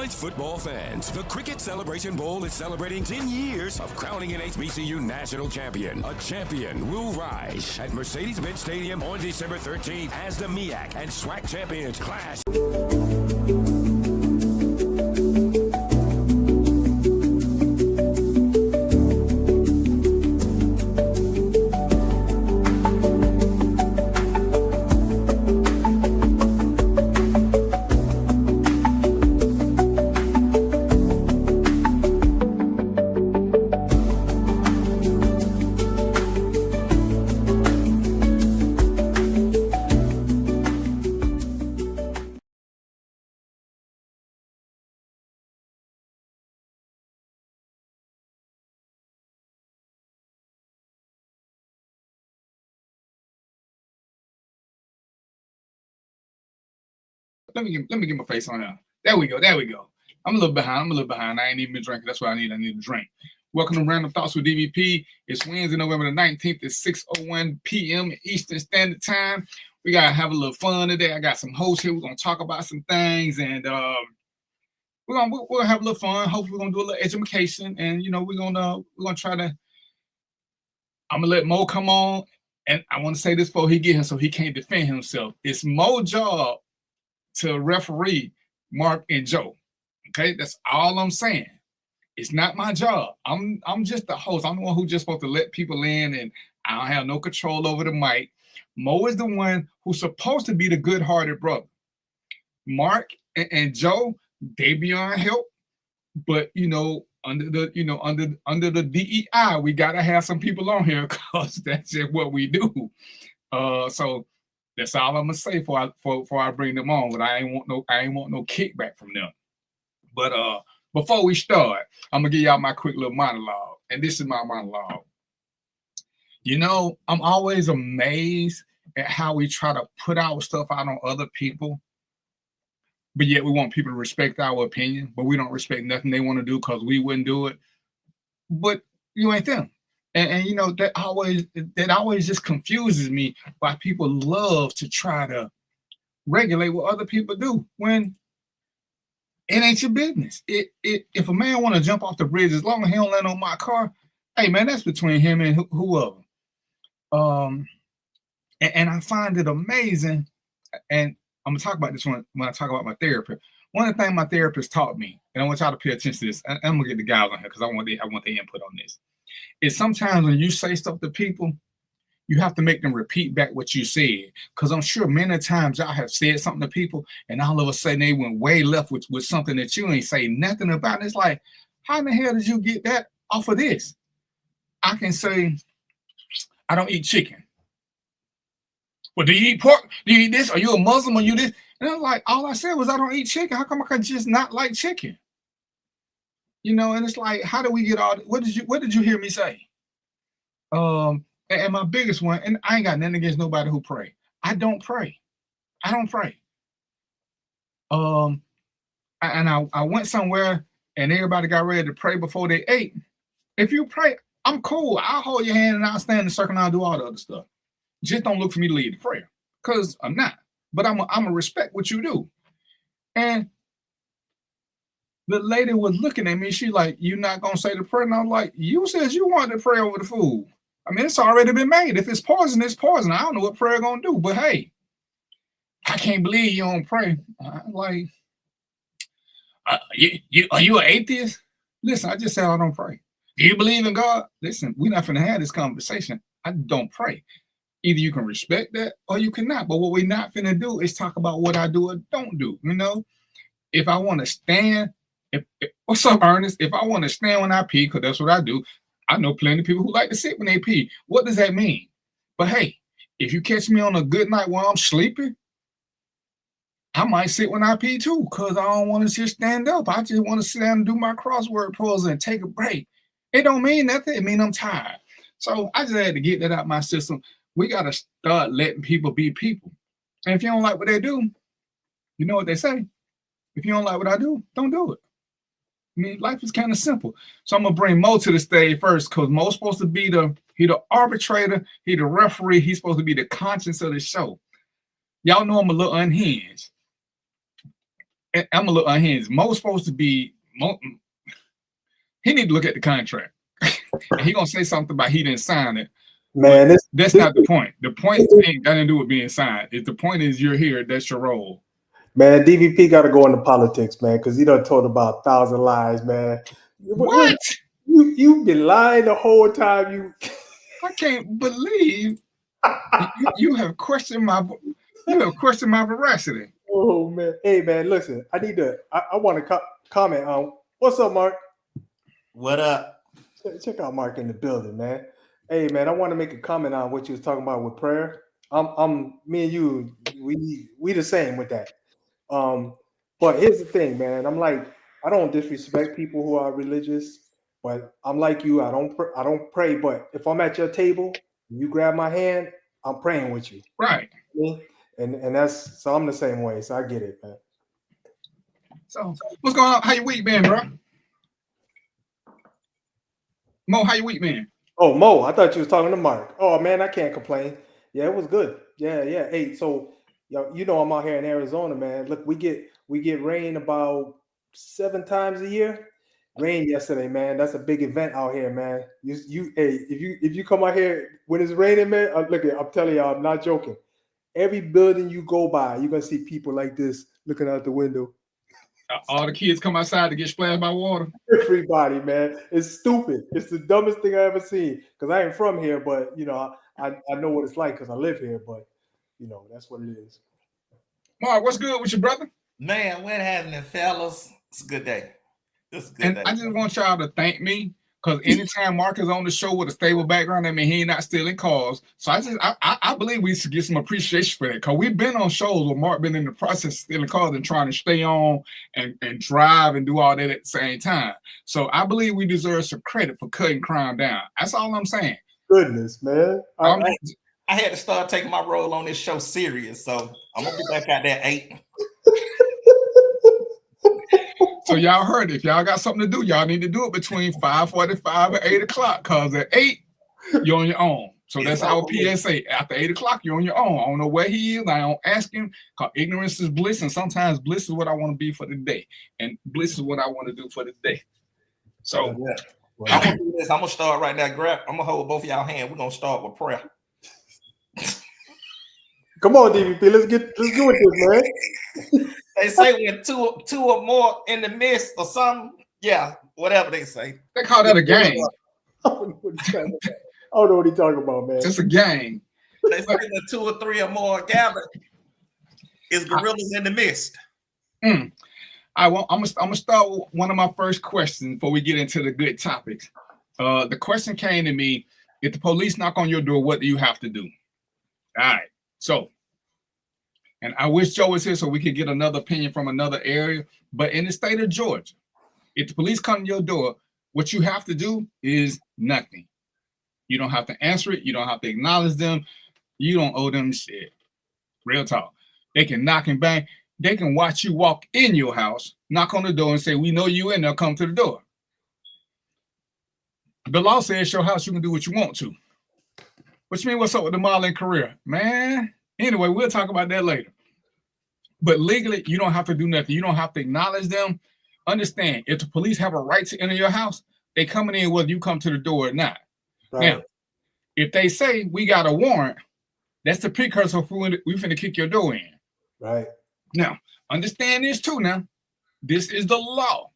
College football fans, the Cricket Celebration Bowl is celebrating 10 years of crowning an HBCU national champion. A champion will rise at Mercedes-Benz Stadium on December 13th as the MEAC and SWAC champions clash. Let me get my face on there. There we go. I'm a little behind. I ain't even been drinking. That's what I need. I need a drink. Welcome to Random Thoughts with DVP. It's Wednesday, November the 19th. It's 6:01 p.m. Eastern Standard Time. We gotta have a little fun today. I got some hosts here. We're gonna talk about some things, and we're gonna have a little fun. Hopefully, we're gonna do a little education, and we're gonna try to. I'm gonna let Mo come on, and I want to say this before he get here, so he can't defend himself. It's Mo's job to referee Mark and Joe. Okay, that's all I'm saying. It's not my job. I'm just the host. I'm the one who's just supposed to let people in, and I don't have no control over the mic. Mo is the one who's supposed to be the good-hearted brother. Mark and Joe, they beyond help, but under the DEI, we gotta have some people on here because that's just what we do. So that's all I'm gonna say before I bring them on. But I ain't want no kickback from them. But before we start, I'm gonna give y'all my quick little monologue, and this is my monologue. I'm always amazed at how we try to put our stuff out on other people, but yet we want people to respect our opinion, but we don't respect nothing they want to do because we wouldn't do it. But you ain't them. And that always just confuses me why people love to try to regulate what other people do when it ain't your business. If a man want to jump off the bridge, as long as he don't land on my car, hey man, that's between him and whoever. And I find it amazing, and I'm gonna talk about this when I talk about my therapist. One of the things my therapist taught me, and I want y'all to pay attention to this. I'm gonna get the guys on here because I want their input on this. Is sometimes when you say stuff to people, you have to make them repeat back what you said. Because I'm sure many times y'all have said something to people, and all of a sudden they went way left with something that you ain't say nothing about. And it's like, how in the hell did you get that off of this? I can say, I don't eat chicken. Well, do you eat pork? Do you eat this? Are you a Muslim? Are you this? And I'm like, all I said was I don't eat chicken. How come I could just not like chicken? And it's like, how do we get all? What did you hear me say? And my biggest one, and I ain't got nothing against nobody who pray. I don't pray. And I went somewhere and everybody got ready to pray before they ate. If you pray, I'm cool. I'll hold your hand and I'll stand in the circle and I'll do all the other stuff. Just don't look for me to lead the prayer, because I'm not. But I'm a respect what you do. And the lady was looking at me. She like, you not gonna say the prayer? And I'm like, you said you wanted to pray over the food. I mean, it's already been made. If it's poison, it's poison. I don't know what prayer gonna do. But hey, I can't believe you don't pray. I'm like, are you an atheist? Listen, I just said I don't pray. Do you believe in God? Listen, we're not finna have this conversation. I don't pray. Either you can respect that or you cannot. But what we're not finna do is talk about what I do or don't do. If I want to stand, what's up, Ernest? If I want to stand when I pee, because that's what I do. I know plenty of people who like to sit when they pee. What does that mean? But hey, if you catch me on a good night while I'm sleeping, I might sit when I pee too, because I don't want to just stand up. I just want to sit down and do my crossword puzzle and take a break. It don't mean nothing. It mean I'm tired. So I just had to get that out of my system. We got to start letting people be people. And if you don't like what they do, you know what they say. If you don't like what I do, don't do it. I mean, life is kind of simple. So I'm going to bring Mo to the stage first, because Mo's supposed to be the arbitrator, he the referee, he's supposed to be the conscience of the show. Y'all know I'm a little unhinged. I'm a little unhinged. Mo's supposed to be he need to look at the contract. And he gonna say something about he didn't sign it. Man, that's not the point. The point ain't got to do with being signed. The point is you're here. That's your role. Man, DVP got to go into politics, man, because he done told about 1,000 lies, man. What? You've been lying the whole time. I can't believe you have questioned my veracity. Oh man, hey man, listen, I want to comment on what's up, Mark. What up? Check out Mark in the building, man. Hey man, I want to make a comment on what you was talking about with prayer. Me and you, we the same with that. But here's the thing, man. I'm like, I don't disrespect people who are religious, but I'm like you. I don't pray. But if I'm at your table, you grab my hand, I'm praying with you. Right. And that's so I'm the same way. So I get it, man. So what's going on? How your week been, bro? Mo, how your week been? Oh, Mo, I thought you was talking to Mark. Oh man, I can't complain. Yeah, it was good. Yeah. Hey, so you know I'm out here in Arizona, man. Look, we get rain about 7 times a year. Rain yesterday, man. That's a big event out here, man. If you come out here when it's raining, man, look, I'm telling y'all, I'm not joking. Every building you go by, you're gonna see people like this looking out the window. All the kids come outside to get splashed by water. Everybody, man. It's stupid. It's the dumbest thing I ever seen. Because I ain't from here, but you know, I know what it's like because I live here, but you know, that's what it is. Mark, what's good with you, brother? Man, what happening, fellas? It's a good day. It's a good day. I just want y'all to thank me because anytime Mark is on the show with a stable background, I mean, he ain't not stealing cars. So I believe we should get some appreciation for that because we've been on shows where Mark been in the process of stealing cars and trying to stay on and drive and do all that at the same time. So I believe we deserve some credit for cutting crime down. That's all I'm saying. Goodness, man. I had to start taking my role on this show serious, so I'm gonna be back out there 8. So y'all heard it. If y'all got something to do, y'all need to do it between 5:45 and 8 o'clock. Cause at 8, you're on your own. So that's our PSA. After 8 o'clock, you're on your own. I don't know where he is. I don't ask him. Cause ignorance is bliss, and sometimes bliss is what I want to be for the day, and bliss is what I want to do for the day. So I'm gonna do this. I'm gonna start right now. I'm gonna hold both of y'all hand. We're gonna start with prayer. Come on, DVP. Let's get with this, man. They say when two or more in the midst or something. Yeah, whatever they say. They call that a game. I don't know what he's talking about, man. It's a game. They say when 2 or 3 or more gathered, it's gorillas in the midst. I'm gonna start with one of my first questions before we get into the good topics. The question came to me: if the police knock on your door, what do you have to do? All right. So, and I wish Joe was here so we could get another opinion from another area. But in the state of Georgia, if the police come to your door, what you have to do is nothing. You don't have to answer it. You don't have to acknowledge them. You don't owe them shit. Real talk. They can knock and bang. They can watch you walk in your house, knock on the door and say, we know you in there, come to the door. The law says it's your house, you can do what you want to. Which means what's up with the modeling career? Man, anyway, we'll talk about that later. But legally, you don't have to do nothing. You don't have to acknowledge them. Understand, if the police have a right to enter your house, they coming in whether you come to the door or not. Right. Now, if they say we got a warrant, that's the precursor for when we finna kick your door in. Right. Now, understand this too now. This is the law.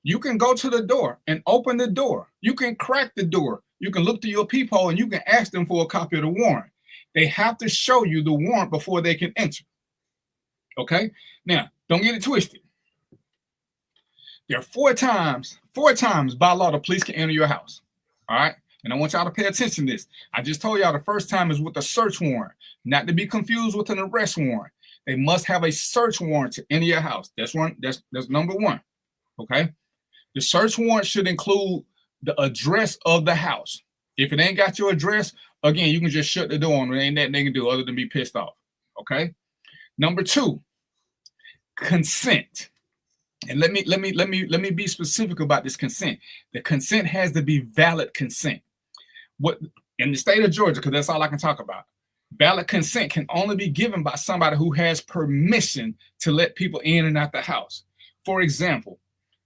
You can go to the door and open the door. You can crack the door. You can look through your peephole and you can ask them for a copy of the warrant. They have to show you the warrant before they can enter. Okay? Now, don't get it twisted. There are 4 times by law the police can enter your house. All right? And I want y'all to pay attention to this. I just told y'all the first time is with a search warrant, not to be confused with an arrest warrant. They must have a search warrant to enter your house. That's number 1. Okay? The search warrant should include the address of the house. If it ain't got your address, again, you can just shut the door on. There ain't nothing they can do other than be pissed off. Okay. Number 2, consent. And let me be specific about this consent. The consent has to be valid consent. What in the state of Georgia, because that's all I can talk about. Valid consent can only be given by somebody who has permission to let people in and out the house. For example,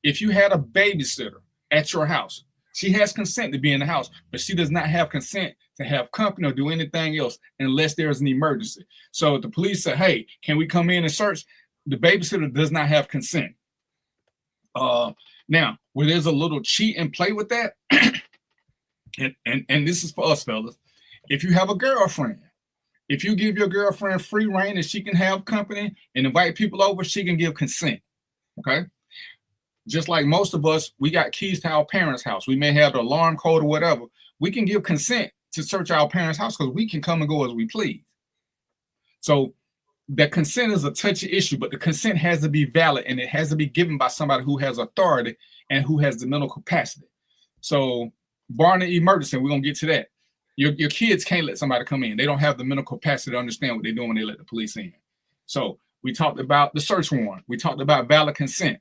if you had a babysitter at your house, she has consent to be in the house, but she does not have consent to have company or do anything else unless there is an emergency. So if the police say, hey, can we come in and search? The babysitter does not have consent. Now, where there's a little cheat and play with that, and this is for us fellas, if you have a girlfriend, if you give your girlfriend free reign and she can have company and invite people over, she can give consent, okay? Just like most of us, we got keys to our parents' house. We may have the alarm code or whatever. We can give consent to search our parents' house because we can come and go as we please. So the consent is a touchy issue, but the consent has to be valid and it has to be given by somebody who has authority and who has the mental capacity. So barring an emergency, we're going to get to that. Your kids can't let somebody come in. They don't have the mental capacity to understand what they're doing when they let the police in. So we talked about the search warrant. We talked about valid consent.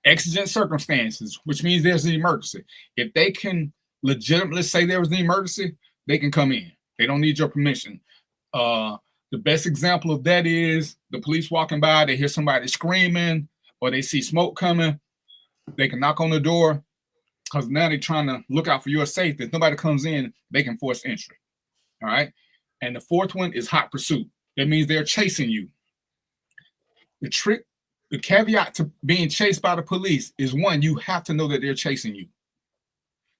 Exigent circumstances, which means there's an emergency. If they can legitimately say there was an emergency, they can come in. They don't need your permission. The best example of that is the police walking by, they hear somebody screaming or they see smoke coming. They can knock on the door because now they're trying to look out for your safety. If nobody comes in, they can force entry. All right. And the fourth one is hot pursuit. That means they're chasing you. The caveat to being chased by the police is one, you have to know that they're chasing you.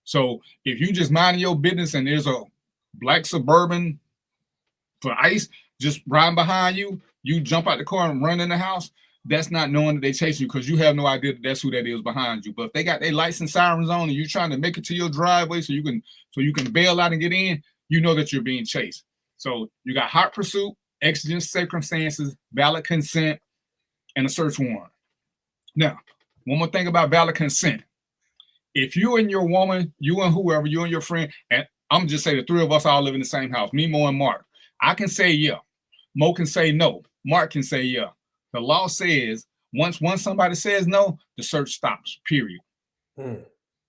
So if you just mind your business and there's a black Suburban for ICE just riding behind you, you jump out the car and run in the house, that's not knowing that they chase you because you have no idea that that's who that is behind you. But if they got their lights and sirens on and you're trying to make it to your driveway so you can bail out and get in, you know that you're being chased. So you got hot pursuit, exigent circumstances, valid consent, and a search warrant. Now, one more thing about valid consent. If you and your woman, you and whoever, you and your friend, and I'm just say the three of us all live in the same house, me, Mo, and Mark. I can say yeah. Mo can say no. Mark can say yeah. The law says once somebody says no, the search stops, period.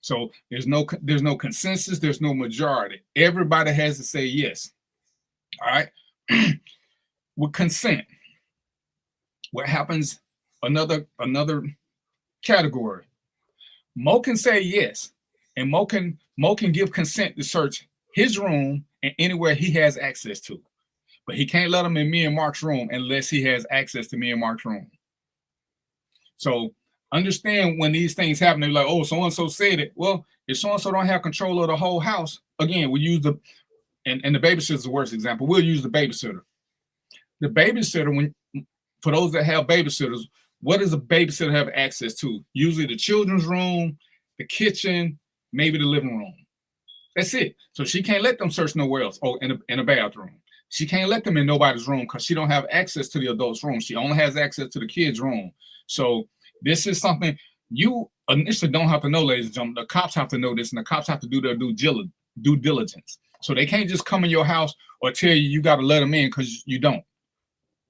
So there's no consensus, there's no majority. Everybody has to say yes. All right. With consent, what happens? Another category. Mo can say yes, and Mo can give consent to search his room and anywhere he has access to. But he can't let him in me and Mark's room unless he has access to me and Mark's room. So understand when these things happen, they're like, oh, so-and-so said it. Well, if so-and-so don't have control of the whole house, again, we use and the babysitter is the worst example. We'll use the babysitter. The babysitter, for those that have babysitters, what does a babysitter have access to? Usually the children's room, the kitchen, maybe the living room. That's it. So she can't let them search nowhere else. Oh, in a bathroom. She can't let them in nobody's room because she don't have access to the adult's room. She only has access to the kid's room. So this is something you initially don't have to know, ladies and gentlemen. The cops have to know this, and the cops have to do their due diligence. So they can't just come in your house or tell you got to let them in because you don't.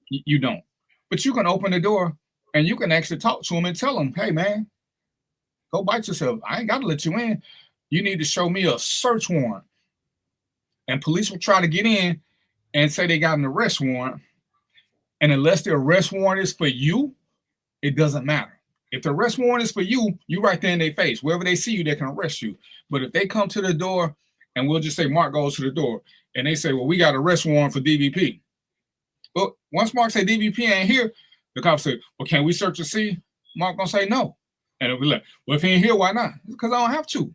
You don't. But you can open the door and you can actually talk to them and tell them, hey, man, go bite yourself. I ain't got to let you in. You need to show me a search warrant. And police will try to get in and say they got an arrest warrant. And unless the arrest warrant is for you, it doesn't matter. If the arrest warrant is for you, you right there in their face. Wherever they see you, they can arrest you. But if they come to the door, and we'll just say Mark goes to the door, and they say, well, we got an arrest warrant for DVP. But once Mark say DVP ain't here, the cops say, well, can we search to see? Mark gonna say no. And it'll be like, well, if he ain't here, why not? Because I don't have to.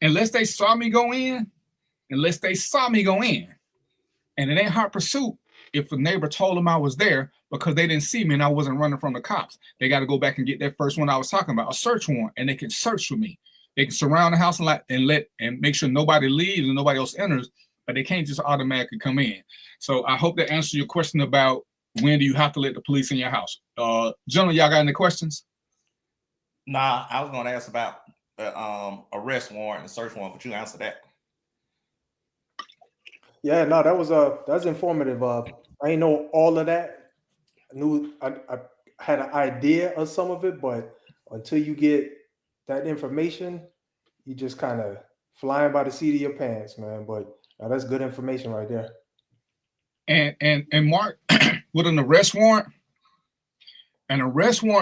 Unless they saw me go in, and it ain't hot pursuit if a neighbor told them I was there because they didn't see me and I wasn't running from the cops. They got to go back and get that first one I was talking about, a search warrant, and they can search for me. They can surround the house and make sure nobody leaves and nobody else enters, but they can't just automatically come in. So I hope that answers your question about when do you have to let the police in your house. Gentlemen, y'all got any questions? Nah, I was going to ask about the arrest warrant and search warrant, but you answered that. Yeah, no, that's informative. I didn't know all of that. I knew I had an idea of some of it, but until you get that information, you just kind of flying by the seat of your pants, man. But Now, that's good information right there. And Mark, with an arrest warrant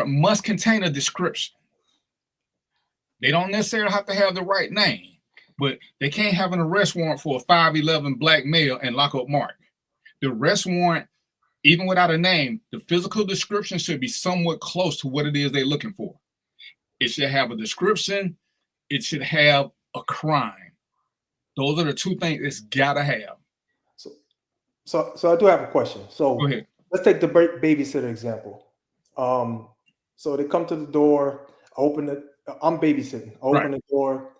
must contain a description. They don't necessarily have to have the right name, but they can't have an arrest warrant for a 5'11" black male and lock up Mark. The arrest warrant, even without a name, the physical description should be somewhat close to what it is they're looking for. It should have a description. It should have a crime. Those are the two things it's gotta have. So I do have a question. So Go ahead. let's take the babysitter example. So they come to the door, open it. I'm babysitting. I open the door.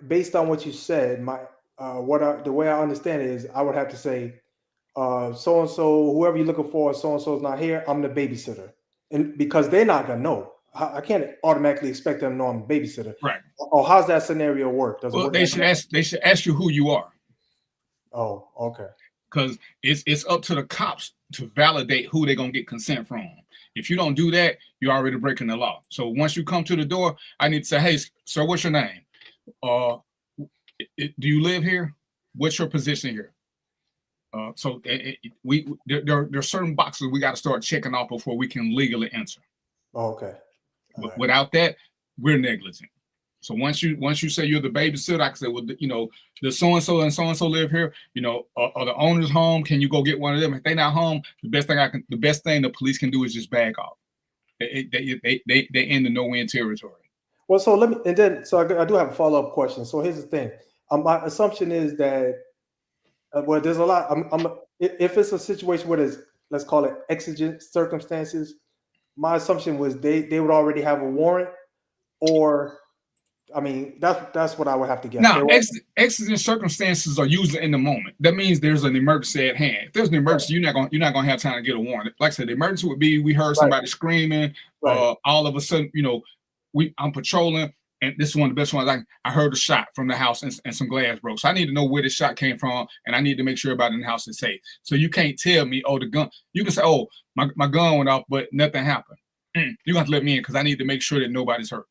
Based on what you said, the way I understand it is I would have to say, so and so, whoever you're looking for, so and so's not here. I'm the babysitter, and because they're not gonna know, I can't automatically expect them to know I'm a babysitter. Right. Oh, how's that scenario work? Does it work? They should ask you who you are. Oh, okay. Because it's up to the cops to validate who they're gonna get consent from. If you don't do that, you're already breaking the law. So once you come to the door, I need to say, hey, sir, what's your name? Do you live here? What's your position here? So there are certain boxes we got to start checking off before we can legally enter. Oh, okay. But without that, we're negligent. So once you say you're the babysitter, I can say, well, the so and so live here. Are the owners home? Can you go get one of them? If they're not home, the best thing the police can do is just bag off. They in the no-win territory. Well, so I do have a follow-up question. So here's the thing. My assumption is that there's a lot. If it's a situation where there's, let's call it exigent circumstances, my assumption was they would already have a warrant, or I mean that's what I would have to guess. Now, exigent circumstances are usually in the moment. That means there's an emergency at hand. If there's an emergency, you're not gonna have time to get a warrant. Like I said, the emergency would be we heard somebody screaming. All of a sudden, I'm patrolling, and this is one of the best ones. I heard a shot from the house and some glass broke. So I need to know where the shot came from, and I need to make sure everybody in the house is safe. So you can't tell me, oh, the gun. You can say, oh, my gun went off, but nothing happened. You have to let me in because I need to make sure that nobody's hurt.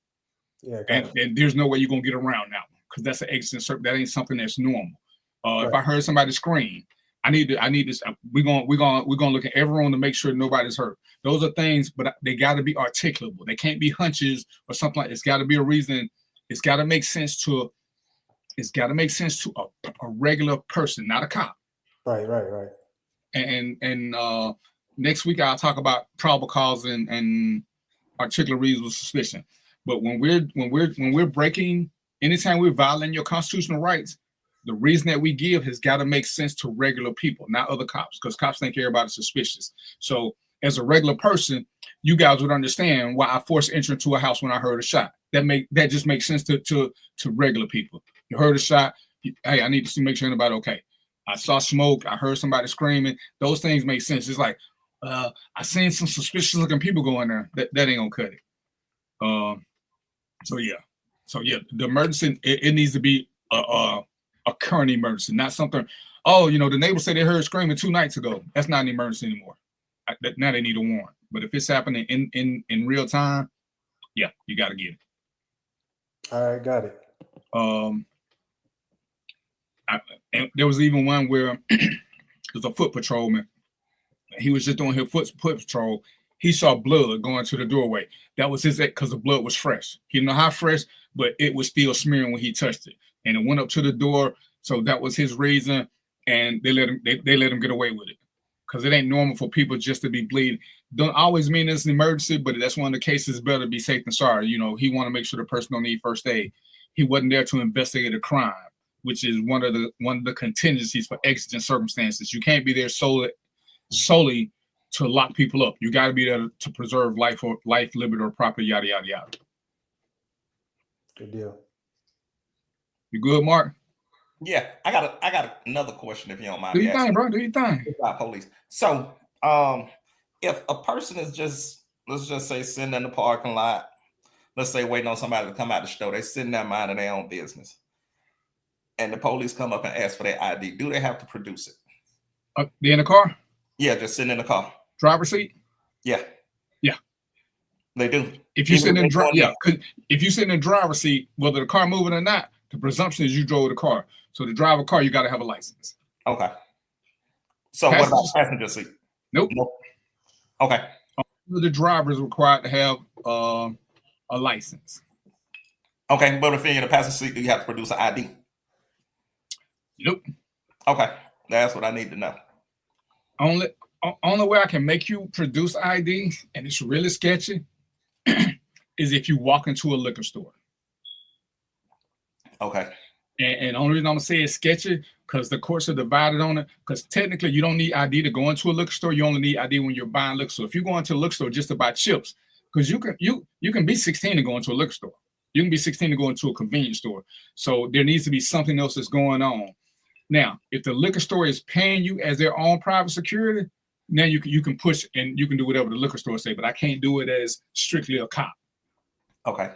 Yeah, and there's no way you're gonna get around that one because that's an exigent. That ain't something that's normal. If I heard somebody scream, I need this. We're gonna look at every room to make sure nobody's hurt. Those are things, but they got to be articulable. They can't be hunches or something like. It's got to be a reason. It's got to make sense to. It's got to make sense to a regular person, not a cop. Right. And next week I'll talk about probable cause and articulable reasonable suspicion. But when we're breaking, anytime we're violating your constitutional rights, the reason that we give has got to make sense to regular people, not other cops, because cops think everybody's suspicious. So as a regular person, you guys would understand why I forced entry into a house when I heard a shot. That just makes sense to regular people. You heard a shot. Hey, I need to make sure everybody okay. I saw smoke. I heard somebody screaming. Those things make sense. It's like I seen some suspicious looking people go in there. That ain't gonna cut it. So yeah, the emergency it needs to be a current emergency, not something. Oh, the neighbor said they heard screaming 2 nights ago. That's not an emergency anymore. Now they need a warrant. But if it's happening in real time, yeah, you got to get it. All right, got it. And there was even one where there's a foot patrolman. He was just doing his foot patrol. He saw blood going to the doorway. That was his because the blood was fresh. He didn't know how fresh, but it was still smearing when he touched it. And it went up to the door. So that was his reason. And they let him get away with it. Because it ain't normal for people just to be bleeding. Don't always mean it's an emergency, but that's one of the cases better to be safe than sorry. He want to make sure the person don't need first aid. He wasn't there to investigate a crime, which is one of the contingencies for exigent circumstances. You can't be there solely to lock people up. You got to be there to preserve life, liberty, or property, yada, yada, yada. Good deal. You good, Mark? Yeah, I got another question if you don't mind. Do your thing, bro. Do your thing. About police. So, if a person is let's just say sitting in the parking lot, let's say waiting on somebody to come out the store, they sitting there minding their own business, and the police come up and ask for their ID, do they have to produce it? They in the car? Yeah, just sitting in the car. Driver's seat? Yeah. They do. If you sit in if you sit in the driver's seat, whether the car moving or not, The presumption is you drove the car. So to drive a car, you got to have a license. Okay. So what about passenger seat? Nope. Okay. The driver is required to have a license. Okay, but if you're in the passenger seat, you have to produce an ID. Nope. Okay, that's what I need to know. Only way I can make you produce ID, and it's really sketchy, is if you walk into a liquor store. Okay. And the only reason I'm gonna say it's sketchy because the courts are divided on it. Because technically, you don't need ID to go into a liquor store. You only need ID when you're buying liquor. So if you go into a liquor store just to buy chips, because you can be 16 to go into a liquor store. You can be 16 to go into a convenience store. So there needs to be something else that's going on. Now, if the liquor store is paying you as their own private security, now you can push and you can do whatever the liquor store say. But I can't do it as strictly a cop. Okay.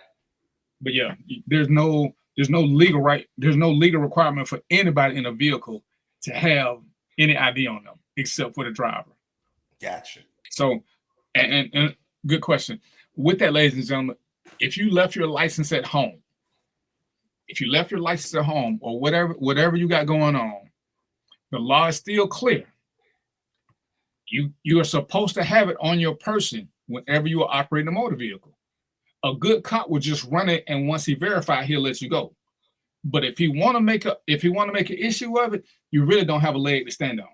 But yeah, there's no legal right. There's no legal requirement for anybody in a vehicle to have any ID on them except for the driver. Gotcha. So, and good question. With that, ladies and gentlemen, if you left your license at home, or whatever you got going on, the law is still clear. You are supposed to have it on your person whenever you are operating a motor vehicle. A good cop will just run it, and once he verifies, he'll let you go. But if he want to make an issue of it, you really don't have a leg to stand on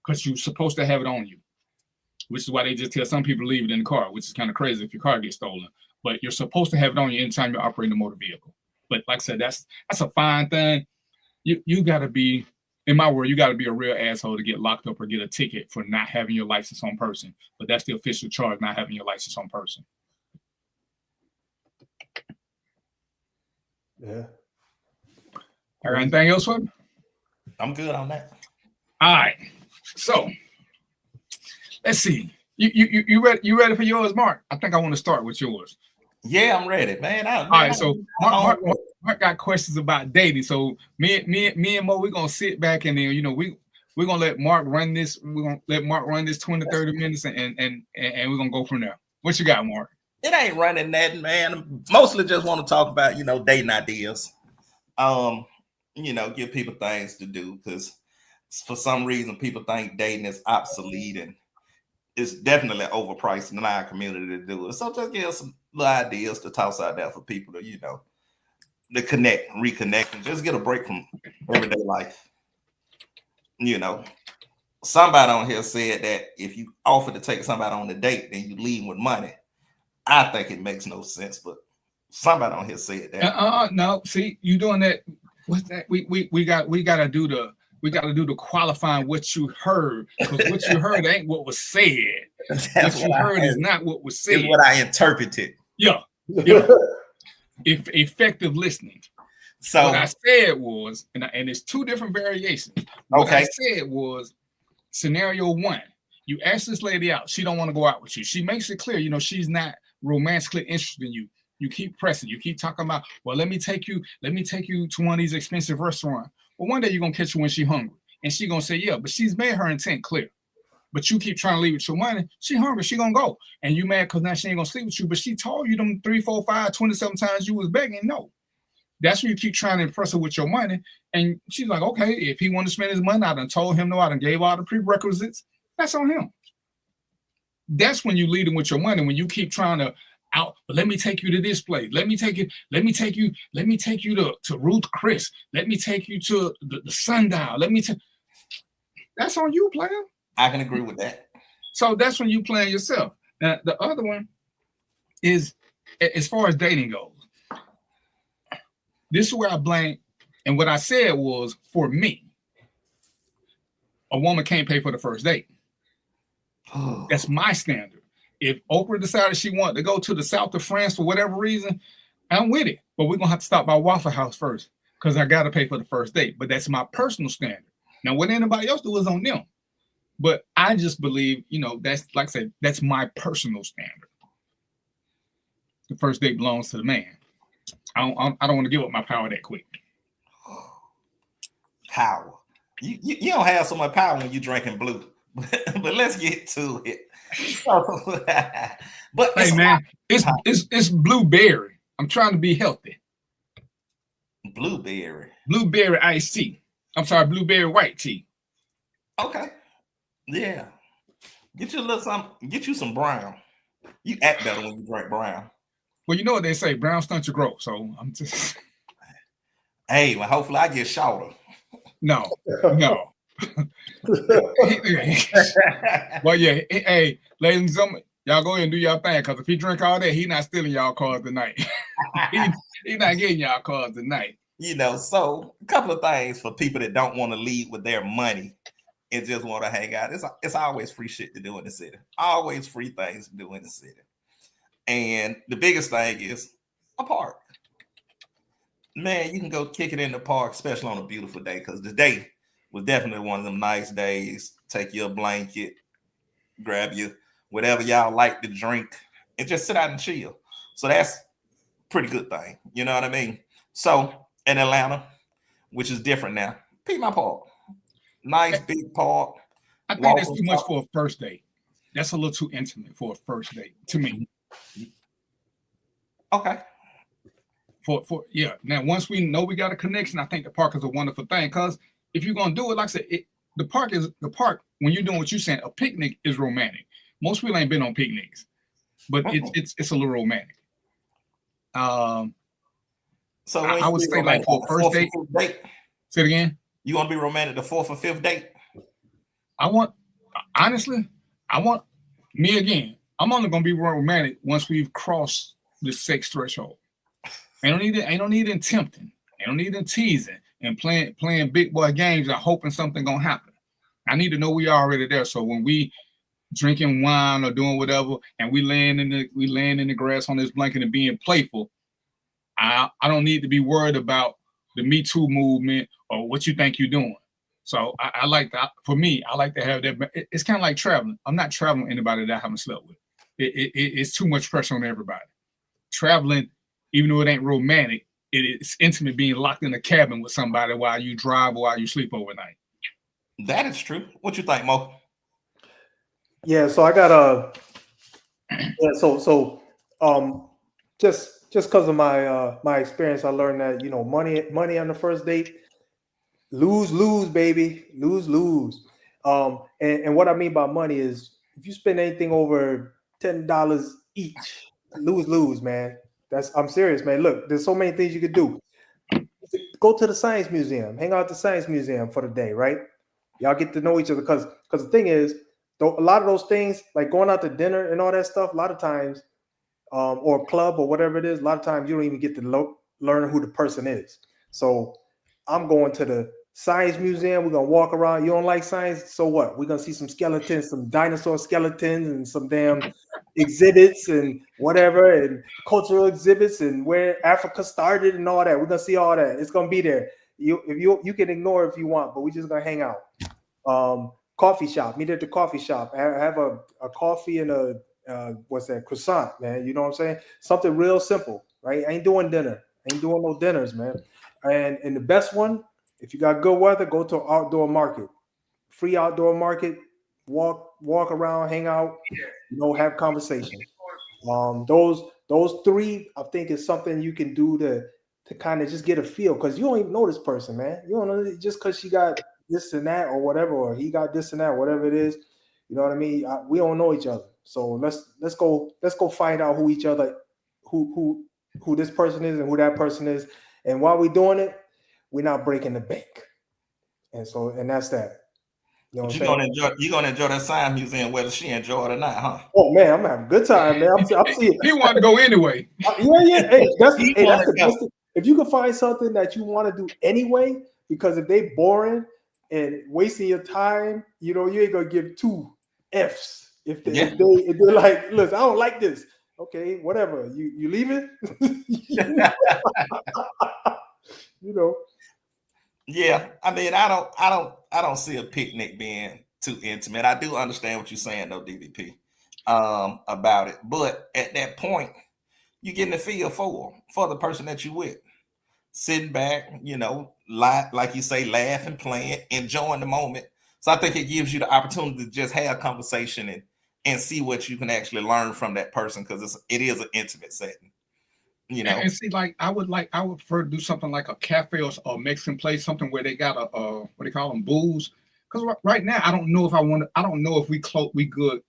because you're supposed to have it on you. Which is why they just tell some people to leave it in the car, which is kind of crazy if your car gets stolen. But you're supposed to have it on you anytime you're operating a motor vehicle. But like I said, that's a fine thing. You got to be, in my word, you got to be a real asshole to get locked up or get a ticket for not having your license on person. But that's the official charge, not having your license on person. Yeah. All right, anything else, Web? I'm good on that. All right. So let's see. You ready for yours, Mark? I think I want to start with yours. Yeah, I'm ready, man. All right. So Mark got questions about dating. So me and Mo, we're gonna sit back and then we're gonna let Mark run this. We're gonna let Mark run this 20 to 30 minutes and we're gonna go from there. What you got, Mark? It ain't running that, man. Mostly just want to talk about, dating ideas. Give people things to do because for some reason people think dating is obsolete and it's definitely overpriced in our community to do it. So just give us some little ideas to toss out there for people to, to connect, reconnect, and just get a break from everyday life. Somebody on here said that if you offer to take somebody on a date, then you leave with money. I think it makes no sense, but somebody on here said that. No, see, you doing that. What's that? We gotta do the qualifying what you heard, because what you heard ain't what was said. What you heard is not what was said. It's what I interpreted. Yeah. Effective listening. So what I said was, and it's two different variations. What I said was, scenario one, you ask this lady out. She don't want to go out with you. She makes it clear, she's not romantically interested in you. You keep pressing. You keep talking about, well, let me take you to one of these expensive restaurants. Well, one day you're gonna catch her when she's hungry, and she's gonna say, yeah, but she's made her intent clear. But you keep trying to leave with your money. She hungry. She gonna go, and you mad because now she ain't gonna sleep with you. But she told you them 3, 4, 5, 27 times you was begging. No, that's when you keep trying to impress her with your money, and she's like, okay, if he want to spend his money, I done told him no. I done gave all the prerequisites. That's on him. That's when you lead him with your money. When you keep trying to out, but let me take you to this place. Let me take you to Ruth Chris. Let me take you to the Sundial. That's on you, player. I can agree with that. So that's when you playing yourself. Now, the other one is, as far as dating goes, this is where I blame, and what I said was, for me, a woman can't pay for the first date. That's my standard. If Oprah decided she wanted to go to the south of France for whatever reason, I'm with it. But we're going to have to stop by Waffle House first because I got to pay for the first date. But that's my personal standard. Now, what anybody else do is on them. But I just believe, that's, like I said, that's my personal standard. The first date belongs to the man. I don't want to give up my power that quick. Power. You don't have so much power when you're drinking blue. But let's get to it. But hey man, it's blueberry. I'm trying to be healthy. Blueberry. Blueberry iced tea. I'm sorry, blueberry white tea. Okay. Yeah. Get you a little something. Get you some brown. You act better when you drink brown. Well, you know what they say, brown stunts your growth. So I'm just Hey, well, hopefully I get shorter. no. Well, yeah. Hey, ladies and gentlemen, y'all go ahead and do y'all thing. Because if he drink all that, he not stealing y'all cars tonight. he not getting y'all cars tonight. You know, so a couple of things for people that don't want to lead with their money and just want to hang out. It's always free shit to do in the city. Always free things to do in the city. And the biggest thing is a park. Man, you can go kick it in the park, especially on a beautiful day, because today was definitely one of them nice days. Take your blanket, grab your whatever y'all like to drink, and just sit out and chill. So that's a pretty good thing. You know what I mean? So in Atlanta, which is different now, Piedmont Park. Nice big park. I think that's too much for a first date. That's a little too intimate for a first date to me. Okay. Yeah. Now, once we know we got a connection, I think the park is a wonderful thing. Because if you're gonna do it, like I said, the park. When you're doing what you're saying, a picnic is romantic. Most people ain't been on picnics, but it's a little romantic. So I would say like for a first date. Say it again. You want to be romantic the 4th or 5th date? Honestly, me again. I'm only gonna be romantic once we've crossed the sex threshold. Ain't no need in tempting. Ain't no need in teasing and playing big boy games and hoping something gonna happen. I need to know we already there. So when we drinking wine or doing whatever, and we laying in the grass on this blanket and being playful, I don't need to be worried about the Me Too movement or what you think you're doing. So I like that. For me, I like to have that. It's kind of like traveling. I'm not traveling with anybody that I haven't slept with. It's too much pressure on everybody. Traveling, even though it ain't romantic, it's intimate being locked in a cabin with somebody while you drive or while you sleep overnight. That is true. What you think, Mo? Yeah, so I got just because of my experience, I learned that, you know, money on the first date, lose, baby, lose. And what I mean by money is if you spend anything over $10 each, lose, man. I'm serious, man. Look, there's so many things you could do. Go to the Science Museum, hang out at the Science Museum for the day, right? Y'all get to know each other because the thing is, a lot of those things, like going out to dinner and all that stuff, a lot of times, or club or whatever it is, a lot of times you don't even get to learn who the person is. So I'm going to the Science Museum. We're going to walk around. You don't like science? So what? We're going to see some skeletons, some dinosaur skeletons and some damn exhibits and whatever, and cultural exhibits and where Africa started and all that. We're going to see all that. It's going to be there. You can ignore it if you want, but we're just going to hang out. Coffee shop. Meet at the coffee shop. Have a coffee and a croissant, man. You know what I'm saying? Something real simple, right? I ain't doing dinner. I ain't doing no dinners, man. And the best one, if you got good weather, go to an outdoor market. Free outdoor market. Walk around, hang out, you know, have conversation. Those three, I think, is something you can do to kind of just get a feel, because you don't even know this person, man. You don't know just because she got this and that or whatever, or he got this and that, whatever it is. You know what I mean? We don't know each other, so let's go find out who each other, who this person is and who that person is. And while we're doing it, we're not breaking the bank. And that's that. You know you're gonna enjoy that Science Museum whether she enjoy it or not, huh? Oh man, I'm having a good time, man. I'm seeing. He wanted to go anyway. Yeah. Hey, that's the best thing. If you can find something that you want to do anyway, because if they boring and wasting your time, you know, you ain't gonna give 2 F's. If they're like, listen, I don't like this. Okay, whatever. You leave it. You know. Yeah, I mean, I don't see a picnic being too intimate. I do understand what you're saying, though, DVP, about it. But at that point, you're getting a feel for the person that you're with, sitting back, you know, like you say, laughing, playing, enjoying the moment. So I think it gives you the opportunity to just have a conversation and see what you can actually learn from that person, because it is an intimate setting. You know, And see, like I would prefer to do something like a cafe or Mexican place, something where they got a what do you call them, booze. Because right now I don't know if I want to. I don't know if we good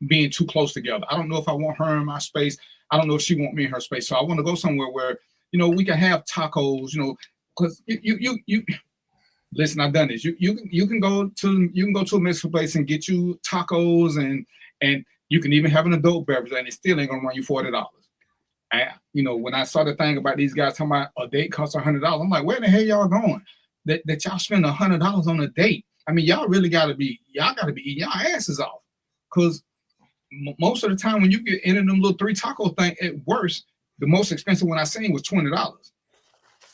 being too close together. I don't know if I want her in my space. I don't know if she want me in her space. So I want to go somewhere where we can have tacos. Because you listen. I've done this. You can go to a Mexican place and get you tacos and you can even have an adult beverage and it still ain't gonna run you $40. When I saw the thing about these guys talking about a date costs $100, I'm like, where the hell y'all going? That y'all spend $100 on a date? I mean, y'all gotta be eating y'all asses off. Because most of the time when you get into them little 3 taco thing, at worst, the most expensive one I seen was $20.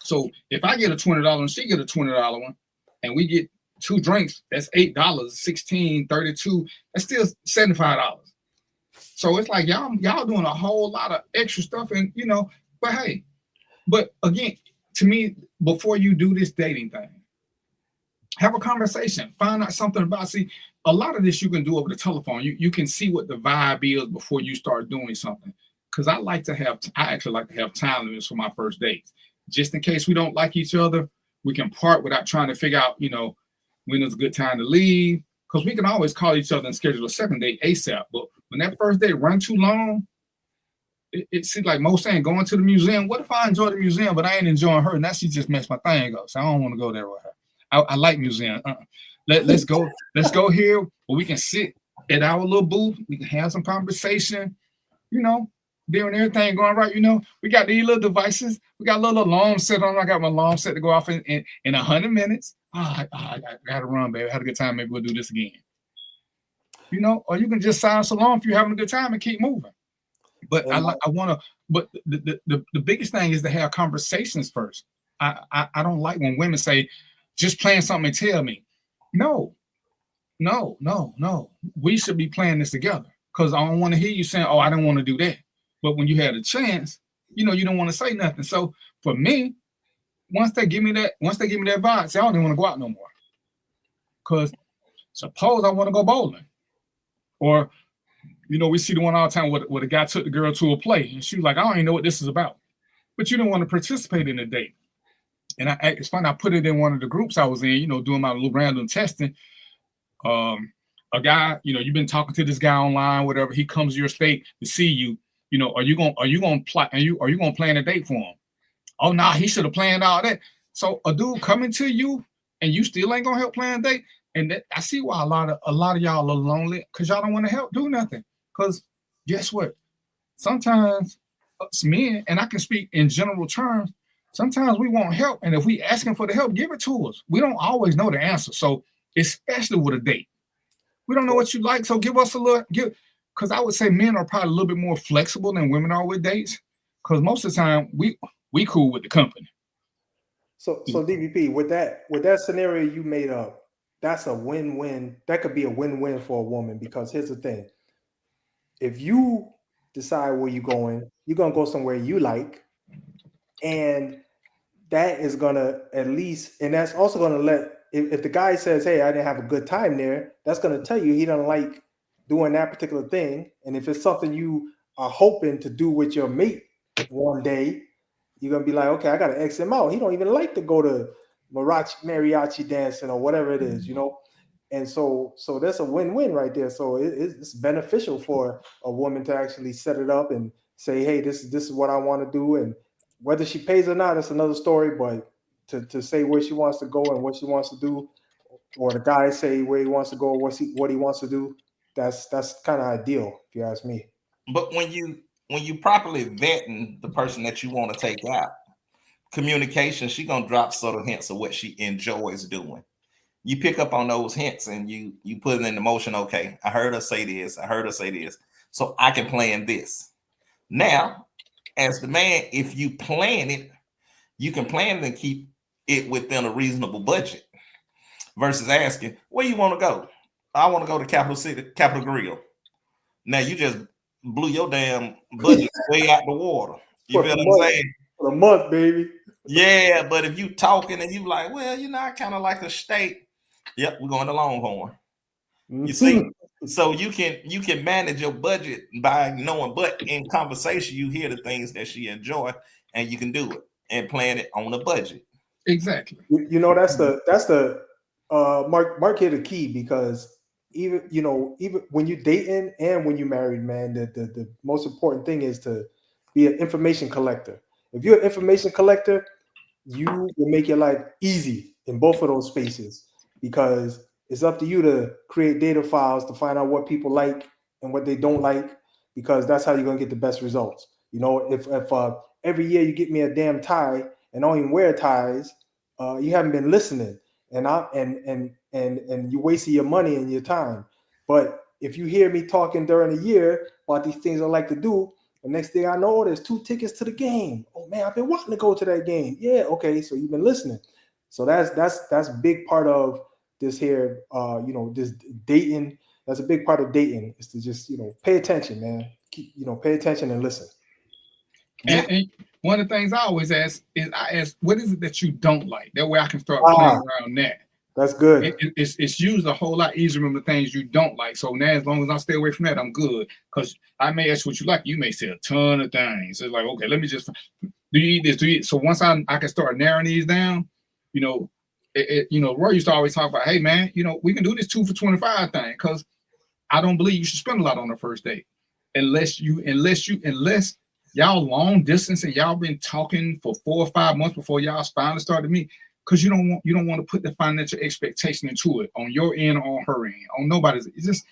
So if I get a $20 and she get a $20 one, and we get 2 drinks, that's $8, 16, 32, that's still $75. So it's like y'all doing a whole lot of extra stuff, and but hey, but again, to me, before you do this dating thing, have a conversation, find out something about. See, a lot of this you can do over the telephone. You can see what the vibe is before you start doing something. Because I actually like to have time limits for my first dates, just in case we don't like each other. We can part without trying to figure out, when is a good time to leave. Because we can always call each other and schedule a second date ASAP. But when that first date run too long, it seems like most saying going to the museum. What if I enjoy the museum, but I ain't enjoying her? And that she just messed my thing up. So I don't want to go there with her. I like museum. Let's go here where we can sit at our little booth. We can have some conversation, doing everything going right. We got these little devices. We got a little alarm set on. I got my alarm set to go off in 100 minutes. I got to run, baby. I had a good time. Maybe we'll do this again. Or you can just silence alarm if you're having a good time and keep moving. But but the biggest thing is to have conversations first. I don't like when women say, just plan something and tell me. No. We should be planning this together, because I don't want to hear you saying, oh, I don't want to do that. But when you had a chance, you don't want to say nothing. So for me, once they give me that vibe, say, I don't even want to go out no more. Because suppose I want to go bowling. Or, we see the one all the time where the guy took the girl to a play and she was like, I don't even know what this is about. But you don't want to participate in the date. And it's funny, I put it in one of the groups I was in, doing my little random testing. A guy, you've been talking to this guy online, whatever, he comes to your state to see you. Are you gonna plan a date for him? Oh, nah, he should have planned all that. So a dude coming to you and you still ain't gonna help plan a date. And I see why a lot of y'all are lonely, because y'all don't want to help do nothing. Because guess what? Sometimes us men, and I can speak in general terms, sometimes we want help. And if we asking for the help, give it to us. We don't always know the answer. So especially with a date, we don't know what you like. So give us a little, because I would say men are probably a little bit more flexible than women are with dates. Because most of the time we cool with the company. So DVP, with that scenario you made up, that's a win-win. That could be a win-win for a woman, because here's the thing. If you decide where you're going to go somewhere you like, and that is going to at least, and that's also going to let, if the guy says, hey, I didn't have a good time there, that's going to tell you he doesn't like doing that particular thing. And if it's something you are hoping to do with your mate one day, you're going to be like, okay, I got to X him out. He don't even like to go to mariachi dancing or whatever it is, And so that's a win-win right there. So it's beneficial for a woman to actually set it up and say, hey, this is what I want to do. And whether she pays or not, that's another story. But to say where she wants to go and what she wants to do, or the guy say where he wants to go, what he wants to do, that's kind of ideal, if you ask me. But when you properly vetting the person that you want to take out, communication, she gonna drop subtle hints of what she enjoys doing. You pick up on those hints and you put it into motion. Okay, I heard her say this. So I can plan this. Now, as the man, if you plan it, you can plan it and keep it within a reasonable budget. Versus asking, where you want to go? I want to go to Capitol Grill. Now you just blew your damn budget way out the water. You feel what I'm saying? For a month, baby. Yeah, but if you talking and you like, well, I kind of like a steak. Yep, we're going to Longhorn. You see? So you can manage your budget by knowing, but in conversation, you hear the things that she enjoy, and you can do it and plan it on a budget. Exactly. You know, that's the Mark hit a key, because even when you're dating and when you're married, man, the most important thing is to be an information collector. If you're an information collector, you will make your life easy in both of those spaces, because it's up to you to create data files to find out what people like and what they don't like, because that's how you're gonna get the best results. You know, if every year you get me a damn tie and I don't even wear ties, you haven't been listening, and you wasting your money and your time. But if you hear me talking during the year about these things I like to do, the next thing I know, there's 2 tickets to the game. Oh man, I've been wanting to go to that game. Yeah, okay, so you've been listening. So that's a big part of this here. This dating. That's a big part of dating, is to just pay attention, man. Pay attention and listen. And one of the things I always ask is, what is it that you don't like? That way I can start playing around that. That's good. It's usually a whole lot easier from the things you don't like. So now, as long as I stay away from that, I'm good. Because I may ask what you like. You may say a ton of things. It's like, okay, let me just, do you eat this? Do you eat? So once I can start narrowing these down, Roy used to always talk about, hey, man, we can do this 2 for $25 thing, because I don't believe you should spend a lot on the first date. Unless y'all long distance and y'all been talking for 4 or 5 months before y'all finally started meeting. Because you don't want to put the financial expectation into it on your end or on her end, on nobody's. It's just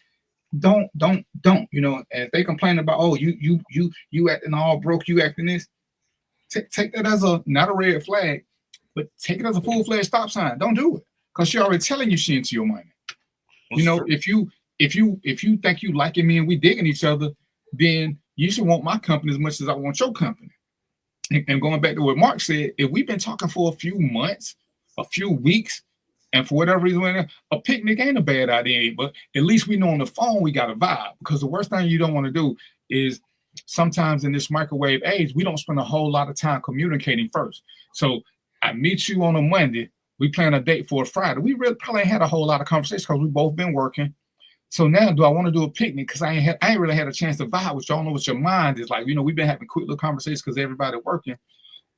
don't. And if they complain about, oh, you acting all broke, you acting this, take that as not a red flag, but take it as a full-fledged stop sign. Don't do it, because she's already telling you she into your money. If you think you liking me and we digging each other, then you should want my company as much as I want your company. And going back to what Mark said, if we've been talking for a few months, a few weeks, and for whatever reason, a picnic ain't a bad idea, but at least we know on the phone we got a vibe. Because the worst thing you don't want to do is, sometimes in this microwave age, we don't spend a whole lot of time communicating first. So I meet you on a Monday, we plan a date for a Friday. We really probably ain't had a whole lot of conversation because we both been working. So now, do I want to do a picnic? Because I ain't really had a chance to vibe with you. I don't know what your mind is like. We've been having quick little conversations because everybody working.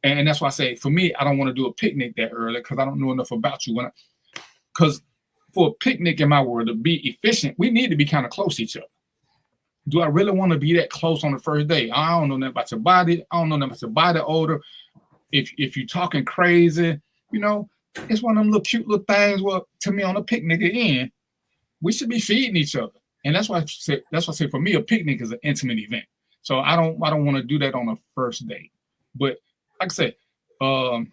And that's why I say, for me, I don't want to do a picnic that early, because I don't know enough about you. Because for a picnic, in my world, to be efficient, we need to be kind of close to each other. Do I really want to be that close on the first day? I don't know nothing about your body. I don't know nothing about your body odor. If you're talking crazy, it's one of them little cute little things. Well, to me, on a picnic again, we should be feeding each other. And that's why I say for me, a picnic is an intimate event. So I don't want to do that on a first date. But like I said, the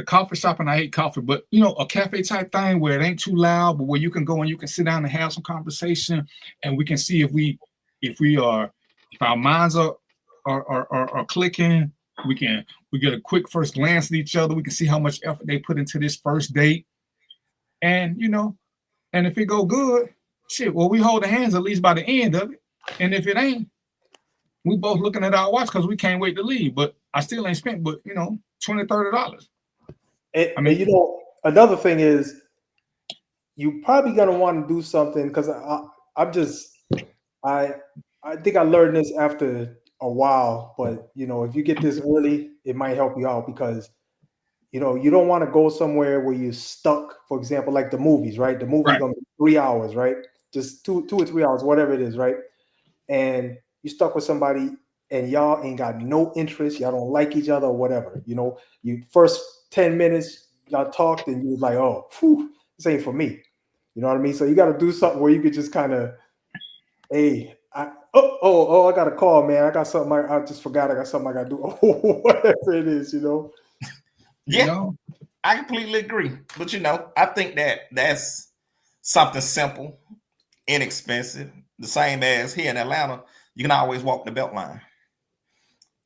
coffee shop, and I hate coffee, but a cafe type thing where it ain't too loud, but where you can go and you can sit down and have some conversation, and we can see if our minds are clicking. We get a quick first glance at each other. We can see how much effort they put into this first date, and and if it go good, shit, well, we hold the hands at least by the end of it. And if it ain't, we both looking at our watch because we can't wait to leave. But I still ain't spent but $20, $30. Another thing is, you probably gonna want to do something, because I think I learned this after a while, but if you get this early, it might help you out, because you don't want to go somewhere where you're stuck. For example, like the movies, right? The movie's gonna be 3 hours, right? Just 2 or 3 hours, whatever it is, right? And you're stuck with somebody and y'all ain't got no interest, y'all don't like each other or whatever. You first 10 minutes y'all talked and you was like, oh, this ain't for me. You know what I mean? So you got to do something where you could just kind of, hey, I got a call, man. I got something. I just forgot. I got something I got to do. Whatever it is, Yeah, I completely agree. But I think that's something simple, inexpensive. The same as here in Atlanta, you can always walk the Beltline.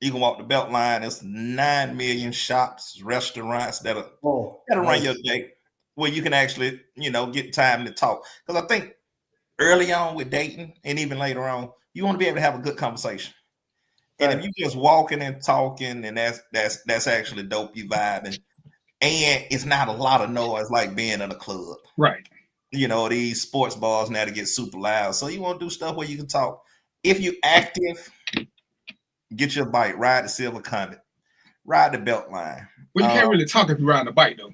You can walk the Beltline. There's 9 million shops, restaurants that'll run your day, where you can actually, get time to talk. Because I think early on with dating, and even later on, you want to be able to have a good conversation. And if you just walking and talking, and that's actually dope, you vibing, and it's not a lot of noise like being in a club. Right. these sports bars now to get super loud. So you want to do stuff where you can talk. If you active, get your bike, ride the Silver Comet, ride the Beltline. Well, you can't really talk if you're riding a bike, though.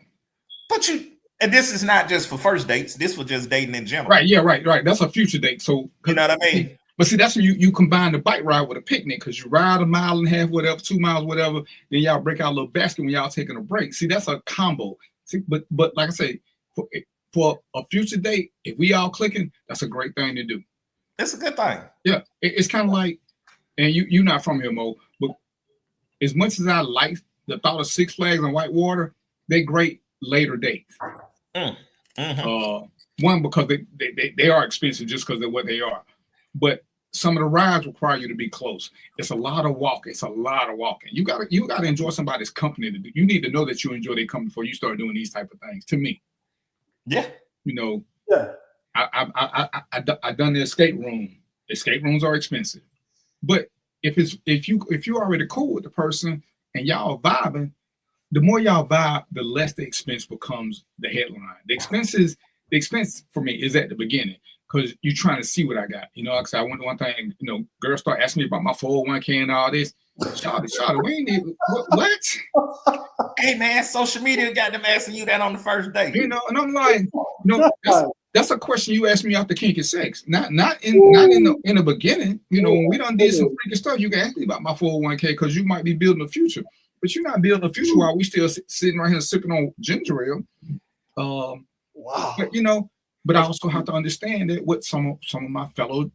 And this is not just for first dates. This was just dating in general. Right, yeah, right. That's a future date. So you know what I mean? But see, that's when you combine the bike ride with a picnic, because you ride a mile and a half, whatever, 2 miles, whatever. Then y'all break out a little basket when y'all taking a break. See, that's a combo. See, but like I say, for a future date, if we all clicking, that's a great thing to do. It's a good thing. Yeah, it's kind of like, and you're not from here, Mo, but as much as I like the thought of Six Flags and Whitewater, they're great later dates. One, because they are expensive just because they're what they are. But some of the rides require you to be close. It's a lot of walking. You gotta enjoy somebody's company to do. You need to know that you enjoy their company before you start doing these type of things. To me, yeah, yeah. I done the escape room. Escape rooms are expensive, but if you already cool with the person and y'all vibing, the more y'all vibe, the less the expense becomes the headline. The expense for me is at the beginning, because you're trying to see what I got. Like I went to one thing, girls start asking me about my 401k and all this. Shawty, we ain't even, what? Hey man, social media got them asking you that on the first date. And I'm like, that's a question you asked me after kinky sex. Not in the beginning. When we done did some freaky stuff, you can ask me about my 401k, because you might be building a future. But you're not building a future while we still sitting right here sipping on ginger ale. Wow. But I also have to understand that what some of my fellow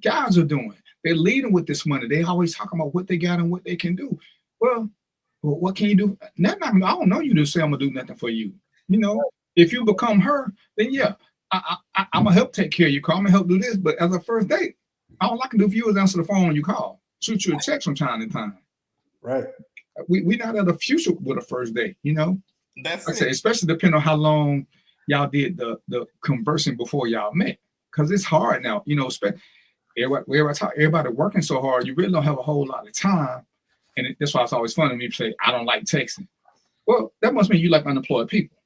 guys are doing. They're leading with this money. They always talking about what they got and what they can do. Well, what can you do? I don't know you to say I'm gonna do nothing for you. If you become her, then yeah, I'm gonna help take care of you. I'm gonna help do this. But as a first date, all I can do for you is answer the phone when you call, shoot you a text from time to time. Right. We not at a future with a first date. That's like I say, especially depending on how long y'all did the conversing before y'all met, because it's hard now. Everybody working so hard, you really don't have a whole lot of time, and that's why it's always fun to me to say I don't like texting. Well, that must mean you like unemployed people,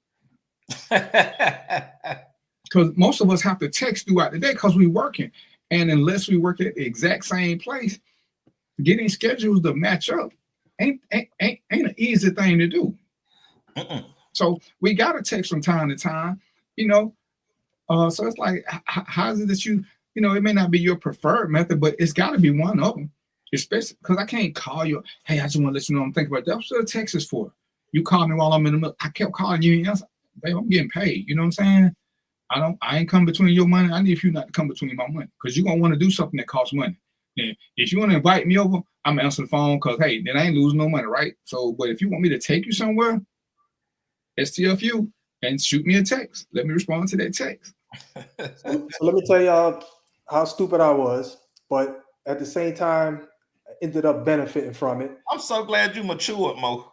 because most of us have to text throughout the day because we're working, and unless we work at the exact same place, getting schedules to match up ain't an easy thing to do. So we got to text from time to time, so it's like, how is it that it may not be your preferred method, but it's got to be one of them, especially because I can't call you, hey, I just want to let you know I'm thinking about that. That's what a text is for. You call me while I'm in the middle. I kept calling you, and I was like, babe, I'm getting paid. You know what I'm saying? I ain't come between your money. I need you not to come between my money, because you're going to want to do something that costs money. And if you want to invite me over, I'm answering the phone, because, hey, then I ain't losing no money, right? So, but if you want me to take you somewhere, STFU, and shoot me a text. Let me respond to that text. So let me tell y'all how stupid I was, but at the same time, I ended up benefiting from it. I'm so glad you matured, Mo.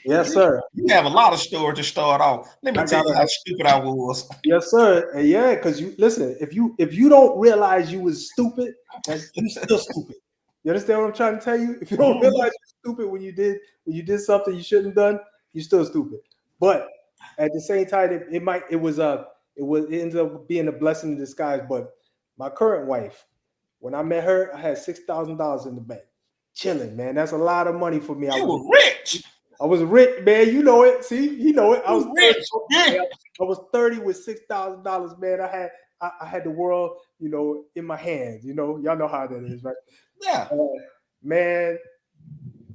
Yes, sir. You have a lot of stories to start off. Let me tell you how stupid I was. Yes, sir. And yeah, because you listen, if you don't realize you was stupid, you're still stupid. You understand what I'm trying to tell you? If you don't realize you're stupid when you did something you shouldn't have done, you're still stupid. But at the same time, it ended up being a blessing in disguise. But my current wife, when I met her, I had $6,000 in the bank, chilling, man. That's a lot of money for me. You were rich. I was rich, man. You know it. See, you know it. I was rich. Yeah. I was 30 with $6,000, man. I had the world, in my hands. Y'all know how that is, right? Yeah, man.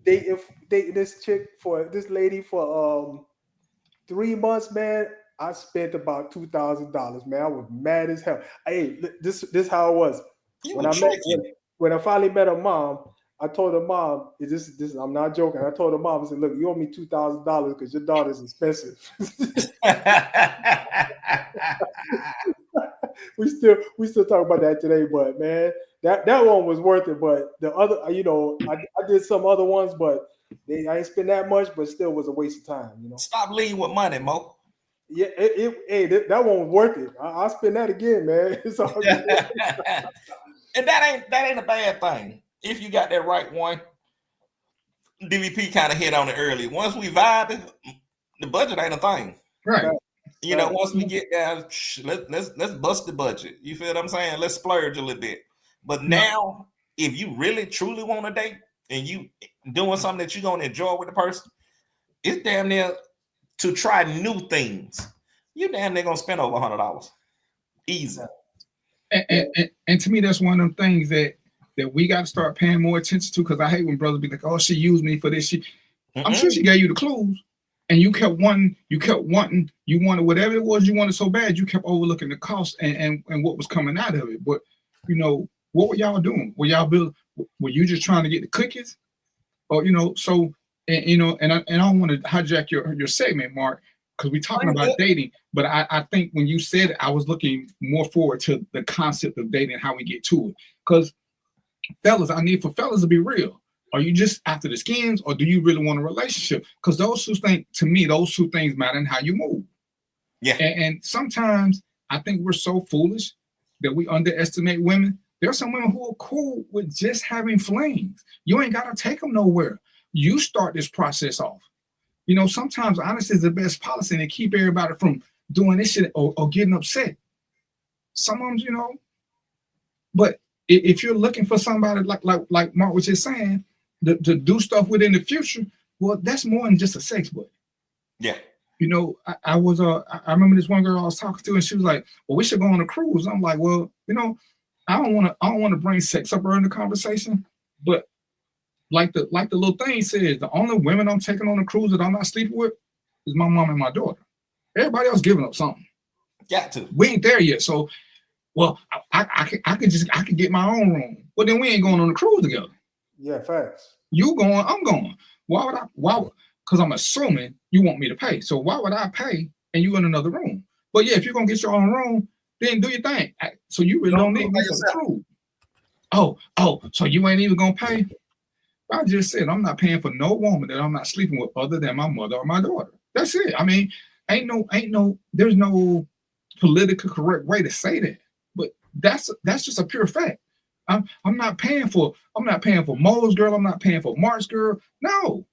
This lady for 3 months, man. I spent about $2,000, man. I was mad as hell. Hey, this how it was. When I finally met her mom, I told her mom, "This I'm not joking." I told her mom, I said, "Look, you owe me $2,000 because your daughter's expensive." we still talk about that today, but man, that one was worth it. But the other, I did some other ones, but I ain't spend that much, but still was a waste of time. Stop leading with money, Mo. Yeah, that one was worth it. I'll spend that again, man. It's all good. And that ain't a bad thing. If you got that right one, DVP kind of hit on it early. Once we vibe, the budget ain't a thing. Right. You know, once we get down, let's bust the budget. You feel what I'm saying? Let's splurge a little bit. But now, if you really truly want to date and you doing something that you're gonna enjoy with the person, it's damn near to try new things. You damn near gonna spend over $100. Easy. And to me, that's one of them things that we got to start paying more attention to, because I hate when brothers be like, "Oh, she used me for this." I'm sure she gave you the clues, and you kept wanting, you wanted whatever it was you wanted so bad, you kept overlooking the cost and what was coming out of it. But you know, what were y'all doing? Were you just trying to get the cookies, or so? And and I don't want to hijack your segment, Mark, because we're talking about dating, but I think when you said it, I was looking more forward to the concept of dating and how we get to it. Because fellas, I need for fellas to be real. Are you just after the skins, or do you really want a relationship? Because those two things matter in how you move. Yeah. And sometimes I think we're so foolish that we underestimate women. There are some women who are cool with just having flings. You ain't got to take them nowhere. You start this process off. Sometimes honesty is the best policy, and they keep everybody from doing this shit or getting upset. Some of them, but if you're looking for somebody like Mark was just saying, to do stuff with in the future, well, that's more than just a sex buddy. Yeah. I remember this one girl I was talking to, and she was like, "Well, we should go on a cruise." I'm like, "Well, I don't want to bring sex up in the conversation, but like the little thing says, the only women I'm taking on a cruise that I'm not sleeping with is my mom and my daughter. Everybody else giving up something. Got to. We ain't there yet, so." Well, I could get my own room. Well, then we ain't going on a cruise together. Yeah, facts. You going, I'm going. Why would because I'm assuming you want me to pay. So why would I pay and you in another room? But yeah, if you're gonna get your own room, then do your thing. So you really don't need me for the cruise. Oh, so you ain't even gonna pay? I just said I'm not paying for no woman that I'm not sleeping with other than my mother or my daughter. That's it. I mean, there's no politically correct way to say that. But that's just a pure fact. I'm not paying for Mo's girl. I'm not paying for Mark's girl. No.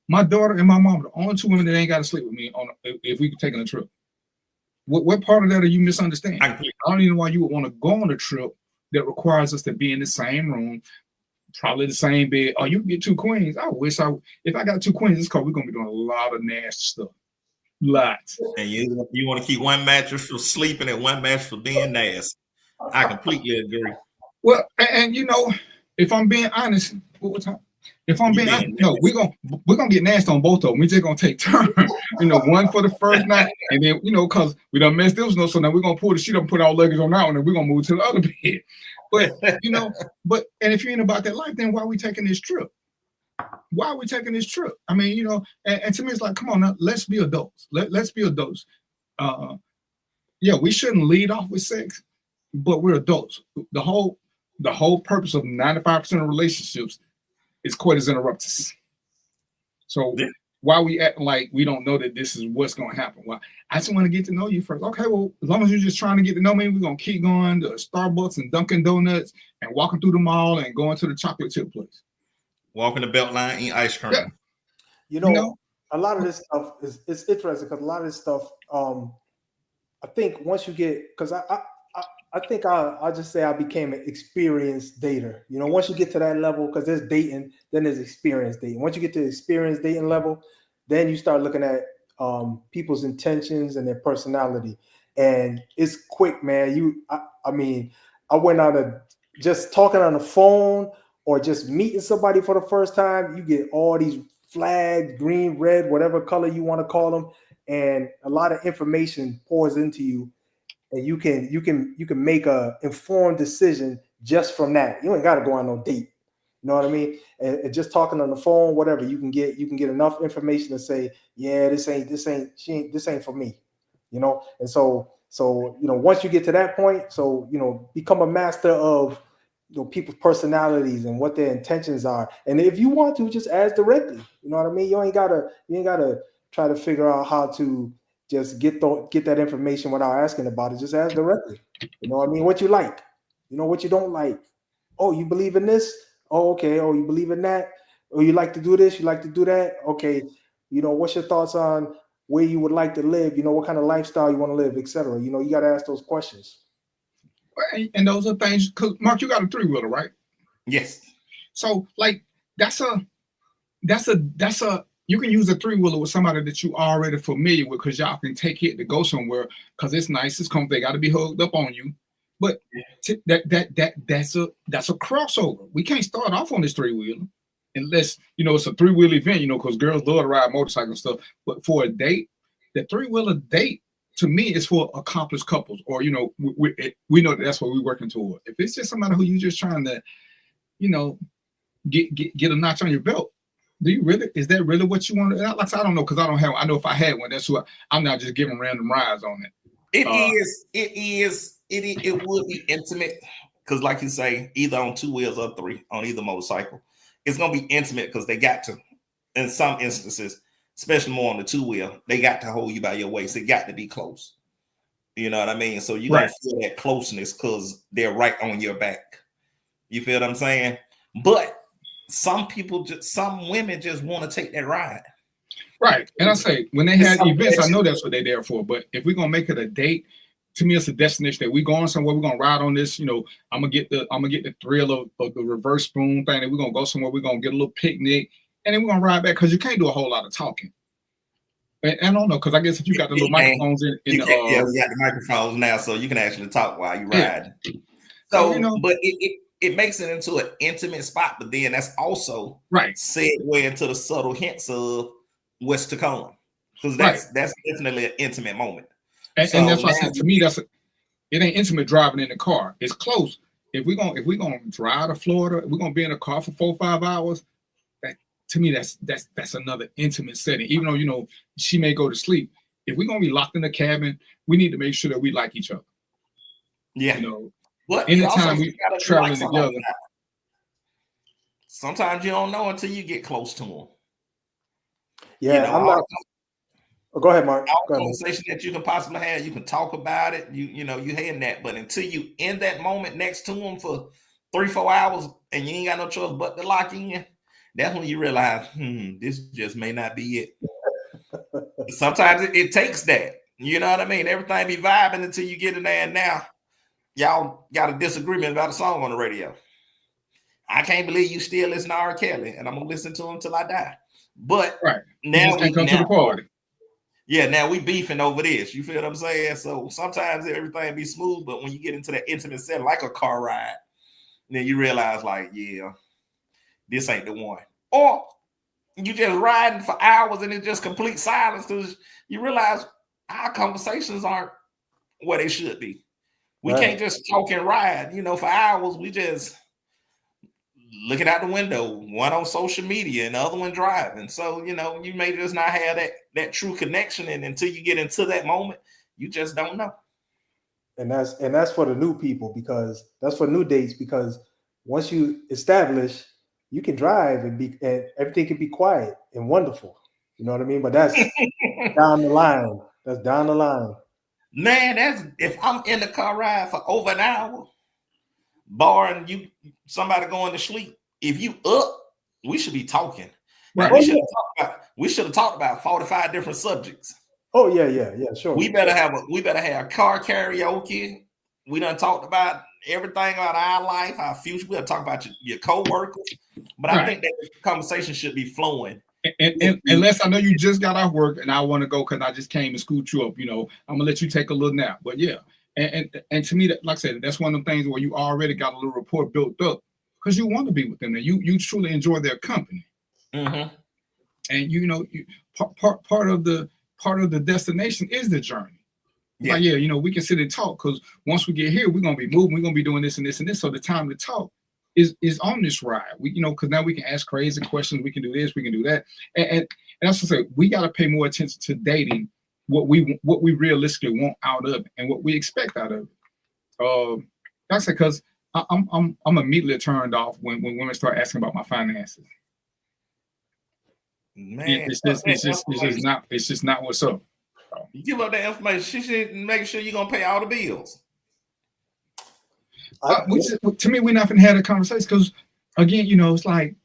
My daughter and my mom are the only two women that ain't got to sleep with me if we could take on a trip. What part of that are you misunderstanding? I don't even know why you would want to go on a trip that requires us to be in the same room, probably the same bed. Oh, you can get two queens. If I got two queens, it's because we're gonna be doing a lot of nasty stuff. Lots. And you want to keep one mattress for sleeping and one mattress for being nasty. I completely agree. Well, and if I'm being honest, if I'm being honest, no, we're gonna get nasty on both of them. We're just gonna take turns. One for the first night, and then because we done messed this one up, so now we're gonna pull the sheet up and put our luggage on that one, and we're gonna move to the other bed. But and if you ain't about that life, then why are we taking this trip? Why are we taking this trip? I mean, and to me, it's like, come on now, let's be adults. Let's be adults. Yeah, we shouldn't lead off with sex, but we're adults. The whole purpose of 95% of relationships is coitus interruptus. So why are we acting like we don't know that this is what's going to happen? Well, I just want to get to know you first. Okay, well, as long as you're just trying to get to know me, we're going to keep going to Starbucks and Dunkin' Donuts and walking through the mall and going to the chocolate chip place. Walking the belt line, eat ice cream. Yeah. A lot of this stuff it's interesting because a lot of this stuff, I think once you get, because I think I'll just say I became an experienced dater. Once you get to that level, because there's dating, then there's experienced dating. Once you get to the experienced dating level, then you start looking at people's intentions and their personality. And it's quick, man. I mean, I went out of just talking on the phone or just meeting somebody for the first time. You get all these flags, green, red, whatever color you want to call them. And a lot of information pours into you. And you can make a informed decision just from that. You ain't got to go on no date. You know what I mean? And just talking on the phone, whatever, you can get enough information to say, yeah, this ain't for me. And so once you get to that point, become a master of people's personalities and what their intentions are. And if you want to, just ask directly. You know what I mean? You ain't gotta try to figure out how to just get that information without asking about it. Just ask directly. You know what I mean? What you like, what you don't like. Oh, you believe in this? Oh, okay. Oh, you believe in that? Oh, you like to do this? You like to do that? Okay. What's your thoughts on where you would like to live, you know, what kind of lifestyle you want to live, etc. You know, you got to ask those questions. And those are things, because Mark, you got a 3-wheeler, right? Yes. So like that's a you can use a 3-wheeler with somebody that you already familiar with, because y'all can take it to go somewhere because it's nice, it's comfortable, they got to be hugged up on you. But that's a crossover. We can't start off on this 3-wheeler unless, you know, it's a 3-wheel event, you know, because girls love to ride motorcycle and stuff. But for a date, the 3-wheeler date to me is for accomplished couples, or, you know, we know that's what we're working toward. If it's just somebody who you just trying to, you know, get a notch on your belt, is that really what you want? Like, I don't know, because I know if I had one, that's who I'm not just giving random rides on it. It would be intimate, because like you say, either on 2 wheels or 3 on either motorcycle, it's gonna be intimate because they got to, in some instances, especially more on the 2-wheel, they got to hold you by your waist. It got to be close. You know what I mean? So you're gonna feel that closeness because they're right on your back. You feel what I'm saying? But some women just want to take that ride. Right. And I say, when they had events, I know that's what they're there for. But if we're gonna make it a date, to me, it's a destination that we're going somewhere. We're gonna ride on this. You know, I'm gonna get the thrill of the reverse spoon thing. And we're gonna go somewhere. We're gonna get a little picnic, and then we're gonna ride back, because you can't do a whole lot of talking. And I don't know, because I guess if you got the little microphones in we got the microphones now, so you can actually talk while you ride. Yeah. So, you know, but it makes it into an intimate spot, but then that's also segue into the subtle hints of what's to come, because that's definitely an intimate moment. And that's why I said, to me, it ain't intimate driving in the car. It's close. If we're gonna drive to Florida, we're gonna be in a car for 4 or 5 hours. To me, that's another intimate setting. Even though, you know, she may go to sleep, if we're gonna be locked in the cabin, we need to make sure that we like each other. Yeah. You know, but anytime we traveling together. Sometimes you don't know until you get close to them. Yeah, you know, I'm not. Go ahead, Mark. Conversation that you can possibly have, you can talk about it. You know, you hearing that, but until you in that moment next to them for 3-4 hours, and you ain't got no choice but to lock in, that's when you realize, this just may not be it. Sometimes it takes that. You know what I mean? Everything be vibing until you get in there, and now y'all got a disagreement about a song on the radio. I can't believe you still listen to R. Kelly, and I'm gonna listen to him till I die. But now we come to the party. Yeah, now we beefing over this. You feel what I'm saying? So sometimes everything be smooth, but when you get into that intimate setting, like a car ride, then you realize, like, yeah, this ain't the one. Or you just riding for hours and it's just complete silence because you realize our conversations aren't where they should be. We can't just talk and ride, you know, for hours. We just looking out the window, one on social media and the other one driving. So, you know, you may just not have that true connection. And until you get into that moment, you just don't know. And that's for the new people, because that's for new dates, because once you establish, you can drive and everything can be quiet and wonderful. You know what I mean? But that's down the line. That's down the line. Man, that's if I'm in the car ride for over an hour, barring somebody going to sleep. If you up, we should be talking. Right. We should have talked about 45 different subjects. Oh yeah, sure. We better have car karaoke. We done talked about everything about our life, our future. We'll talk about your co-workers. But I think that conversation should be flowing. And unless I know you just got off work and I want to go because I just came and scoot you up, you know, I'm gonna let you take a little nap. But yeah, and to me, that, like I said, that's one of the things where you already got a little rapport built up because you want to be with them and you truly enjoy their company. Mm-hmm. And you know, part of the destination is the journey. Yeah. Like, yeah, you know, we can sit and talk because once we get here, we're gonna be moving, we're gonna be doing this and this and this. So the time to talk is on this ride. We, you know, because now we can ask crazy questions, we can do this, we can do that. And that's what I say, we gotta pay more attention to dating, what we realistically want out of it and what we expect out of it. That's because I'm immediately turned off when women start asking about my finances. Man, it's just not what's up. You give up that information. She should make sure you're gonna pay all the bills. To me, we're not gonna have a conversation because, again, you know, it's like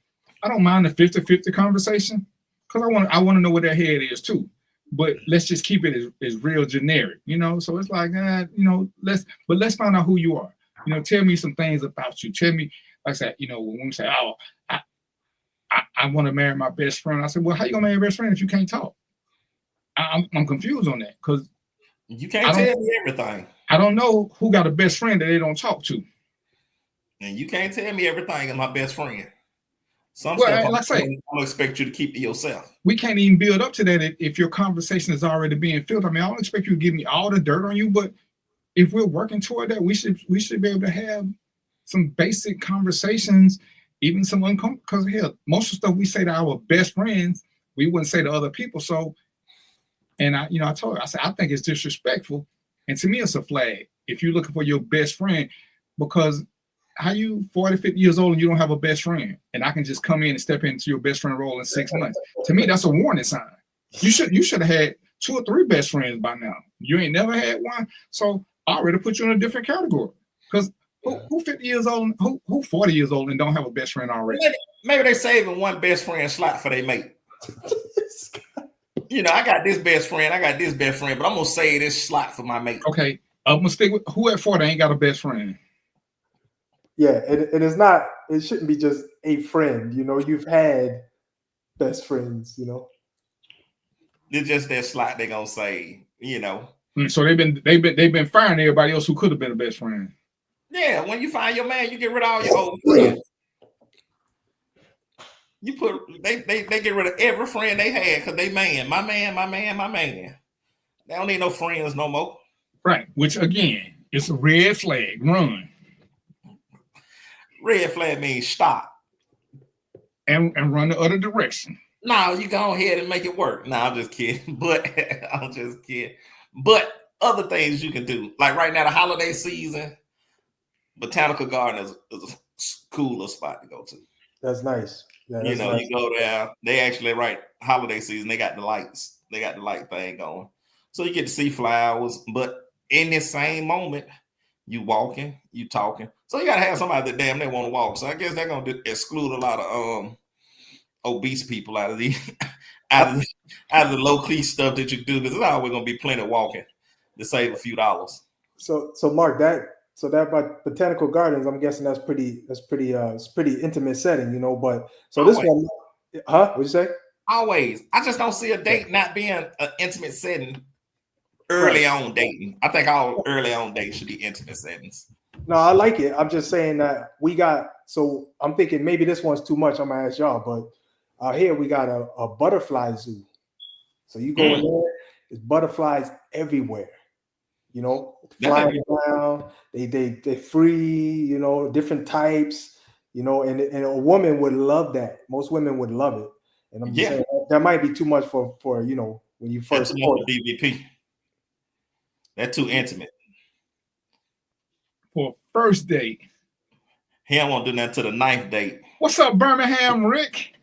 I don't mind the 50-50 conversation because I want to know where their head is too. but let's just keep it as real generic, you know. So it's like, you know, let's find out who you are. You know, tell me some things about you. Tell me, like I said, you know, when we say, oh, I want to marry my best friend. I said, well, how you gonna marry your best friend if you can't talk? I'm confused on that because you can't tell me everything. I don't know who got a best friend that they don't talk to. And you can't tell me everything is my best friend. Some Well, stuff like I say, I'm gonna expect you to keep to yourself. We can't even build up to that if your conversation is already being filled. I mean, I don't expect you to give me all the dirt on you, but if we're working toward that, we should be able to have some basic conversations, even some uncomfortable. Because hell, most of the stuff we say to our best friends, we wouldn't say to other people. So, and I told her, I said, I think it's disrespectful, and to me, it's a flag if you're looking for your best friend, because how you 40, 50 years old and you don't have a best friend, and I can just come in and step into your best friend role in 6 months. To me, that's a warning sign. You should have had 2 or 3 best friends by now. You ain't never had one, so I already put you in a different category. Because who 50 years old, who 40 years old and don't have a best friend already? Maybe they saving one best friend slot for their mate. You know, I got this best friend, but I'm gonna save this slot for my mate. Okay, I'm gonna stick with who at 40 ain't got a best friend. Yeah, and it's not. It shouldn't be just a friend. You know, you've had best friends. You know, It's just that slot they're gonna say. You know. So they've been firing everybody else who could have been a best friend. Yeah, when you find your man, you get rid of all your old friends. You put they get rid of every friend they had because they my man. They don't need no friends no more. Right, which again, it's a red flag. Run. Red flag means stop. And run the other direction. No, you go ahead and make it work. No, I'm just kidding. But I'm just kidding. But other things you can do, like right now, the holiday season, Botanical Garden is a cooler spot to go to. That's nice. Yeah, that's nice. You go there. They actually holiday season. They got the lights. They got the light thing going, so you get to see flowers. But in this same moment, you walking, you talking. So you gotta have somebody that damn they want to walk. So I guess they're gonna exclude a lot of obese people out of the out of the low key stuff that you do, because there's always gonna be plenty walking to save a few dollars. So Mark, that about Botanical Gardens, I'm guessing that's pretty intimate setting, you know. But so always. This one, what'd you say? Always. I just don't see a date not being an intimate setting early on dating. I think all early on dates should be intimate settings. No, I like it. I'm just saying that so I'm thinking maybe this one's too much. I'm gonna ask y'all, but out here we got a butterfly zoo. So you go in there, there's butterflies everywhere. You know, flying around. They free. You know, different types. You know, and a woman would love that. Most women would love it. And I'm just saying that might be too much for you know when you first. That's too much for DVP. That's too intimate. For first date. He don't want to do nothing to the 9th date. What's up, Birmingham Rick?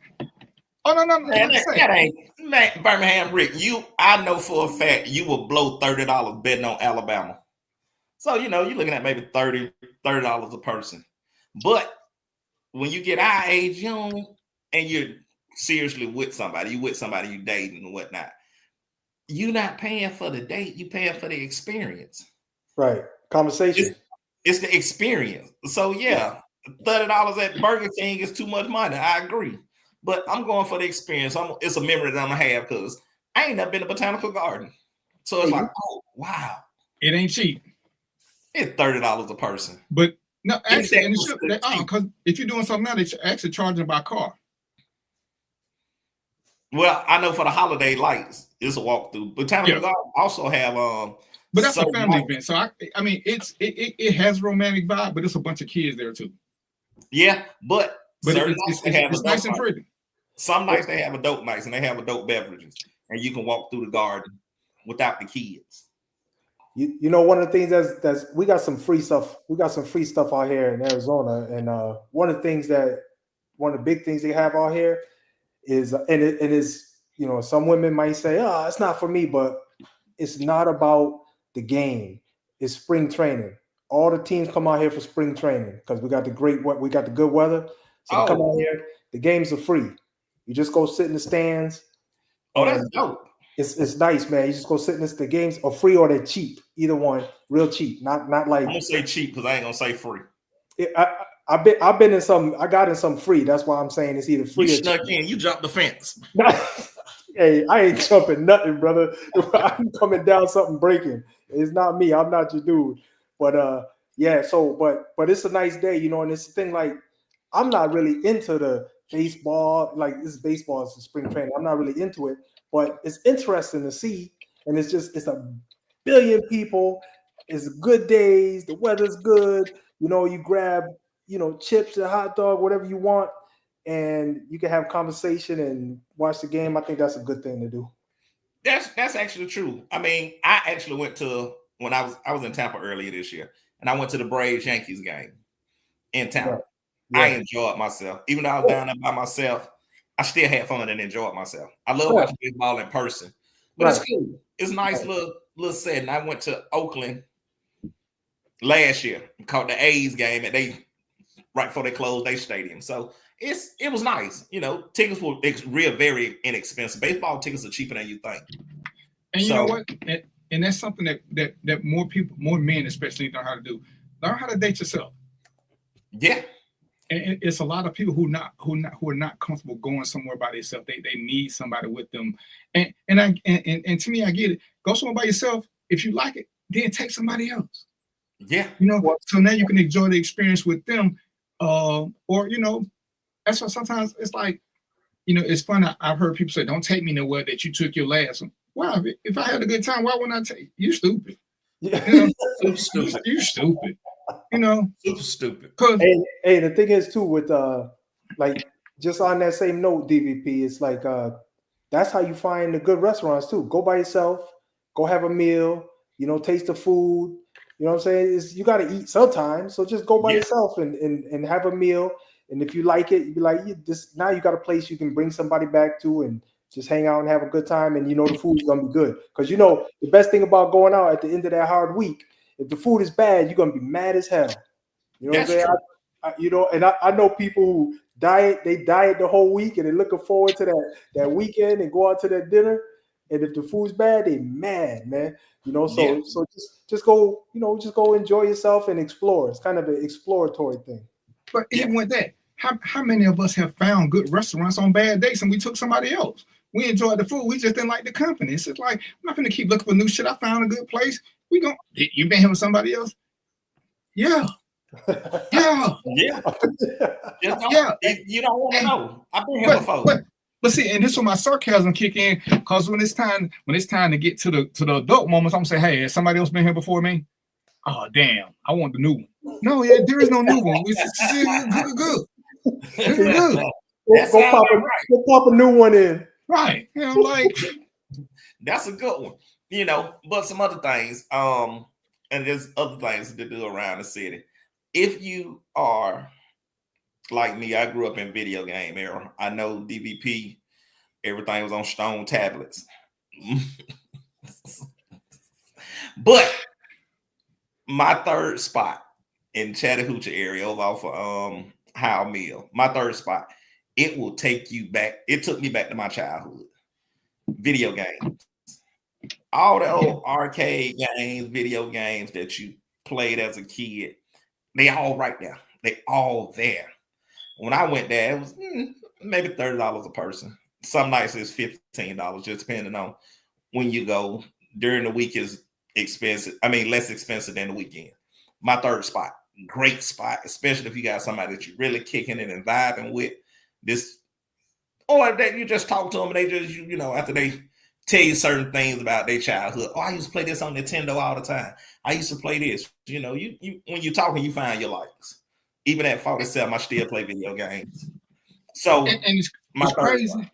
Oh no, man, that ain't Birmingham Rick. I know for a fact you will blow $30 betting on Alabama. So you know you're looking at maybe $30 a person. But when you get our age, and you're seriously with somebody, you dating and whatnot, you're not paying for the date, you paying for the experience. Right. Conversation. It's the experience. So yeah, $30 at Burger King is too much money. I agree. But I'm going for the experience. It's a memory that I'm gonna have because I ain't never been to Botanical Garden. So it's like, oh wow. It ain't cheap. It's $30 a person. But no, actually, because if you're doing something now, they're actually charging by car. Well, I know for the holiday lights, it's a walkthrough. Botanical Garden also have but that's a family event. So I mean it has romantic vibe, but it's a bunch of kids there too. Yeah, but it's nice and pretty. Some nights they have adult nights and they have adult beverages, and you can walk through the garden without the kids. You know, one of the things that's we got some free stuff. We got some free stuff out here in Arizona, and one of the big things they have out here is, and it is, you know, some women might say, "Oh, it's not for me," but it's not about the game. It's spring training. All the teams come out here for spring training because we got the good weather. So they come out here. The games are free. You just go sit in the stands. Oh, that's dope. It's nice, man. You just go sit in this. The games are free or they're cheap. Either one, real cheap. Not like I'm gonna say cheap because I ain't gonna say free. I've been in some. I got in some free. That's why I'm saying it's either free You or snuck cheap. in. You jumped the fence. Hey, I ain't jumping nothing, brother. I'm coming down something breaking. It's not me. I'm not your dude. But yeah. So but it's a nice day, you know. And it's the thing like I'm not really into the baseball. Like this baseball is spring training. I'm not really into it, but it's interesting to see. And it's a billion people. It's good days. The weather's good. You know, you grab chips and hot dog, whatever you want. And you can have conversation and watch the game. I think that's a good thing to do. That's actually true. I mean, I actually went to when I was in Tampa earlier this year, and I went to the Braves Yankees game in Tampa. Yeah. I enjoyed myself, even though I was down there by myself. I still had fun and enjoyed myself. I love watching baseball in person, but it's cool. It's a nice little setting. I went to Oakland last year, caught the A's game, and they right before they closed their stadium. So it was nice. You know, tickets were very inexpensive. Baseball tickets are cheaper than you think. And you know what? And that's something that more people, more men especially, know how to do. Learn how to date yourself. Yeah. And it's a lot of people who are not comfortable going somewhere by themselves. They need somebody with them. And to me, I get it. Go somewhere by yourself. If you like it, then take somebody else. Yeah. You know, so now you can enjoy the experience with them. Or you know, that's why sometimes it's like, you know, it's fun. I've heard people say, "Don't take me nowhere that you took your last one." Well, if I had a good time, why wouldn't I take you? Stupid. Yeah. You know, stupid. You stupid. You know, super stupid. Hey, the thing is too with like just on that same note, DVP, it's like that's how you find the good restaurants too. Go by yourself, go have a meal, you know, taste the food. You know what I'm saying? You got to eat sometimes, so just go by yourself and have a meal. And if you like it, you be like, now you got a place you can bring somebody back to and just hang out and have a good time. And you know the food's gonna be good because you know the best thing about going out at the end of that hard week. If the food is bad, you're gonna be mad as hell. You know what I'm saying? I know people who diet the whole week and they're looking forward to that weekend and go out to that dinner. And if the food's bad, they mad, man. You know, so just go, you know, just go enjoy yourself and explore. It's kind of an exploratory thing. But even with that, how many of us have found good restaurants on bad days and we took somebody else? We enjoyed the food, we just didn't like the company. It's just like, I'm not gonna keep looking for new shit. I found a good place. You been here with somebody else? Yeah. Yeah. Yeah. You don't want to know. I've been here before. But see, and this is where my sarcasm kick in, because when it's time to get to the adult moments, I'm saying, hey, has somebody else been here before me? Oh damn, I want the new one. No, yeah, there is no new one. We good. Go pop a new one in. Right. You know, like that's a good one. You know, but some other things, and there's other things to do around the city. If you are like me, I grew up in video game era. I know DVP, everything was on stone tablets. But my third spot in Chattahoochee area over off of Howell Mill, my third spot, it will take you back. It took me back to my childhood. Video games. All the old arcade games, video games that you played as a kid, they all right there. They all there. When I went there, it was maybe $30 a person. Some nights it's $15, just depending on when you go. During the week is expensive. I mean, less expensive than the weekend. My third spot, great spot, especially if you got somebody that you're really kicking it and vibing with. This, or that you just talk to them and they just, you know, after they tell you certain things about their childhood. Oh, I used to play this on Nintendo all the time. I used to play this. You know, you when you're talking, you find your likes. Even at 47, I still play video games. So and it's crazy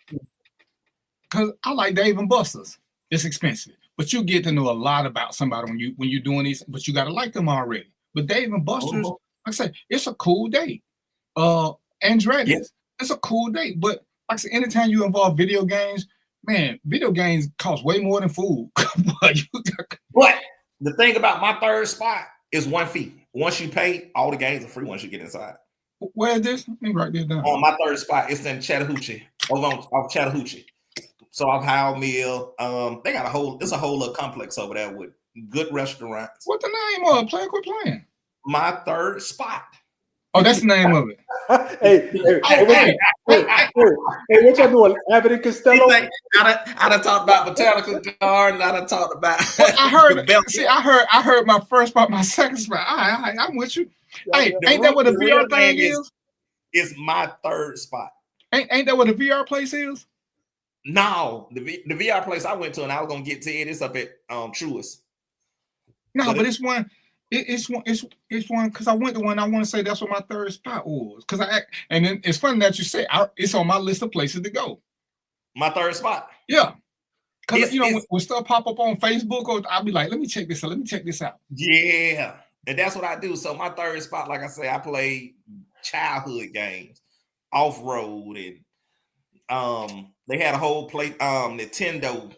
because I like Dave and Buster's. It's expensive, but you get to know a lot about somebody when you're doing these. But you got to like them already. But Dave and Buster's, like I said, it's a cool date. Andretti's, it's a cool date. But like I said, anytime you involve video games, man, video games cost way more than food. But the thing about my third spot is one fee. Once you pay, all the games are free once you get inside. Where is this? Let me write this down. On my third spot, it's in Chattahoochee, off Chattahoochee. So I've Howell Mill. They got it's a whole little complex over there with good restaurants. What the name of it? Play, quit playing. My third spot. Oh, that's the name of it. Hey, what y'all doing? Abbott and Costello? I done talked about Botanical Garden. I done talked about. Well, I heard my first spot, my second spot. I'm with you. Hey, ain't that what a VR thing is? It's my third spot. Ain't that what a VR place is? No, the VR place I went to, and I was gonna get to it. It's up at Truist. No, but it's one. It's one because I went to one. I want to say that's what my third spot was. And then it's funny that you say it's on my list of places to go. My third spot. Yeah, because when stuff pop up on Facebook, or I'll be like, let me check this out. Let me check this out. Yeah, and that's what I do. So my third spot, like I say, I play childhood games, off road, and they had a whole Nintendo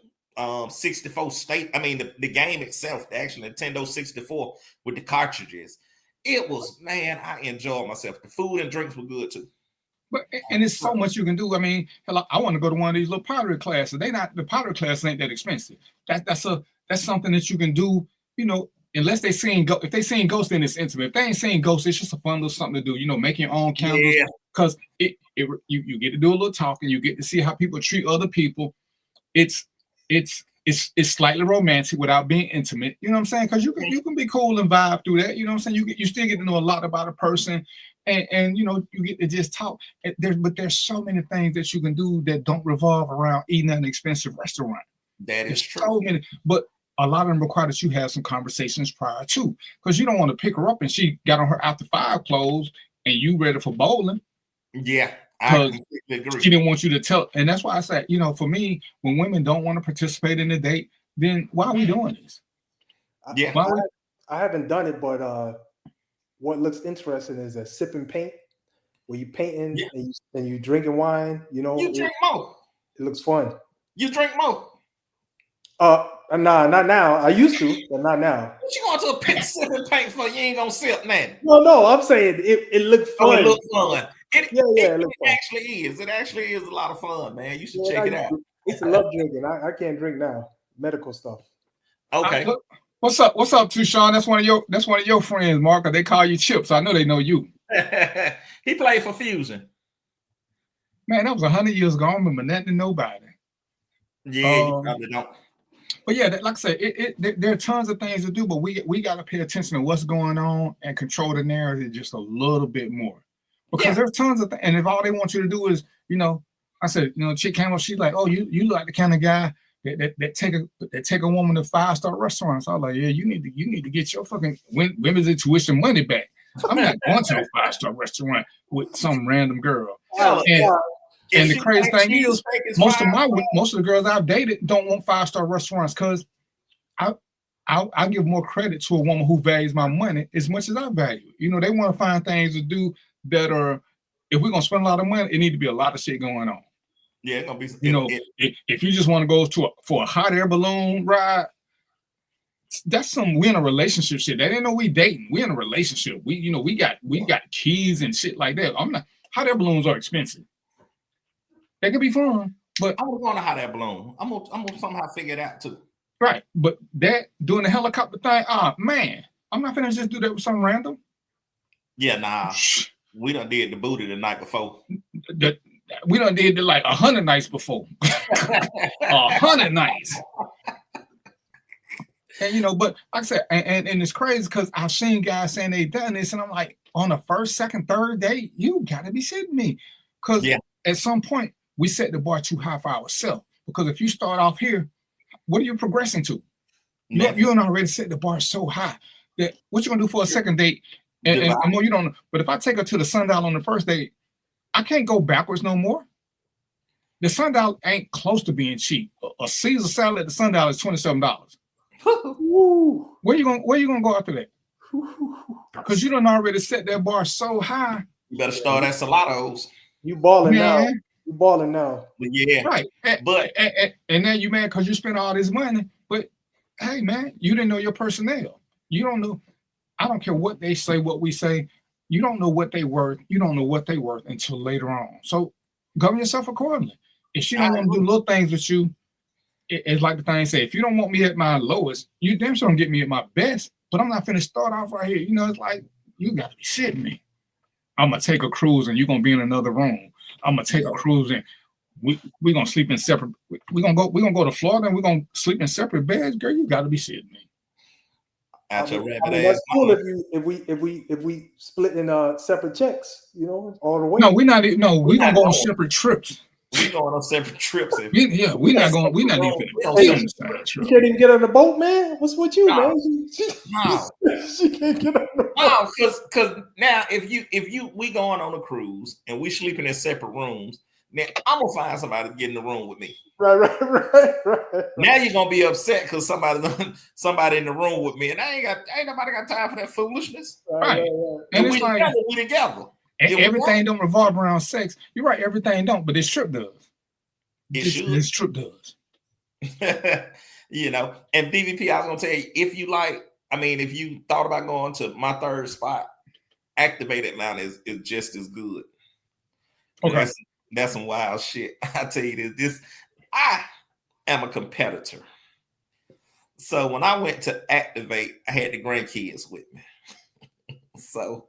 64 state. I mean, the game itself, actually Nintendo 64 with the cartridges. It was, man, I enjoyed myself. The food and drinks were good too. But and it's so much you can do. I mean, hell, I want to go to one of these little pottery classes. The pottery classes ain't that expensive. That's something that you can do. Unless they seen if they seen ghosts, then it's intimate. If they ain't seen ghosts, it's just a fun little something to do. Make your own candles. Because you get to do a little talking. You get to see how people treat other people. It's slightly romantic without being intimate. You know what I'm saying? Because you can be cool and vibe through that. You know what I'm saying? You still get to know a lot about a person, and you get to just talk. But there's so many things that you can do that don't revolve around eating at an expensive restaurant. That is true. So many, but a lot of them require that you have some conversations prior to, because you don't want to pick her up and she got on her after 5 clothes and you ready for bowling. Yeah. I completely agree. She didn't want you to tell, and that's why I said, for me, when women don't want to participate in the date, then why are we doing this? Yeah, I haven't done it, but what looks interesting is a sip and paint, where you painting and you drinking wine. You drink more. It looks fun. You drink more. Nah, not now. I used to, but not now. What you going to a pit sip and paint for? You ain't gonna sip, man. No, I'm saying it looked fun. It looked fun. It actually is. It actually is a lot of fun, man. You should check it out. It's a love drinking. I can't drink now. Medical stuff. Okay. What's up? What's up, Tushawn? That's one of your friends, Mark. They call you Chips. I know they know you. He played for Fusion. Man, that was 100 years ago. I don't remember nothing to nobody. Yeah, you probably don't. But yeah, like I said, there are tons of things to do, but we got to pay attention to what's going on and control the narrative just a little bit more. Because there's tons of things, and if all they want you to do is, I said, chick came up, she's like, oh, you look like the kind of guy that take a woman to 5-star restaurants. I was like, yeah, you need to get your fucking women's intuition money back. I'm not going to a 5-star restaurant with some random girl. And the crazy thing is, most of the girls I've dated don't want 5-star restaurants, because I give more credit to a woman who values my money as much as I value it. They want to find things to do that are, if we're gonna spend a lot of money, it need to be a lot of shit going on. Yeah, it's gonna be. If you just want to go for a hot air balloon ride, that's we in a relationship shit. They didn't know we dating. We in a relationship. We got keys and shit like that. Hot air balloons are expensive. They can be fun, but I'm gonna hot air balloon. I'm gonna somehow figure it out too. Right, but that doing the helicopter thing, man, I'm not finna just do that with some random. Yeah, nah. We done did the booty the night before. We done did it like 100 nights before. 100 nights. And but like I said, and it's crazy because I've seen guys saying they done this, and I'm like, on the first, second, third date, you gotta be shitting me. Because at some point we set the bar too high for ourselves. Because if you start off here, what are you progressing to? You don't already set the bar so high that what you gonna do for a second date? And you don't know. But if I take her to the Sundial on the first date, I can't go backwards no more. The Sundial ain't close to being cheap. A Caesar salad at the Sundial is $27. Where you gonna go after that? Because you done already set that bar so high. You better start at Salados. You balling now. You balling now. Yeah. Right. And then you mad because you spent all this money. But hey, man, you didn't know your personnel. You don't know. I don't care what they say, what we say. You don't know what they worth. You don't know what they worth until later on. So govern yourself accordingly. If she don't want to do little things with you, it's like the thing say, if you don't want me at my lowest, you damn sure don't get me at my best. But I'm not finna start off right here. You know, it's like, you got to be shitting me. I'm gonna take a cruise and you're gonna be in another room. I'm gonna take a cruise and we're gonna sleep in separate. We're gonna go to Florida and we're gonna sleep in separate beds. Girl, you got to be shitting me. Out your rabbit that's ass. cool if we split in separate checks, you know, all the way. No, we're not. No, we're gonna not go on going. separate trips. We going on separate trips. We're not going. We're not even finna Hey, be on the same You trip. can't even get on the boat, man. What's with you, No. man? No. She can't get on the boat. No, because now if we going on a cruise and we sleeping in separate rooms, now I'm gonna find somebody to get in the room with me. Right. Now you're gonna be upset because somebody in the room with me, and ain't nobody got time for that foolishness. Right. And And we it's like together, we together. If we everything don't revolve around sex. You're right. Everything don't, but this trip does. This trip does. You know, and DVP, I was gonna tell you, if you thought about going to my third spot, Activate Atlanta is just as good. Okay. That's some wild shit. I tell you this. I am a competitor. So when I went to Activate, I had the grandkids with me. So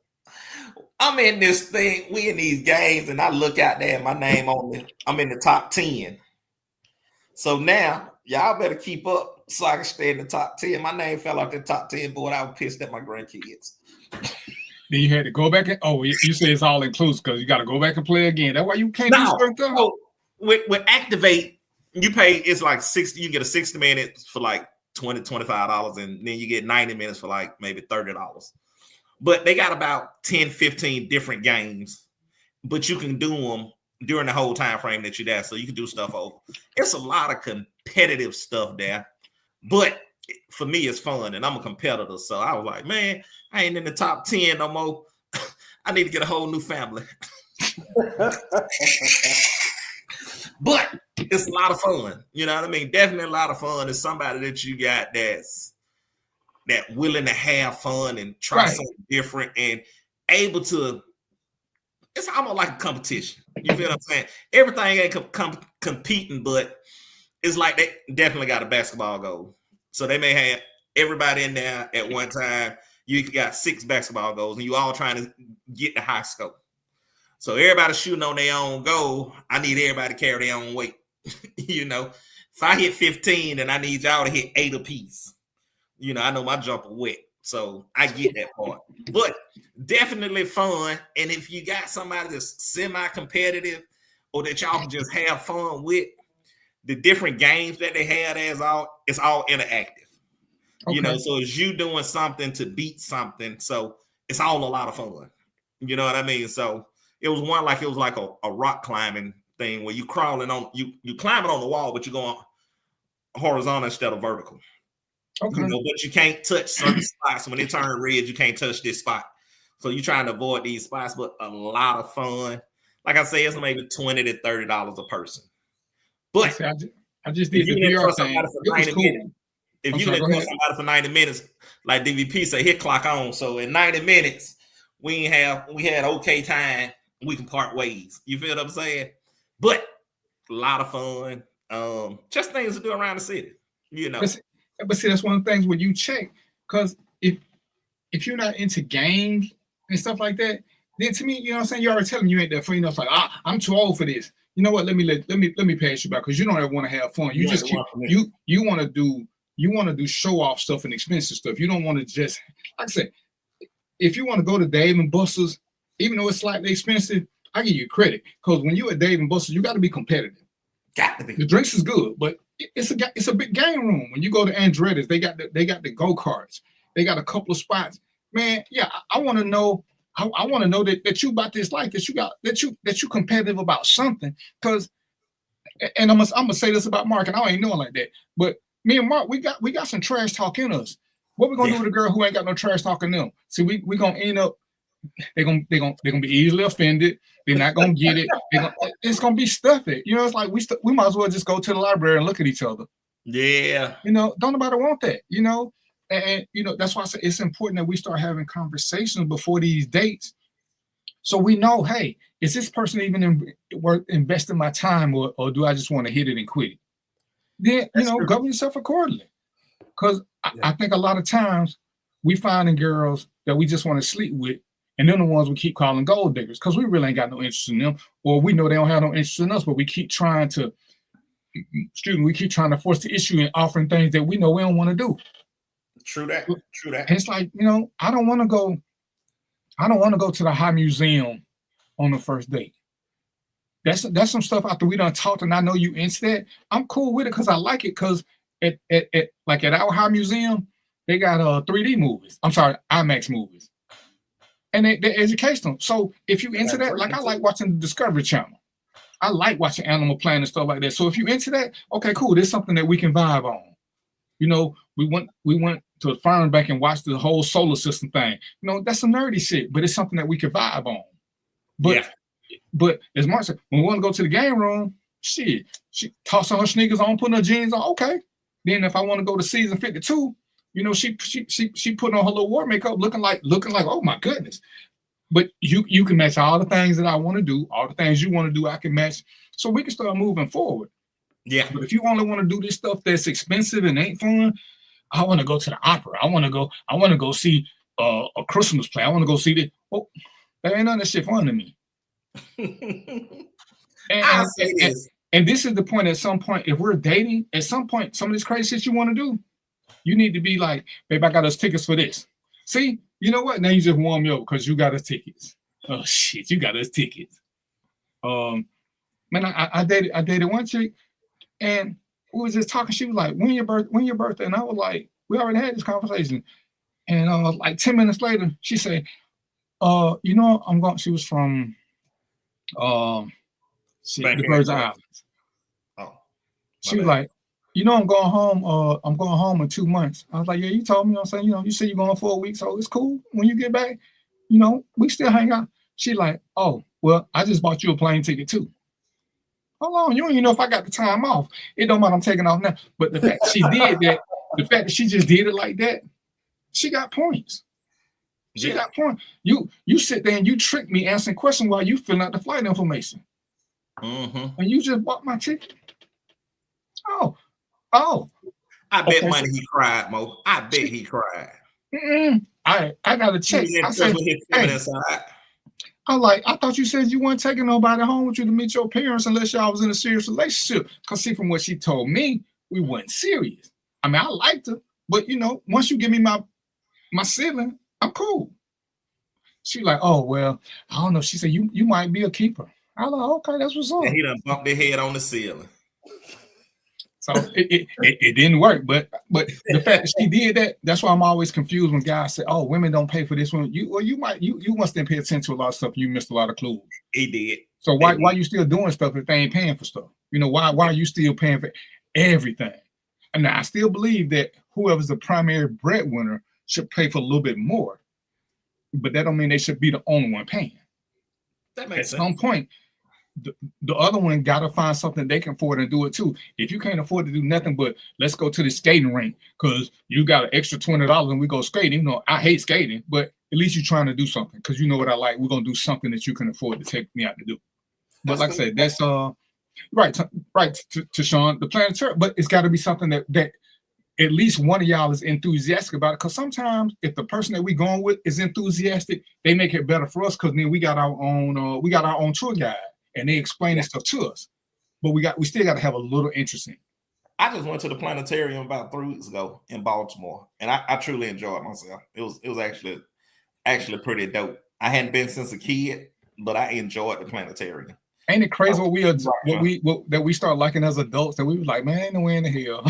I'm in this thing, we in these games, and I look out there and my name I'm in the top 10. So now y'all better keep up so I can stay in the top 10. My name fell out the top 10, boy. I was pissed at my grandkids. Then you had to go back and you say it's all inclusive because you got to go back and play again. That's why you can't do certain things. So with Activate, you pay, it's like 60, you get a 60 minutes for like $20, $25, and then you get 90 minutes for like maybe $30. But they got about 10, 15 different games, but you can do them during the whole time frame that you're there. So you can do stuff over. It's a lot of competitive stuff there, but for me, it's fun, and I'm a competitor. So I was like, man, I ain't in the top 10 no more. I need to get a whole new family. But it's a lot of fun. You know what I mean? Definitely a lot of fun. It's somebody that you got that's willing to have fun and try something different and able to. It's almost like a competition. You feel what I'm saying? Everything ain't competing, but it's like they definitely got a basketball goal. So they may have everybody in there at one time. You got 6 basketball goals, and you all trying to get the high score. So everybody shooting on their own goal. I need everybody to carry their own weight. You know, if I hit 15, then I need y'all to hit 8 apiece. You know, I know my jumper wet, so I get that part. But definitely fun. And if you got somebody that's semi-competitive or that y'all can just have fun with, the different games that they have, it's all interactive. Okay. You know, so it's you doing something to beat something. So it's all a lot of fun. You know what I mean? So it was like a rock climbing thing where you crawling on, you climbing on the wall, but you're going horizontal instead of vertical. Okay. You know, but you can't touch certain spots. When they turn red, you can't touch this spot. So you're trying to avoid these spots, but a lot of fun. Like I say, it's maybe $20 to $30 a person. But I just did the VR thing. It was cool. If you let somebody for 90 minutes, like DVP say, hit clock on. So in 90 minutes, we had okay time. We can part ways. You feel what I'm saying? But a lot of fun. Just things to do around the city. You know. But see, that's one of the things when you check, because if you're not into games and stuff like that, then to me, you know what I'm saying, you already telling you ain't that fun. You know, it's like, I'm too old for this. You know what? Let me pass you by, because you don't ever want to have fun. You just keep you want to do show off stuff and expensive stuff. You don't want to just, like I said, if you want to go to Dave and Buster's, even though it's slightly expensive, I give you credit, because when you at Dave and Buster's, you got to be competitive. Got to be. The drinks is good, but it's a big game room. When you go to Andretti's, they got the go-karts. They got a couple of spots. Man, yeah, I want to know. I want to know that you about this life, that you competitive about something. Because, and I'm gonna say this about Mark, and I ain't knowing like that, but me and Mark, we got some trash talk in us. What we gonna do with a girl who ain't got no trash talk in them? See, we gonna end up. They're gonna be easily offended. They're not gonna get it. It's gonna be stuffy. You know, it's like we might as well just go to the library and look at each other. Yeah. You know, don't nobody want that. You know. And you know, that's why I say it's important that we start having conversations before these dates, so we know, hey, is this person even worth investing my time, or do I just want to hit it and quit it? Then, govern yourself accordingly. Because I think a lot of times we finding girls that we just want to sleep with, and they're the ones we keep calling gold diggers because we really ain't got no interest in them, or we know they don't have no interest in us, but we keep trying to, force the issue and offering things that we know we don't want to do. True that. And it's like, I don't want to go to the high museum on the first date. That's some stuff after we done talked and I know you into that. I'm cool with it because I like it because at our high museum, they got 3D movies. I'm sorry, IMAX movies. And they're educational. So if you into that, like I like watching the Discovery Channel. I like watching Animal Planet and stuff like that. So if you into that, okay, cool. There's something that we can vibe on. We went to a farm back and watched the whole solar system thing. That's some nerdy shit, but it's something that we can vibe on. But as Mark said, when we want to go to the game room, shit, she tossing her sneakers on, putting her jeans on. Okay. Then if I want to go to season 52, she put on her little war makeup, looking like, oh my goodness. But you can match all the things that I want to do, all the things you want to do, I can match, so we can start moving forward. Yeah. But if you only want to do this stuff that's expensive and ain't fun, I want to go to the opera. I want to go see a Christmas play. I want to go see that. Oh, that ain't none of that shit fun to me. And this is the point. At some point, if we're dating, at some point, some of this crazy shit you want to do, you need to be like, babe, I got us tickets for this. See, you know what? Now you just warm me up because you got us tickets. Oh shit, you got us tickets. Man, I dated one chick, and we was just talking. She was like, when your birthday? And I was like, we already had this conversation. And like 10 minutes later, she said, I'm going. She was from the Virgin Islands. Oh, she was like, I'm going home. I'm going home in 2 months. I was like, yeah, you told me. I'm saying, you said you're going for a week, so it's cool. When you get back, we still hang out. She like, oh, well, I just bought you a plane ticket too. Hold on, you don't even know if I got the time off. It don't matter. I'm taking off now. But the fact she did that, the fact that she just did it like that, she got points. She got points. You sit there and you trick me answering questions while you fill out the flight information. Mm-hmm. And you just bought my ticket. Oh. I bet money he cried, Mo. I bet he cried. I got to check. I said, hey, I thought you said you weren't taking nobody home with you to meet your parents unless y'all was in a serious relationship. Because see, from what she told me, we weren't serious. I mean, I liked her, but once you give me my ceiling, I'm cool. She like, oh well, I don't know. She said you might be a keeper. I was like, okay, that's what's up. And he done bumped their head on the ceiling. So it didn't work, but the fact that she did that, that's why I'm always confused when guys say, "Oh, women don't pay for this one." You must didn't pay attention to a lot of stuff. You missed a lot of clues. He did. So why you still doing stuff if they ain't paying for stuff? Why are you still paying for everything? And I still believe that whoever's the primary breadwinner should pay for a little bit more, but that don't mean they should be the only one paying. That makes sense. At some point, the other one got to find something they can afford and do it too. If you can't afford to do nothing but let's go to the skating rink because you got an extra $20 and we go skating. I hate skating, but at least you're trying to do something because you know what I like. We're gonna do something that you can afford to take me out to do. But like I said, that's right to Sean, the planetarium. But it's got to be something that at least one of y'all is enthusiastic about it. Because sometimes if the person that we going with is enthusiastic, they make it better for us because then we got our own tour guide. And they explain this stuff to us, but we still got to have a little interest in it. I just went to the planetarium about 3 weeks ago in Baltimore, and I truly enjoyed myself. It was actually pretty dope. I hadn't been since a kid, but I enjoyed the planetarium. Ain't it crazy that we start liking as adults that we was like, man, ain't no way in the hell.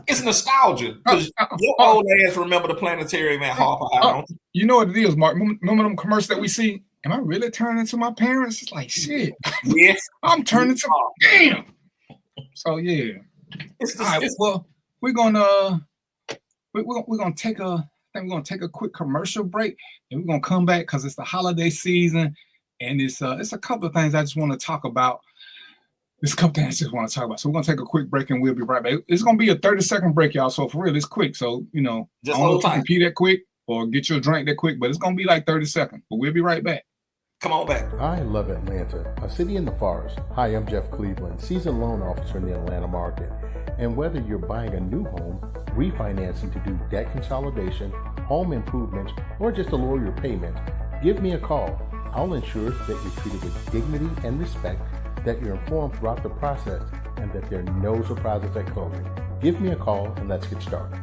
It's nostalgia because your old ass remember the planetarium at Harper Island. You know what it is, Mark? Remember them commercials that we see? Am I really turning to my parents? It's like shit. Yes, I'm turning to damn. So yeah. All right, well, we're gonna take a quick commercial break, and we're gonna come back because it's the holiday season, and it's a couple of things I just want to talk about. So we're going to take a quick break and we'll be right back. It's going to be a 30-second break, y'all. So for real, it's quick. So, just I don't know if you can repeat that quick. or get you a drink that quick, but it's gonna be like 30 seconds. But we'll be right back. Come on back. I love Atlanta, a city in the forest. Hi, I'm Jeff Cleveland, seasoned loan officer in the Atlanta market. And whether you're buying a new home, refinancing to do debt consolidation, home improvements, or just to lower your payments, give me a call. I'll ensure that you're treated with dignity and respect, that you're informed throughout the process, and that there are no surprises at closing. Give me a call and let's get started.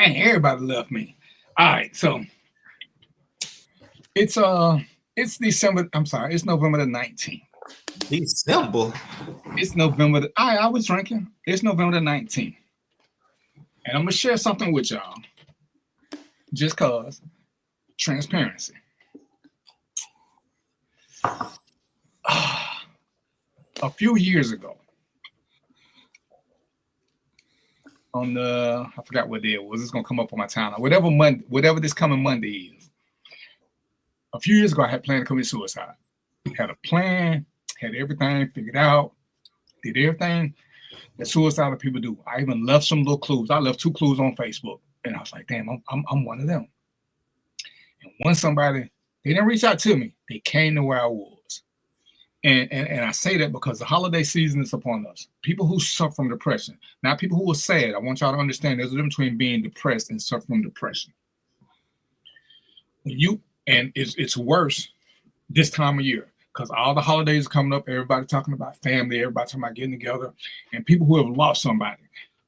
And everybody left me. All right, so it's December. I'm sorry, it's November the 19th. December. It's November. I was drinking. It's November the 19th, and I'm gonna share something with y'all. Just cause transparency. A few years ago, on the, I forgot what day it was. It's gonna come up on my timeline. Whatever this coming Monday is. A few years ago, I had planned to commit suicide. Had a plan, had everything figured out, did everything that suicidal people do. I even left some little clues. I left 2 clues on Facebook, and I was like, "Damn, I'm one of them." And once somebody, they didn't reach out to me. They came to where I was. And I say that because the holiday season is upon us. People who suffer from depression, not people who are sad. I want y'all to understand there's a difference between being depressed and suffering from depression. And it's worse this time of year because all the holidays are coming up. Everybody talking about family, everybody talking about getting together. And people who have lost somebody,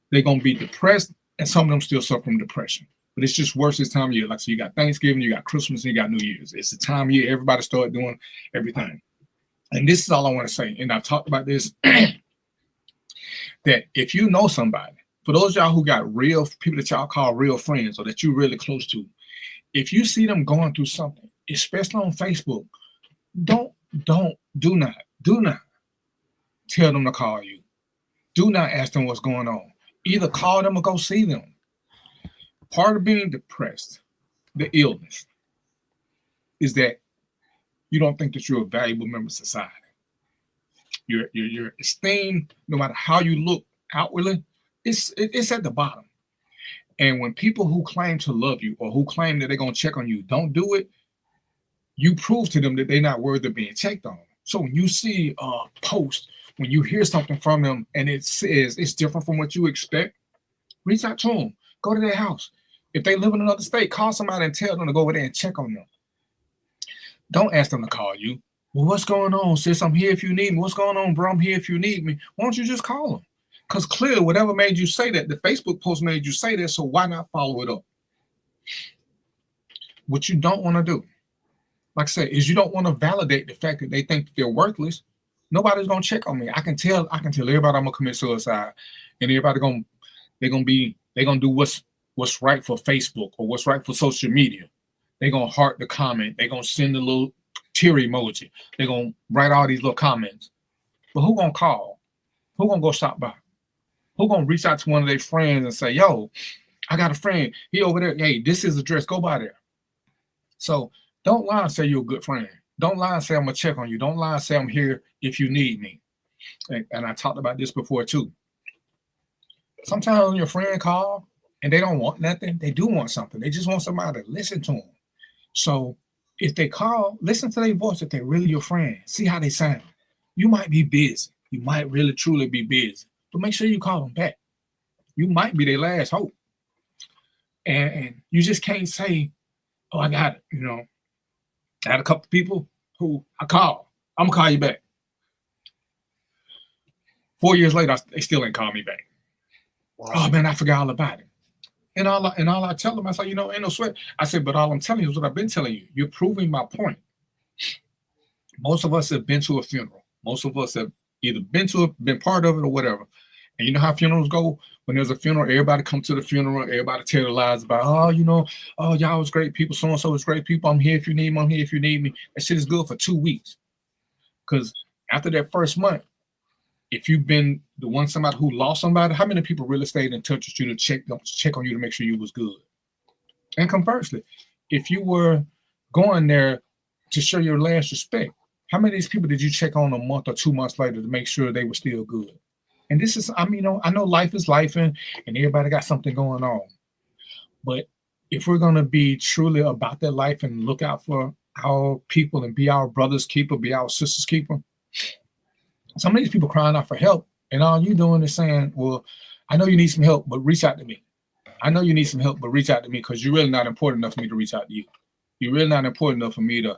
they're going to be depressed, and some of them still suffer from depression. But it's just worse this time of year. Like, so you got Thanksgiving, you got Christmas, and you got New Year's. It's the time of year everybody start doing everything. And this is all I want to say. And I've talked about this, that if you know somebody, for those of y'all who got real people that y'all call real friends or that you're really close to, if you see them going through something, especially on Facebook, do not tell them to call you. Do not ask them what's going on. Either call them or go see them. Part of being depressed, the illness, is that you don't think that you're a valuable member of society. Your esteem, no matter how you look outwardly, it's at the bottom. And when people who claim to love you or who claim that they're going to check on you don't do it, you prove to them that they're not worthy of being checked on. So when you see a post, when you hear something from them and it says it's different from what you expect, reach out to them. Go to their house. If they live in another state, call somebody and tell them to go over there and check on them. Don't ask them to call you. Well, what's going on, sis? I'm here if you need me. What's going on, bro? I'm here if you need me. Why don't you just call them? Because clearly, whatever made you say that, the Facebook post made you say that, so why not follow it up? What you don't want to do, like I said, is you don't want to validate the fact that they think they're worthless. Nobody's gonna check on me. I can tell everybody I'm gonna commit suicide, and everybody they're gonna do what's right for Facebook or what's right for social media. They're going to heart the comment. They're going to send a little tear emoji. They're going to write all these little comments. But who going to call? Who going to go stop by? Who going to reach out to one of their friends and say, yo, I got a friend. He over there. Hey, this is the address. Go by there. So don't lie and say you're a good friend. Don't lie and say I'm going to check on you. Don't lie and say I'm here if you need me. And I talked about this before too. Sometimes when your friend call and they don't want nothing, they do want something. They just want somebody to listen to them. So if they call, listen to their voice if they're really your friend. See how they sound. You might be busy. You might really, truly be busy. But make sure you call them back. You might be their last hope. And you just can't say, oh, I got it. You know, I had a couple of people who I called. I'm going to call you back. 4 years later, they still ain't called me back. Wow. Oh, man, I forgot all about it. And all I tell them, I say, you know, ain't no sweat. I said, but all I'm telling you is what I've been telling you. You're proving my point. Most of us have been to a funeral. Most of us have either been part of it or whatever. And you know how funerals go? When there's a funeral, everybody come to the funeral. Everybody tell their lies about, oh, you know, oh, y'all was great people. So-and-so was great people. I'm here if you need me. I'm here if you need me. That shit is good for 2 weeks. Because after that first month, if you've been the one somebody who lost somebody, how many people really stayed in touch with you to check on you to make sure you was good? And conversely, if you were going there to show your last respect, how many of these people did you check on a month or 2 months later to make sure they were still good? And this is, I mean, I know life is life and everybody got something going on. But if we're going to be truly about that life and look out for our people and be our brother's keeper, be our sister's keeper, some of these people crying out for help, and all you doing is saying, well, I know you need some help, but reach out to me. I know you need some help, but reach out to me because you're really not important enough for me to reach out to you. You're really not important enough for me to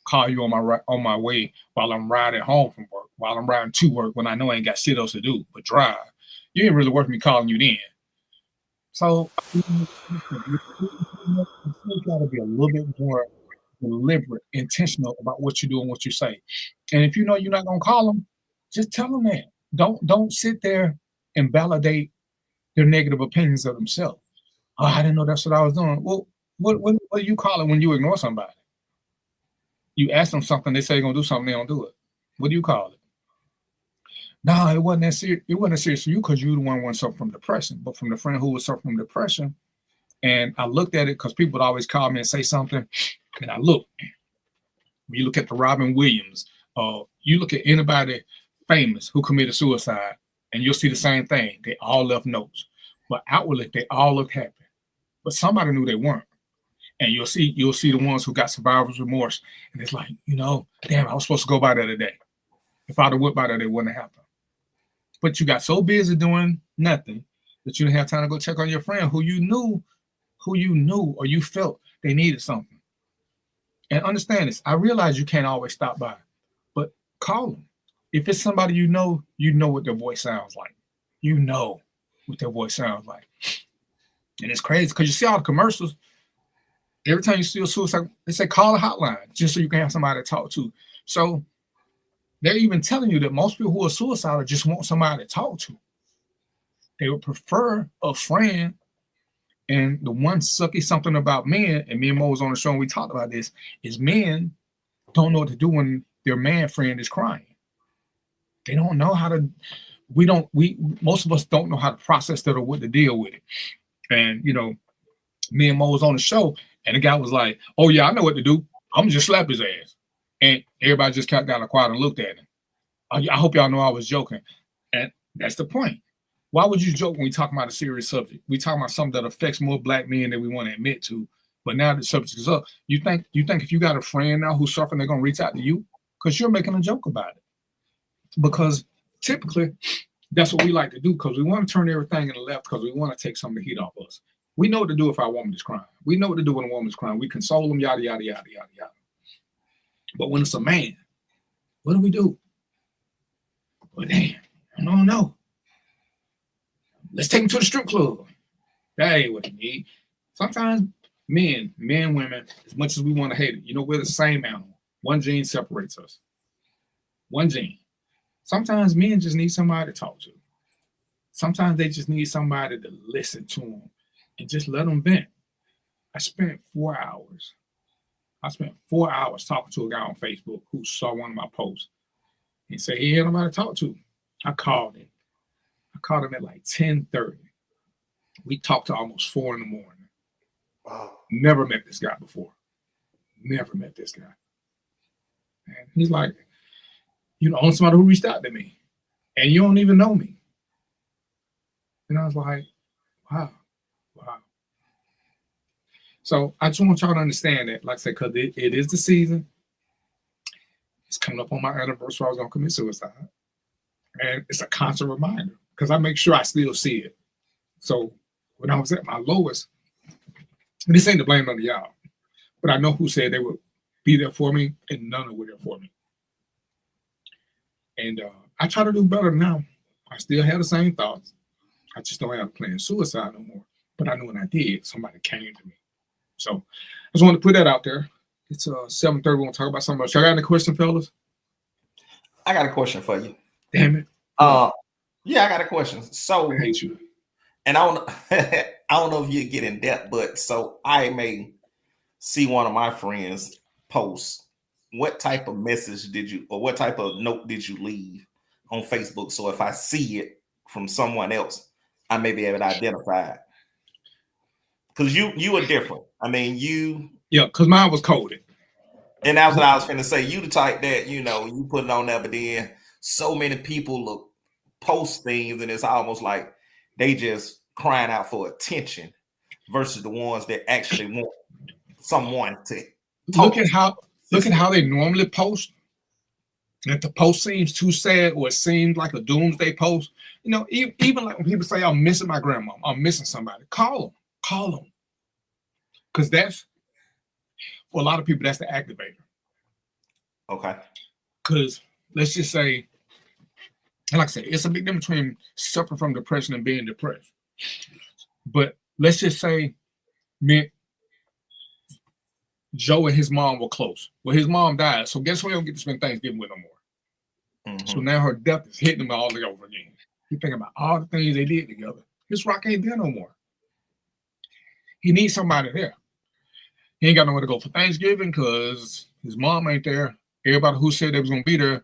call you on my way while I'm riding home from work, while I'm riding to work when I know I ain't got shit else to do but drive. You ain't really worth me calling you then. So you got to be a little bit more deliberate, intentional about what you do and what you say. And if you know you're not gonna call them, just tell them that. Don't sit there and validate their negative opinions of themselves. Oh, I didn't know that's what I was doing. Well, what do you call it when you ignore somebody? You ask them something, they say they're gonna do something, they don't do it. What do you call it? No, it wasn't that serious. It wasn't that serious for you because you the one who suffered from depression. But from the friend who was suffering from depression, and I looked at it because people would always call me and say something, and I look. You look at the Robin Williams, you look at anybody famous who committed suicide, and you'll see the same thing. They all left notes, but outwardly they all look happy. But somebody knew they weren't. And you'll see the ones who got survivor's remorse, and it's like, damn, I was supposed to go by there today. If I'd have went by there, it wouldn't have happened. But you got so busy doing nothing that you didn't have time to go check on your friend who you knew or you felt they needed something. And understand this. I realize you can't always stop by, but call them. If it's somebody you know what their voice sounds like. You know what their voice sounds like. And it's crazy because you see all the commercials. Every time you see a suicide, they say call a hotline just so you can have somebody to talk to. So they're even telling you that most people who are suicidal just want somebody to talk to. They would prefer a friend. And the one sucky something about men, and me and Mo was on the show and we talked about this, is men don't know what to do when their man friend is crying. They don't know how to, most of us don't know how to process that or what to deal with it. And, me and Mo was on the show and the guy was like, oh yeah, I know what to do. I'm gonna just slap his ass. And everybody just got down quiet and looked at him. I hope y'all know I was joking. And that's the point. Why would you joke when we talk about a serious subject? We talk about something that affects more black men than we want to admit to. But now the subject is up. You think if you got a friend now who's suffering, they're gonna reach out to you? Because you're making a joke about it. Because typically that's what we like to do, because we want to turn everything in the left because we want to take some of the heat off us. We know what to do if our woman is crying. We know what to do when a woman's crying. We console them, yada, yada, yada, yada, yada. But when it's a man, what do? Well, damn, I don't know. Let's take him to the strip club. That ain't what they need. Sometimes men, women, as much as we want to hate it, we're the same animal. One gene separates us. One gene. Sometimes men just need somebody to talk to. Sometimes they just need somebody to listen to them and just let them vent. I spent 4 hours talking to a guy on Facebook who saw one of my posts and said he had nobody to talk to. I called him at like 10:30. We talked to almost 4 a.m. Wow. Never met this guy before. Never met this guy. And he's like, only somebody who reached out to me. And you don't even know me. And I was like, wow. So I just want y'all to understand that, like I said, because it is the season. It's coming up on my anniversary. I was going to commit suicide. And it's a constant reminder because I make sure I still see it. So when I was at my lowest, and this ain't to blame none of y'all, but I know who said they would be there for me, and none of them were there for me. And I try to do better now. I still have the same thoughts. I just don't have a plan suicide no more. But I know when I did, somebody came to me. So I just wanted to put that out there. It's 7:30. We're going to talk about something else. Y'all got any questions, fellas? I got a question for you. Damn it. Yeah, I got a question. So I hate you. And I don't know if you get in depth, but so I may see one of my friends post. What type of message did you, or what type of note did you leave on Facebook. So if I see it from someone else, I may be able to identify it. Because you are different. I mean, Yeah, because mine was coded. And that's what I was finna say. You the type that, you put it on there, but then so many people post things, and it's almost like they just crying out for attention versus the ones that actually want someone to talk. Look at how they normally post. And if the post seems too sad or it seems like a doomsday post, even like when people say, I'm missing my grandma, I'm missing somebody, call them. Because that's, for a lot of people, that's the activator. Okay. Because let's just say, and like I said, it's a big difference between suffering from depression and being depressed. But let's just say Joe and his mom were close. Well, his mom died, so guess what? He don't get to spend Thanksgiving with no more. Mm-hmm. So now her death is hitting him all over again. He's thinking about all the things they did together. His rock ain't there no more. He needs somebody there. He ain't got nowhere to go for Thanksgiving because his mom ain't there. Everybody who said they was gonna be there,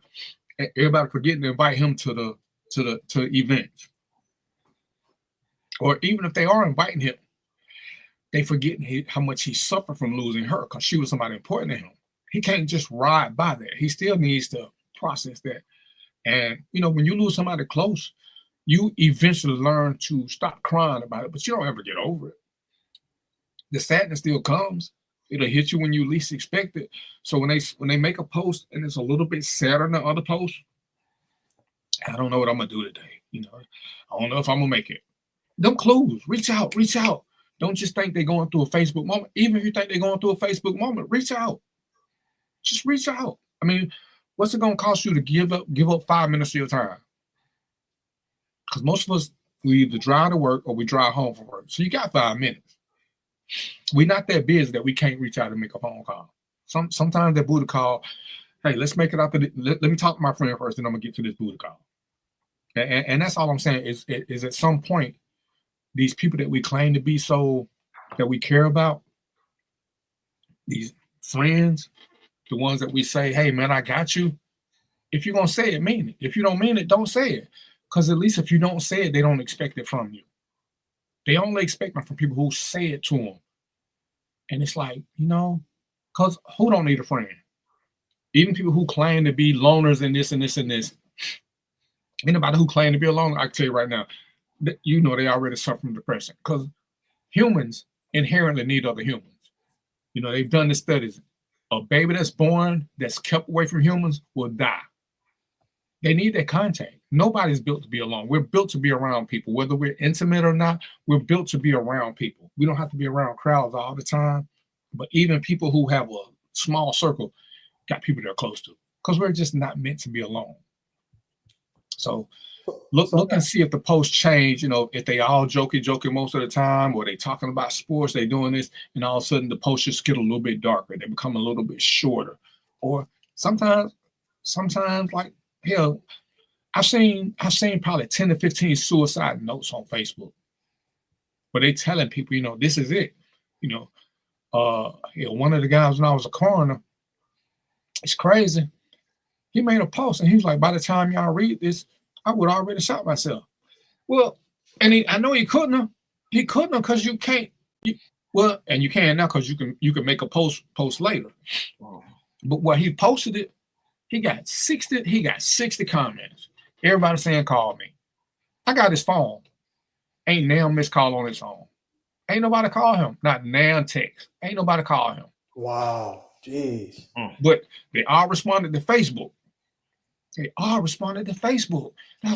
everybody forgetting to invite him to the events. Or even if they are inviting him, they forgetting how much he suffered from losing her because she was somebody important to him. He can't just ride by that. He still needs to process that. And when you lose somebody close, you eventually learn to stop crying about it, but you don't ever get over it. The sadness still comes. It'll hit you when you least expect it. So when they make a post and it's a little bit sadder than the other posts, I don't know what I'm gonna do today. I don't know if I'm gonna make it. Them clues, reach out. Don't just think they're going through a Facebook moment. Even if you think they're going through a Facebook moment, reach out. Just reach out. I mean, what's it gonna cost you to give up 5 minutes of your time? Because most of us, we either drive to work or we drive home from work. So you got 5 minutes. We're not that busy that we can't reach out and make a phone call. Sometimes that booty call, hey, let's make it out. Let me talk to my friend first, and I'm gonna get to this booty call. And that's all I'm saying is at some point, these people that we claim to be that we care about, these friends, the ones that we say, hey man, I got you. If you're gonna say it, mean it. If you don't mean it, don't say it. Because at least if you don't say it, they don't expect it from you. They only expect it from people who say it to them. And it's like, because who don't need a friend? Even people who claim to be loners and this and this and this. Anybody who claim to be a loner, I can tell you right now, that they already suffer from depression. Because humans inherently need other humans. They've done the studies. A baby that's born, that's kept away from humans, will die. They need that contact. Nobody's built to be alone. We're built to be around people. Whether we're intimate or not, we're built to be around people. We don't have to be around crowds all the time. But even people who have a small circle got people they're close to. Because we're just not meant to be alone. So look and see if the posts change, if they all joking most of the time, or they talking about sports, they doing this, and all of a sudden the posts just get a little bit darker. They become a little bit shorter. Or sometimes like, hell, I've seen probably 10 to 15 suicide notes on Facebook. But they telling people, this is it. One of the guys, when I was a coroner, it's crazy. He made a post and he was like, by the time y'all read this, I would already shot myself. Well, and I know he couldn't have. He couldn't have because you can't. And you can now because you can make a post later. But when he posted it, he got 60 comments. Everybody saying, call me. I got his phone. Ain't now missed call on his phone. Ain't nobody call him. Not now text. Ain't nobody call him. Wow. Jeez. But they all responded to Facebook. And I was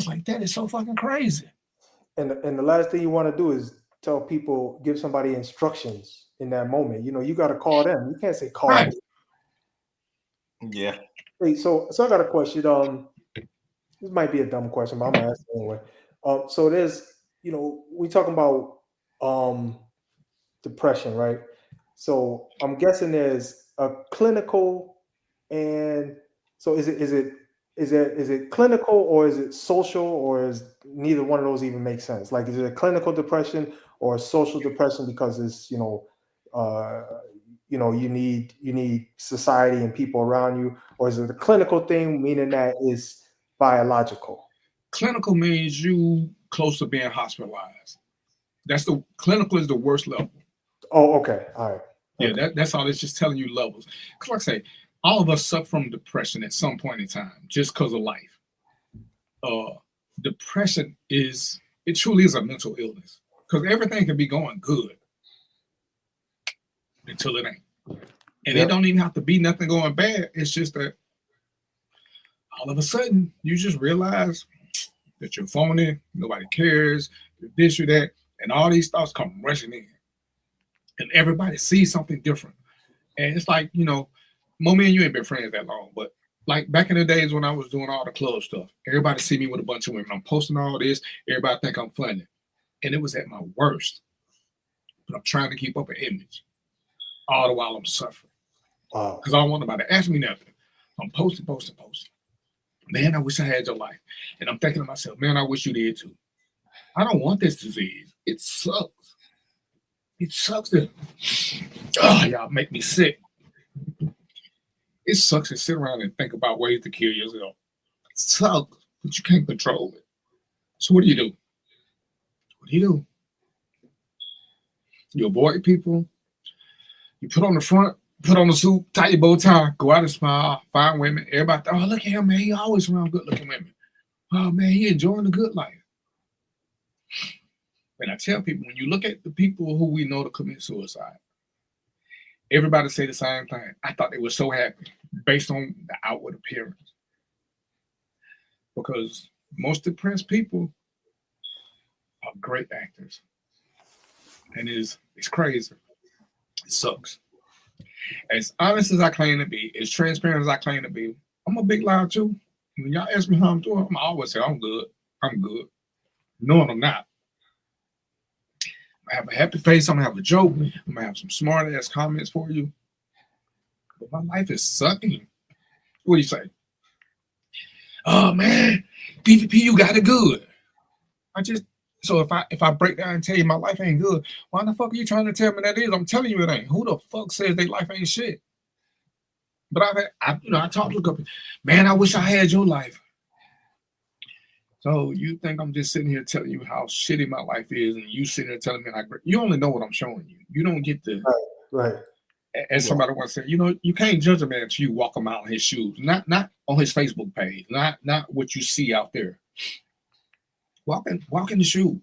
like, that is so fucking crazy. And the last thing you want to do is tell people, give somebody instructions in that moment. You got to call them. You can't say call Right. them. Yeah. Hey, so I got a question. This might be a dumb question, but I'm gonna ask it anyway. So there's, we talking about depression, right? So I'm guessing there's a clinical, and so is it clinical or is it social, or is neither one of those even make sense? Like, is it a clinical depression or a social depression because it's you need society and people around you, or is it a clinical thing, meaning that is biological? Clinical means you close to being hospitalized. That's the clinical is the worst level. Oh, okay. All right. Yeah, Okay. that's all. It's just telling you levels. Because like I say, all of us suffer from depression at some point in time, just because of life. Depression it truly is a mental illness. Because everything can be going good until it ain't. And it don't even have to be nothing going bad. It's just that all of a sudden you just realize that you're phony, nobody cares, you're this, or that, and all these thoughts come rushing in. And everybody sees something different. And it's like, Mommy and you ain't been friends that long, but like back in the days when I was doing all the club stuff, everybody see me with a bunch of women. I'm posting all this, everybody think I'm funny. And it was at my worst. But I'm trying to keep up an image. All the while I'm suffering. Wow. Because I don't want nobody to ask me nothing. I'm posting. Man, I wish I had your life. And I'm thinking to myself, man, I wish you did too. I don't want this disease. It sucks. It sucks that y'all make me sick. It sucks to sit around and think about ways to kill yourself. It sucks, but you can't control it. So what do you do? You avoid people. You put on the front, put on the suit, tie your bow tie, go out and smile, find women. Everybody, oh, look at him, man. He always around good-looking women. Oh, man, he enjoying the good life. And I tell people, when you look at the people who we know to commit suicide, everybody say the same thing. I thought they were so happy based on the outward appearance. Because most depressed people are great actors. And it's crazy. It sucks. As honest as I claim to be, as transparent as I claim to be, I'm a big liar too. When y'all ask me how I'm doing, I'm always say I'm good. Knowing I'm not. I have a happy face. I'm gonna have a joke. I'm gonna have some smart ass comments for you. But my life is sucking. What do you say? Oh man, DVP, you got it good. So if I break down and tell you my life ain't good, why the fuck are you trying to tell me that is? I'm telling you it ain't. Who the fuck says their life ain't shit? But I talked to a couple. Man, I wish I had your life. So you think I'm just sitting here telling you how shitty my life is, and you sitting here telling me you only know what I'm showing you. You don't get to right. As somebody once said, you can't judge a man until you walk him out in his shoes, not on his Facebook page, not what you see out there. Walk in the shoes,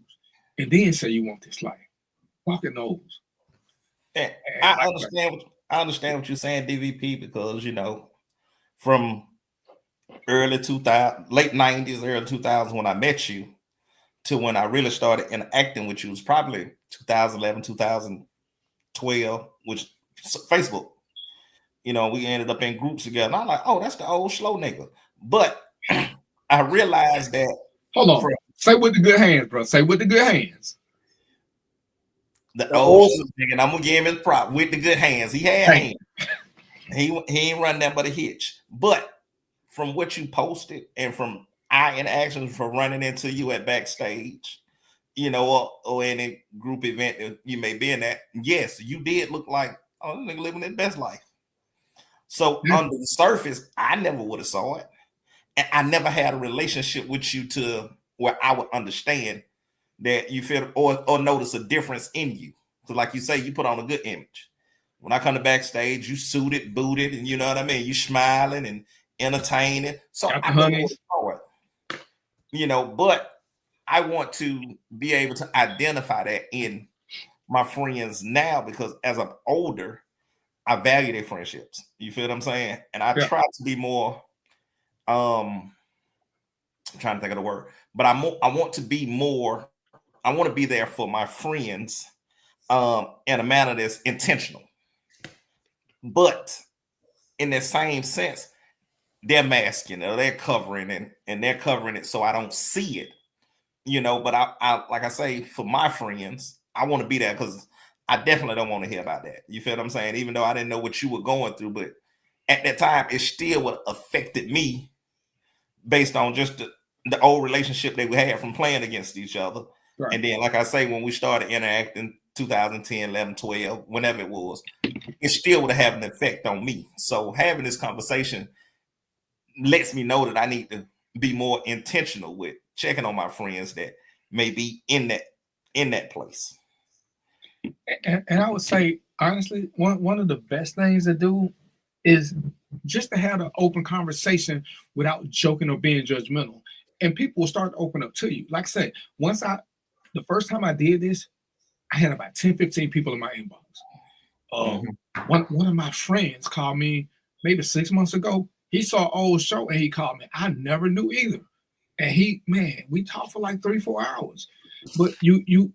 and then say you want this life. Walk in those. And I understand what you're saying, DVP, because from early 2000, late 90s, early 2000s when I met you to when I really started interacting with you was probably 2011, 2012, which Facebook. We ended up in groups together. And I'm like, oh, that's the old slow nigga. But I realized that. Hold on. Say with the good hands, bro. Say with the good hands. The old nigga, and I'm gonna give him his prop with the good hands. He had hands. He ain't run that but a hitch. But from what you posted and from our interactions from running into you at backstage, or any group event that you may be in at, yes, you did look like, oh, this nigga living his best life. So under the surface, I never would have saw it. And I never had a relationship with you to where I would understand that you feel or notice a difference in you. So like you say, you put on a good image. When I come to backstage, you suited, booted, and you know what I mean? You smiling and entertaining. So I never saw it. But I want to be able to identify that in my friends now, because as I'm older, I value their friendships. You feel what I'm saying? And I try to be more I'm trying to think of the word, but I want to be more. I want to be there for my friends in a manner that's intentional. But in the same sense, they're masking or they're covering and they're covering it so I don't see it. But I like I say, for my friends, I want to be there because I definitely don't want to hear about that. You feel what I'm saying? Even though I didn't know what you were going through, but at that time, it still would have affected me based on just the old relationship that we had from playing against each other. Right. And then, like I say, when we started interacting 2010, 11, 12, whenever it was, it still would have had an effect on me. So having this conversation lets me know that I need to be more intentional with checking on my friends that may be in that place. And I would say, honestly, one of the best things to do is just to have an open conversation without joking or being judgmental. And people will start to open up to you. Like I said, the first time I did this, I had about 10, 15 people in my inbox. One of my friends called me maybe 6 months ago. He saw an old show and he called me. I never knew either. And we talked for like 3-4 hours. But we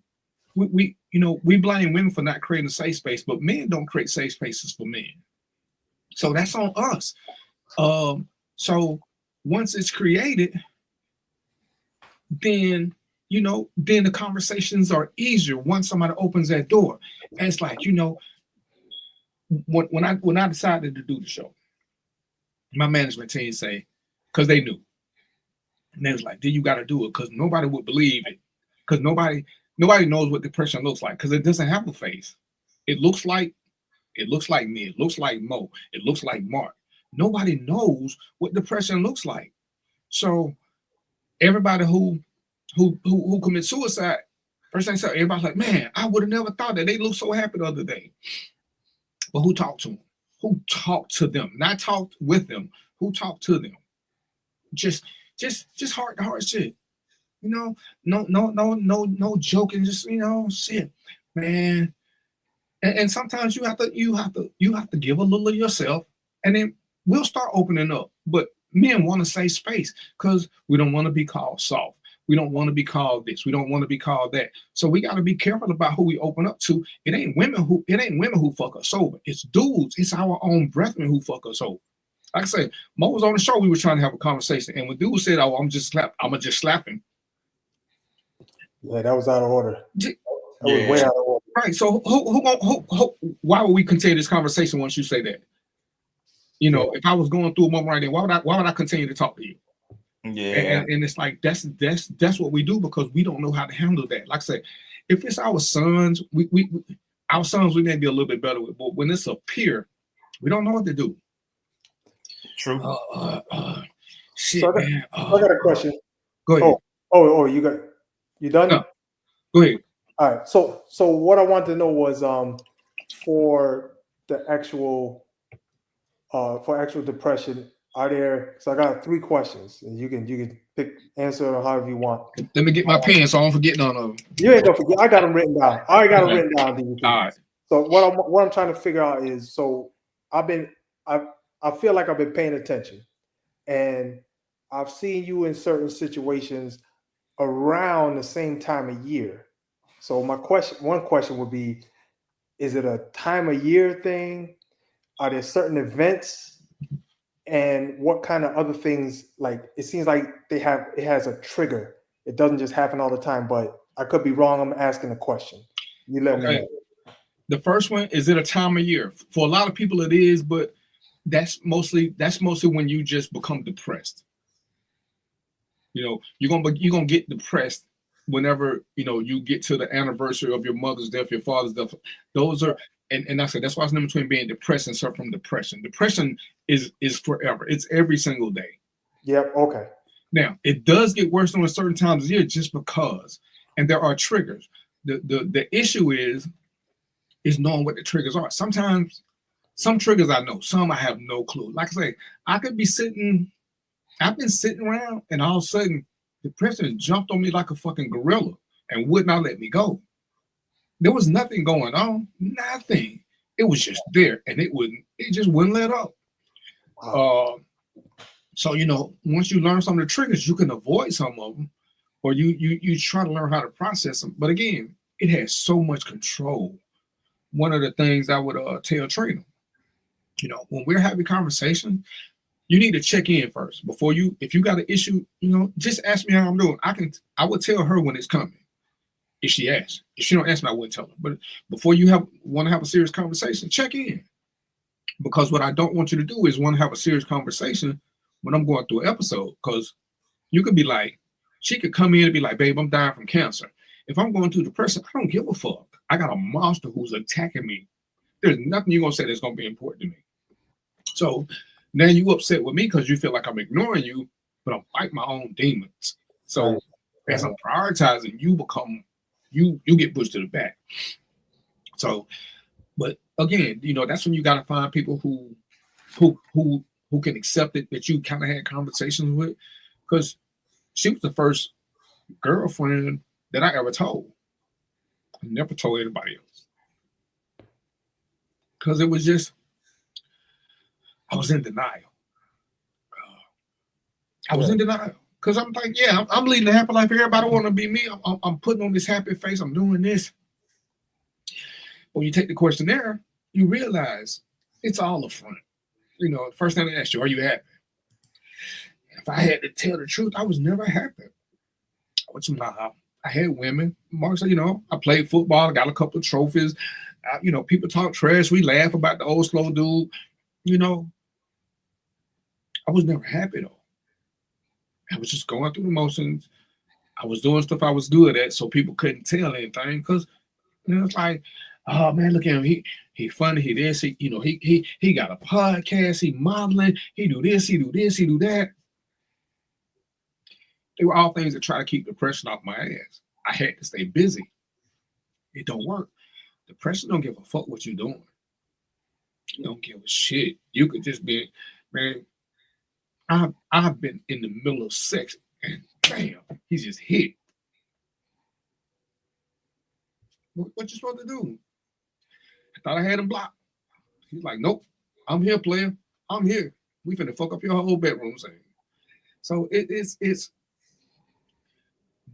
blame women for not creating a safe space, but men don't create safe spaces for men. So that's on us. So once it's created, then the conversations are easier once somebody opens that door. And it's like, when I decided to do the show, my management team say, because they knew. And they was like, then you got to do it because nobody would believe it. Because nobody knows what depression looks like because it doesn't have a face. It looks like me. It looks like Mo. It looks like Mark. Nobody knows what depression looks like. So everybody who commits suicide, first thing I said, everybody's like, man, I would have never thought that. They look so happy the other day. But who talked to them? Who talked to them? Not talked with them. Who talked to them? Just heart to heart shit. No joking. Just shit, man. And sometimes you have to give a little of yourself, and then we'll start opening up. But men want to say space because we don't want to be called soft. We don't want to be called this. We don't want to be called that. So we got to be careful about who we open up to. It ain't women who fuck us over. It's dudes. It's our own brethren who fuck us over. Like I said, Mo was on the show. We were trying to have a conversation, and when dude said, "Oh, I'm gonna just slap him." Yeah, that was out of order. That was way out of order. Right. So why would we continue this conversation once you say that? If I was going through a moment right there, why would I continue to talk to you? Yeah. And it's like that's what we do because we don't know how to handle that. Like I said, if it's our sons, we may be a little bit better with, but when it's a peer, we don't know what to do. True. Shit, so man. I got a question. Go ahead. You done? No. Go ahead. All right. So what I wanted to know was for the actual depression, are there? So I got 3 questions, and you can answer however you want. Let me get my pen so I don't forget none of them. You ain't gonna forget. I got them written down. I already got them written down. All right. So what I'm trying to figure out is, so I feel like I've been paying attention, and I've seen you in certain situations around the same time of year. So one question would be, is it a time of year thing? Are there certain events? And what kind of other things? Like, it seems like it has a trigger. It doesn't just happen all the time, but I could be wrong. I'm asking a question. You let me know. The first one, is it a time of year? For a lot of people it is, but that's mostly when you just become depressed. You're gonna get depressed whenever you get to the anniversary of your mother's death, your father's death. Those are and I said that's why it's in between being depressed and suffering from depression. Depression is forever. It's every single day. Yep. Okay. Now it does get worse on certain times of year just because, and there are triggers. The issue is knowing what the triggers are. Sometimes some triggers I know, some I have no clue. Like I say, I've been sitting around and all of a sudden depression jumped on me like a fucking gorilla and would not let me go. There was nothing going on, nothing. It was just there and it just wouldn't let up. Wow. So, once you learn some of the triggers, you can avoid some of them, or you try to learn how to process them. But again, it has so much control. One of the things I would tell Trina, when we're having conversation, you need to check in first before if you got an issue, just ask me how I'm doing. I would tell her when it's coming. If she asks. If she don't ask me, I wouldn't tell her. But before you want to have a serious conversation, check in. Because what I don't want you to do is want to have a serious conversation when I'm going through an episode. Because you could be like, she could come in and be like, babe, I'm dying from cancer. If I'm going through depression, I don't give a fuck. I got a monster who's attacking me. There's nothing you're going to say that's going to be important to me. So now you upset with me because you feel like I'm ignoring you, but I'm fighting my own demons. So As I'm prioritizing, you get pushed to the back. So, but again, that's when you got to find people who can accept it, that you kind of had conversations with, because she was the first girlfriend that I ever told. I never told anybody else, because it was just, I was in denial. I was in denial because I'm like, yeah, I'm leading a happy life. Everybody want to be me. I'm putting on this happy face. I'm doing this. When you take the questionnaire, you realize it's all a front. The first thing they ask you, are you happy? If I had to tell the truth, I was never happy. I had women. Mark said, I played football. I got a couple of trophies. People talk trash. We laugh about the old slow dude. I was never happy though. I was just going through the motions. I was doing stuff I was good at, so people couldn't tell anything, because it's like, oh man, look at him. He funny. He this. He got a podcast. He modeling. He do this. He do this. He do that. They were all things that try to keep depression off my ass. I had to stay busy. It don't work. Depression don't give a fuck what you're doing. You don't give a shit. You could just be, man. I've been in the middle of sex and bam, he just hit. What you supposed to do? I thought I had him blocked. He's like, nope, I'm here, player. I'm here. We finna fuck up your whole bedroom, saying. So it's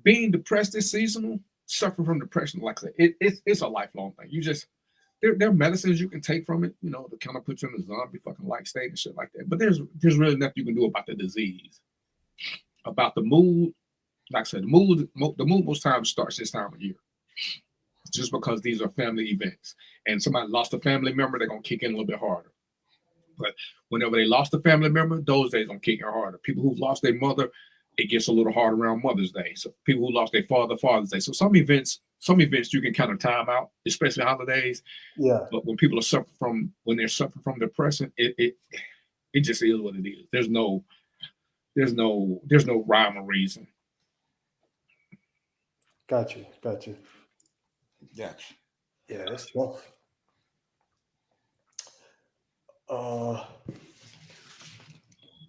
being depressed is seasonal. Suffering from depression, like I said, it's a lifelong thing. You just there are medicines you can take from it, to kind of put you in a zombie fucking like state and shit like that. But there's really nothing you can do about the disease. About the mood, like I said, the mood most times starts this time of year. Just because these are family events. And somebody lost a family member, they're gonna kick in a little bit harder. But whenever they lost a family member, those days gonna kick in harder. People who've lost their mother, it gets a little harder around Mother's Day. So people who lost their father, Father's Day. So some events you can kind of time out, especially holidays. Yeah. But when people are suffering from depression, it just is what it is. There's no rhyme or reason. Got you. Yeah. Yeah, that's tough.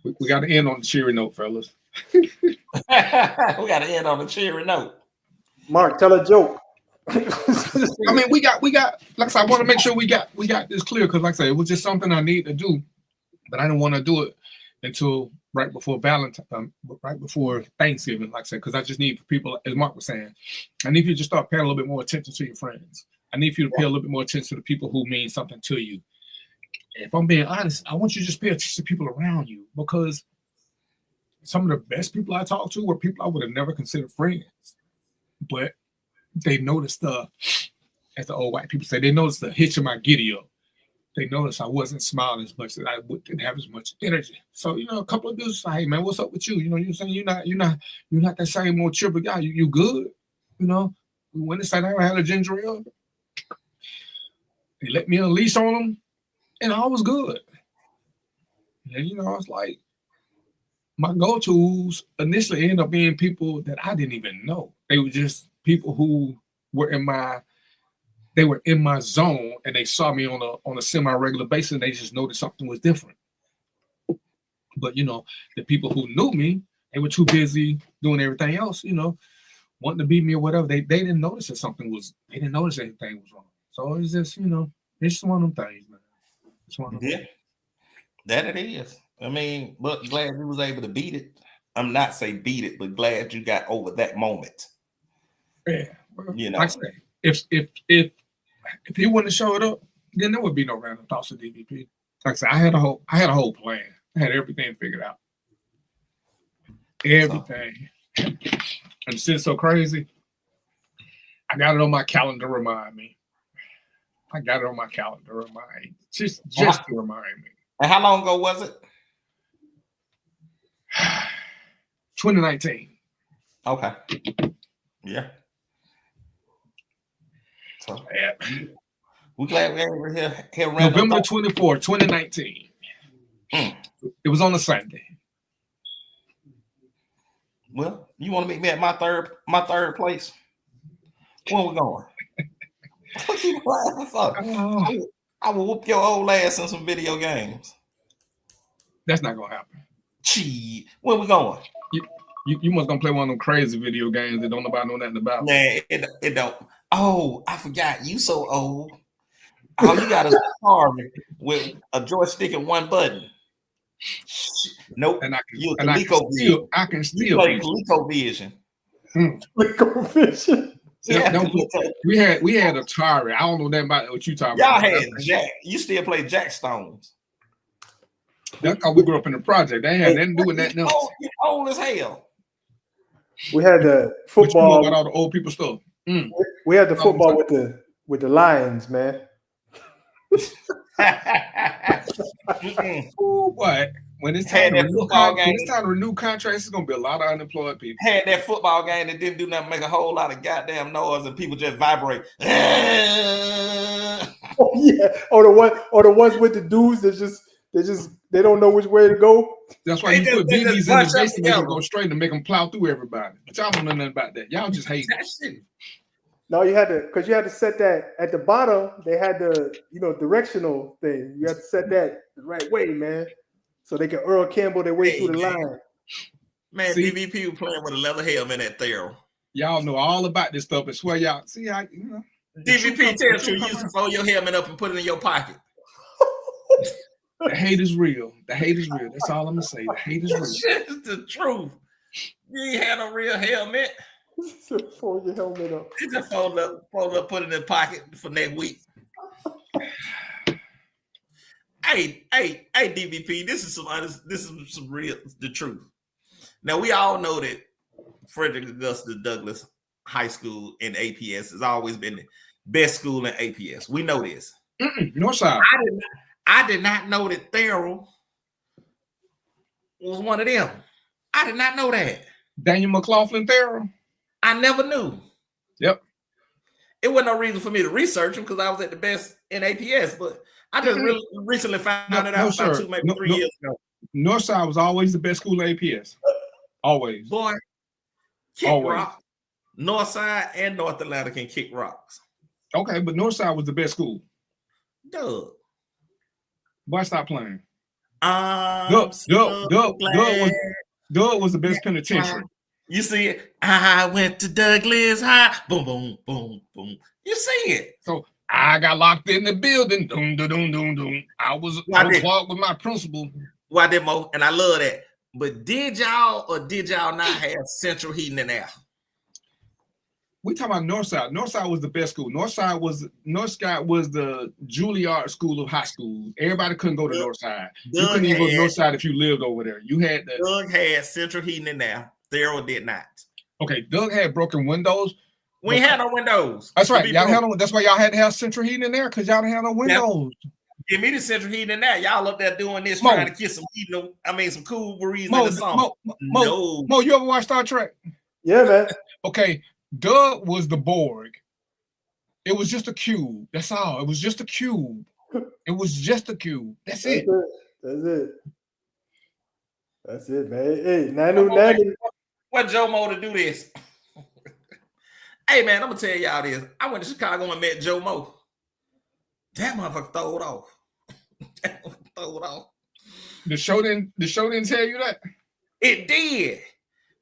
We got to end on the cheery note, fellas. We got to end on a cheery note. Mark, tell a joke. I mean, we got. Like I said, I want to make sure we got this clear, because, like I said, it was just something I need to do, but I didn't want to do it until right before right before Thanksgiving. Like I said, because I just need for people, as Mark was saying, I need you to just start paying a little bit more attention to your friends. I need you to pay a little bit more attention to the people who mean something to you. If I'm being honest, I want you to just pay attention to people around you, because some of the best people I talk to were people I would have never considered friends, but they noticed as the old white people say, they noticed the hitch in my giddy up. They noticed I wasn't smiling as much, that I didn't have as much energy. So, a couple of dudes say, hey man, what's up with you? You're saying you're not that same old chipper guy. You good? We went inside, I had a ginger ale. They let me on a leash on them, and all was good. And it's like, my go-tos initially ended up being people that I didn't even know. They were just people who were in my zone, and they saw me on a semi-regular basis, and they just noticed something was different. But the people who knew me, they were too busy doing everything else, wanting to beat me or whatever. They didn't notice they didn't notice anything was wrong. So it's just, it's just one of them things, man. It's one of them. Yeah, that it is. I mean, but glad you was able to beat it. I'm not say beat it, but glad you got over that moment. Yeah, like I say, if he wouldn't have showed up, then there would be no random thoughts of DVP. Like I said, I had a whole plan. I had everything figured out. Everything. And it's just so crazy. I got it on my calendar to remind me. Just to remind me. And how long ago was it? 2019. Okay. Yeah. So Yeah. we're glad we're here November 24th, 2019. It was on a Sunday. Well, you want to meet me at my third place? Where we going? What you laughing for? I will whoop your old ass in some video games. That's not gonna happen. Gee, where we going? You must gonna play one of them crazy video games that don't nobody know nothing about. Man, it don't. Oh, I forgot. You so old. All you got is a car with a joystick and one button. Nope. And I can You still play ColecoVision. ColecoVision. Yeah, we had Atari. I don't know that about what you talking y'all about. had Jack. You still play Jack Stones. That's how we grew up in the project. They had nothing to do with that. You're old as hell. We had the But you know football. about all the old people stuff. We had the football with the Lions, man. Ooh, what? When it's time to renew contracts, it's gonna be a lot of unemployed people. Had that football game that didn't do nothing, make a whole lot of goddamn noise, and people just vibrate. Oh yeah, or the ones with the dudes that they don't know which way to go. That's why you put BBs in the base to make them go straight and make them plow through everybody. But y'all don't know nothing about that. Y'all just hate that shit. No, you had to set that at the bottom. They had the directional thing. You had to set that the right way, man, so they can Earl Campbell their way through the line. Man, DVP was playing with a leather helmet at Thero. Y'all know all about this stuff. And swear y'all see how DVP tells you to fold your helmet up and put it in your pocket. The hate is real. The hate is real. That's all I'm gonna say. The hate is real. Shit is the truth. You ain't had no real helmet. Fold your helmet up. You just fold up, put it in the pocket for next week. Hey, DVP, this is some real the truth. Now we all know that Frederick Augusta Douglass High School in APS has always been the best school in APS. We know this. Northside. I did not know that Thero was one of them. I did not know that. Daniel McLaughlin Thero. I never knew. Yep. It wasn't no reason for me to research him because I was at the best in APS, but I just really recently found it out about 2, maybe 3 years ago. Northside was always the best school in APS. Always. Boy, kick Always. rock. Northside and North Atlanta can kick rocks. Okay, but Northside was the best school. Doug. Boy, stop playing. Doug was the best penitentiary. You see it? I went to Douglas High. Boom, boom, boom, boom. You see it? So I got locked in the building. Doom, doom, doom, doom, doom. I was walked with my principal. Well, I did, Mo, and I love that. But did y'all not have central heating and air? We talking about Northside. Northside was the best school. Northside was the Juilliard School of high school. Everybody couldn't go to Northside. You couldn't even go to Northside if you lived over there. You had the Doug had central heating and air. Thero did not. Okay, Doug had broken windows. We had no windows. That's right. That's why y'all had to have central heating in there because y'all didn't have no windows. Give me the central heating in there. Y'all up there doing this, trying to get some heating. Some cool breeze in the summer. Mo, you ever watch Star Trek? Yeah, man. Okay, Doug was the Borg. It was just a cube. That's all. It was just a cube. It was just a cube. That's it. That's it, man. Hey, Nanu. What Joe Mo to do this? Hey, man, I'm gonna tell y'all this. I went to Chicago and met Joe Mo. That motherfucker throw it off. The show didn't tell you that? It did.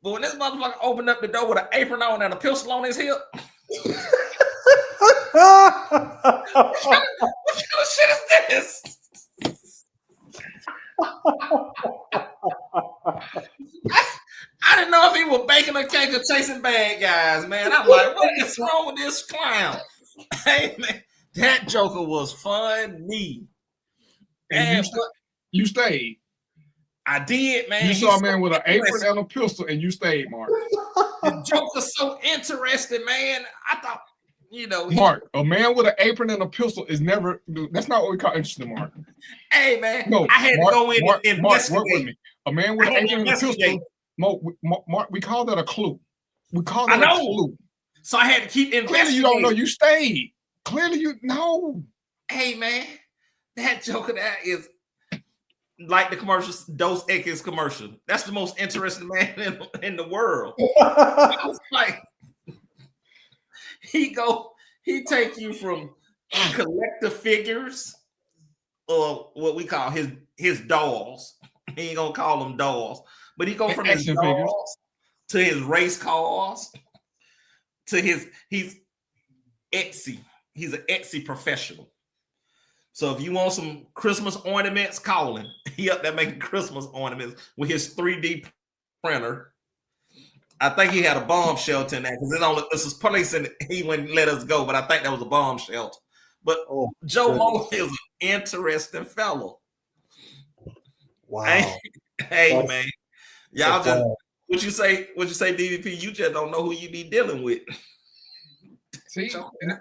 But when this motherfucker opened up the door with an apron on and a pistol on his hip, what kind of shit is this? I didn't know if he was baking a cake or chasing bad guys, man. I'm like, what is wrong with this clown? Hey, man, that Joker was funny. And you stayed. I did, man. You saw a man with an apron and a pistol, and you stayed, Mark. The Joker's so interesting, man. I thought, Mark, a man with an apron and a pistol is never. That's not what we call interesting, Mark. Hey, man. No, I had Mark, to go in Mark, and Mark, investigate. work with me. A man with an apron and a pistol. Mark, we call that a clue. We call that a clue. So I had to keep investigating. Clearly, you don't know. You stayed. Clearly, you know. Hey, man, that Joker that is like the commercials, Dos Equis commercial. That's the most interesting man in the world. Like he take you from collector figures or what we call his dolls. He ain't gonna call them dolls, but he go from his dolls to his race cars to he's Etsy. He's an Etsy professional. So if you want some Christmas ornaments, call him. He up there making Christmas ornaments with his 3D printer. I think he had a bomb shelter in there because this is place and he wouldn't let us go, but I think that was a bomb shelter. But Joe Mo is an interesting fellow. Wow. Hey man. Y'all just what you say, DVP, you just don't know who you be dealing with. See,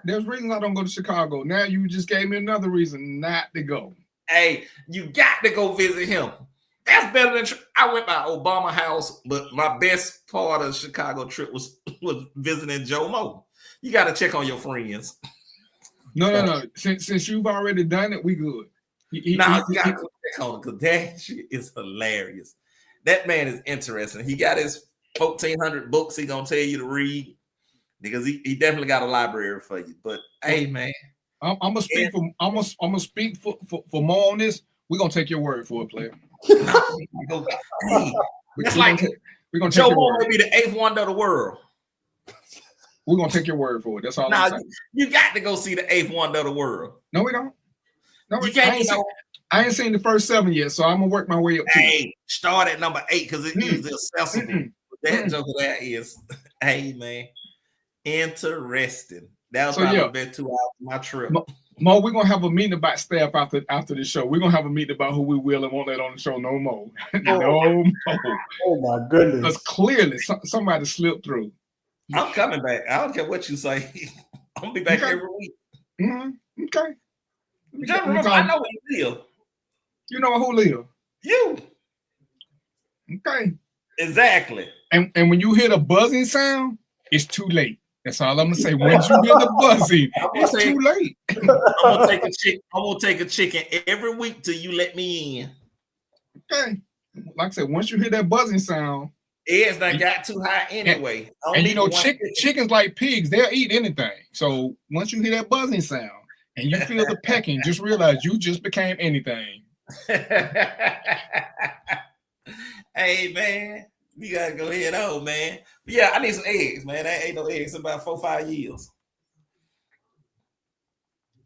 there's reasons I don't go to Chicago. Now you just gave me another reason not to go. Hey, you got to go visit him. That's better than I went by Obama House, but my best part of the Chicago trip was visiting Joe Mo. You got to check on your friends. No. Since you've already done it, we good. You got to check on it because that shit is hilarious. That man is interesting. He got his 1,400 books he gonna tell you to read because he definitely got a library for you. But hey, man, I'm gonna speak for more on this. We're gonna take your word for it, player. Hey, it's like we're gonna Joe Mo may be the 8th wonder of the world. We're gonna take your word for it. That's all. Nah, you got to go see the 8th wonder of the world. No, we don't. No, you can't. I ain't seen the first 7 yet, so I'm gonna work my way up to it. Start at number 8 because it is accessible. That joke of that is, hey man, interesting. That was probably been 2 hours of my trip. Mo, we're gonna have a meeting about staff after the show. We're gonna have a meeting about who we will and won't let on the show no more. No more. Oh my goodness. Because clearly somebody slipped through. I'm coming back. I don't care what you say. I'm gonna be back every week. Mm-hmm. Okay. Just remember, I know where you live. You know who live? You. Okay. Exactly. And when you hear the buzzing sound, it's too late. That's all I'm gonna say. Once you hear the buzzing, it's too late. I'm gonna take a chicken every week till you let me in. Okay. Like I said, once you hear that buzzing sound, eggs done got too high anyway. And you know, chickens like pigs, they'll eat anything. So once you hear that buzzing sound and you feel the pecking, just realize you just became anything. Hey man, you gotta go ahead on, man. But yeah, I need some eggs, man. I ain't no eggs in about 4 or 5 years.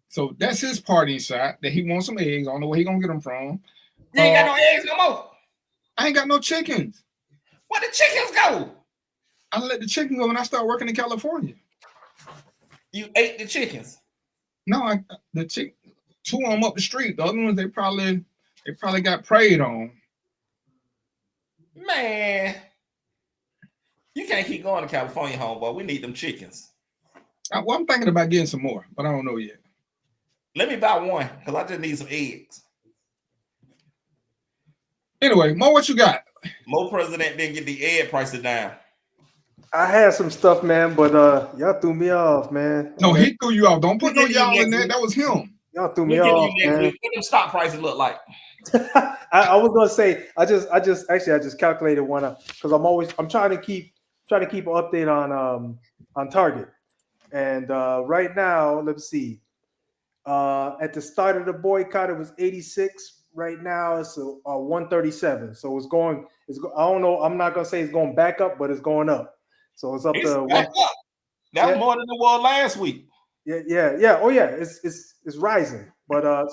So that's his party shot that he wants some eggs. I don't know where he gonna get them from. You ain't got no eggs no more. I ain't got no chickens. Where the chickens go? I let the chicken go when I started working in California. You ate the chickens? No, the 2 of them up the street. The other ones they probably got preyed on. Man, you can't keep going to California, homeboy. We need them chickens. Well, I'm thinking about getting some more, but I don't know yet. Let me buy one because I just need some eggs. Anyway, Mo, what you got? Mo president didn't get the egg prices down. I had some stuff, man, but y'all threw me off, man. No, he threw you off. Don't put no y'all in there. That was him. Y'all threw me off, man. What them stock prices look like? I was gonna say I just calculated one up because I'm trying to keep an update on Target, and right now let's see. At the start of the boycott, it was 86. Right now it's 137. So it's going. I don't know. I'm not gonna say it's going back up, but it's going up. So it's up to back up. That was more than it was last week. Yeah. Oh yeah, it's rising. But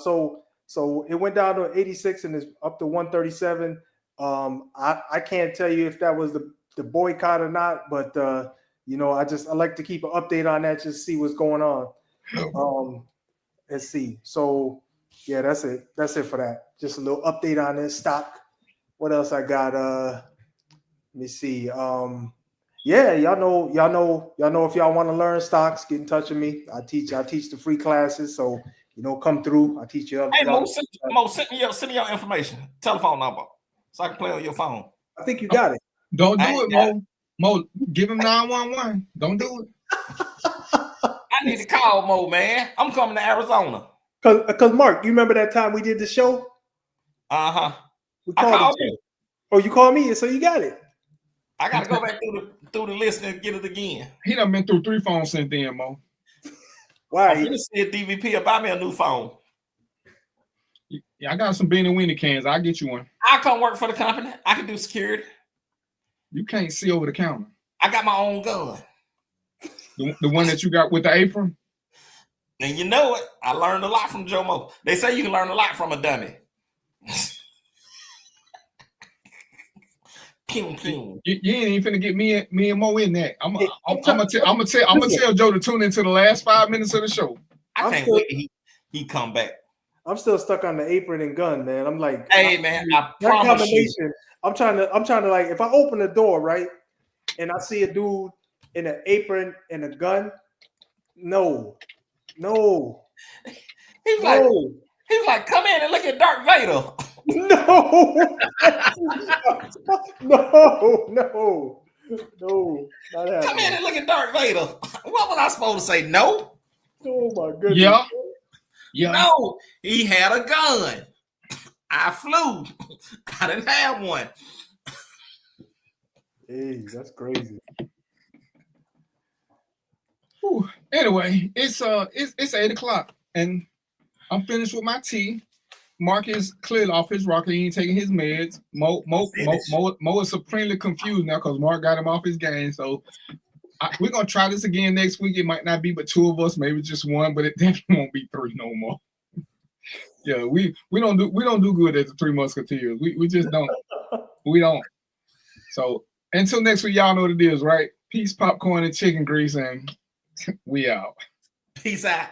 so it went down to 86 and it's up to 137. I can't tell you if that was the boycott or not, but I like to keep an update on that, just see what's going on. Let's see. So yeah, that's it. That's it for that. Just a little update on this stock. What else I got? Let me see. Yeah, y'all know if y'all want to learn stocks, get in touch with me. I teach the free classes, so come through. I teach you. Hey, Mo, send me your information, telephone number, so I can play on your phone. I think you got it. Don't do it, Mo. Mo, give him 911. Don't do it. I need to call Mo, man. I'm coming to Arizona. Cause Mark, you remember that time we did the show? Uh-huh. We I called called each you. other. Oh, you called me, so you got it. I gotta go back through the list and get it again. He done been through 3 phones since then, Mo. I'm Why? finna see a DVP or buy me a new phone. Yeah, I got some Beanie Weenie cans. I'll get you one. I come work for the company. I can do security. You can't see over the counter. I got my own gun. The one that you got with the apron? And you know it. I learned a lot from Joe Mo. They say you can learn a lot from a dummy. Pew, pew. You ain't even finna get me and Mo in that. I'm gonna tell Joe to tune into the last 5 minutes of the show. I can't wait till he come back. I'm still stuck on the apron and gun, man. I'm like, Hey man, I that promise you. combination. I'm trying to like, if I open the door, right, and I see a dude in an apron and a gun, no. He's like, come in and look at Darth Vader. No, not happening. Come in and look at Darth Vader. What was I supposed to say? No? Oh my goodness. Yeah. No, he had a gun. I flew. I didn't have one. Hey, that's crazy. Whew. Anyway, it's 8:00 and I'm finished with my tea. Mark is clearly off his rocker. He ain't taking his meds. Mo is supremely confused now because Mark got him off his game. So we're gonna try this again next week. It might not be but 2 of us, maybe just 1, but it definitely won't be 3 no more. Yeah, we don't do good as the 3 Musketeers. We just don't. We don't. So until next week, y'all know what it is, right? Peace, popcorn, and chicken grease, and we out. Peace out.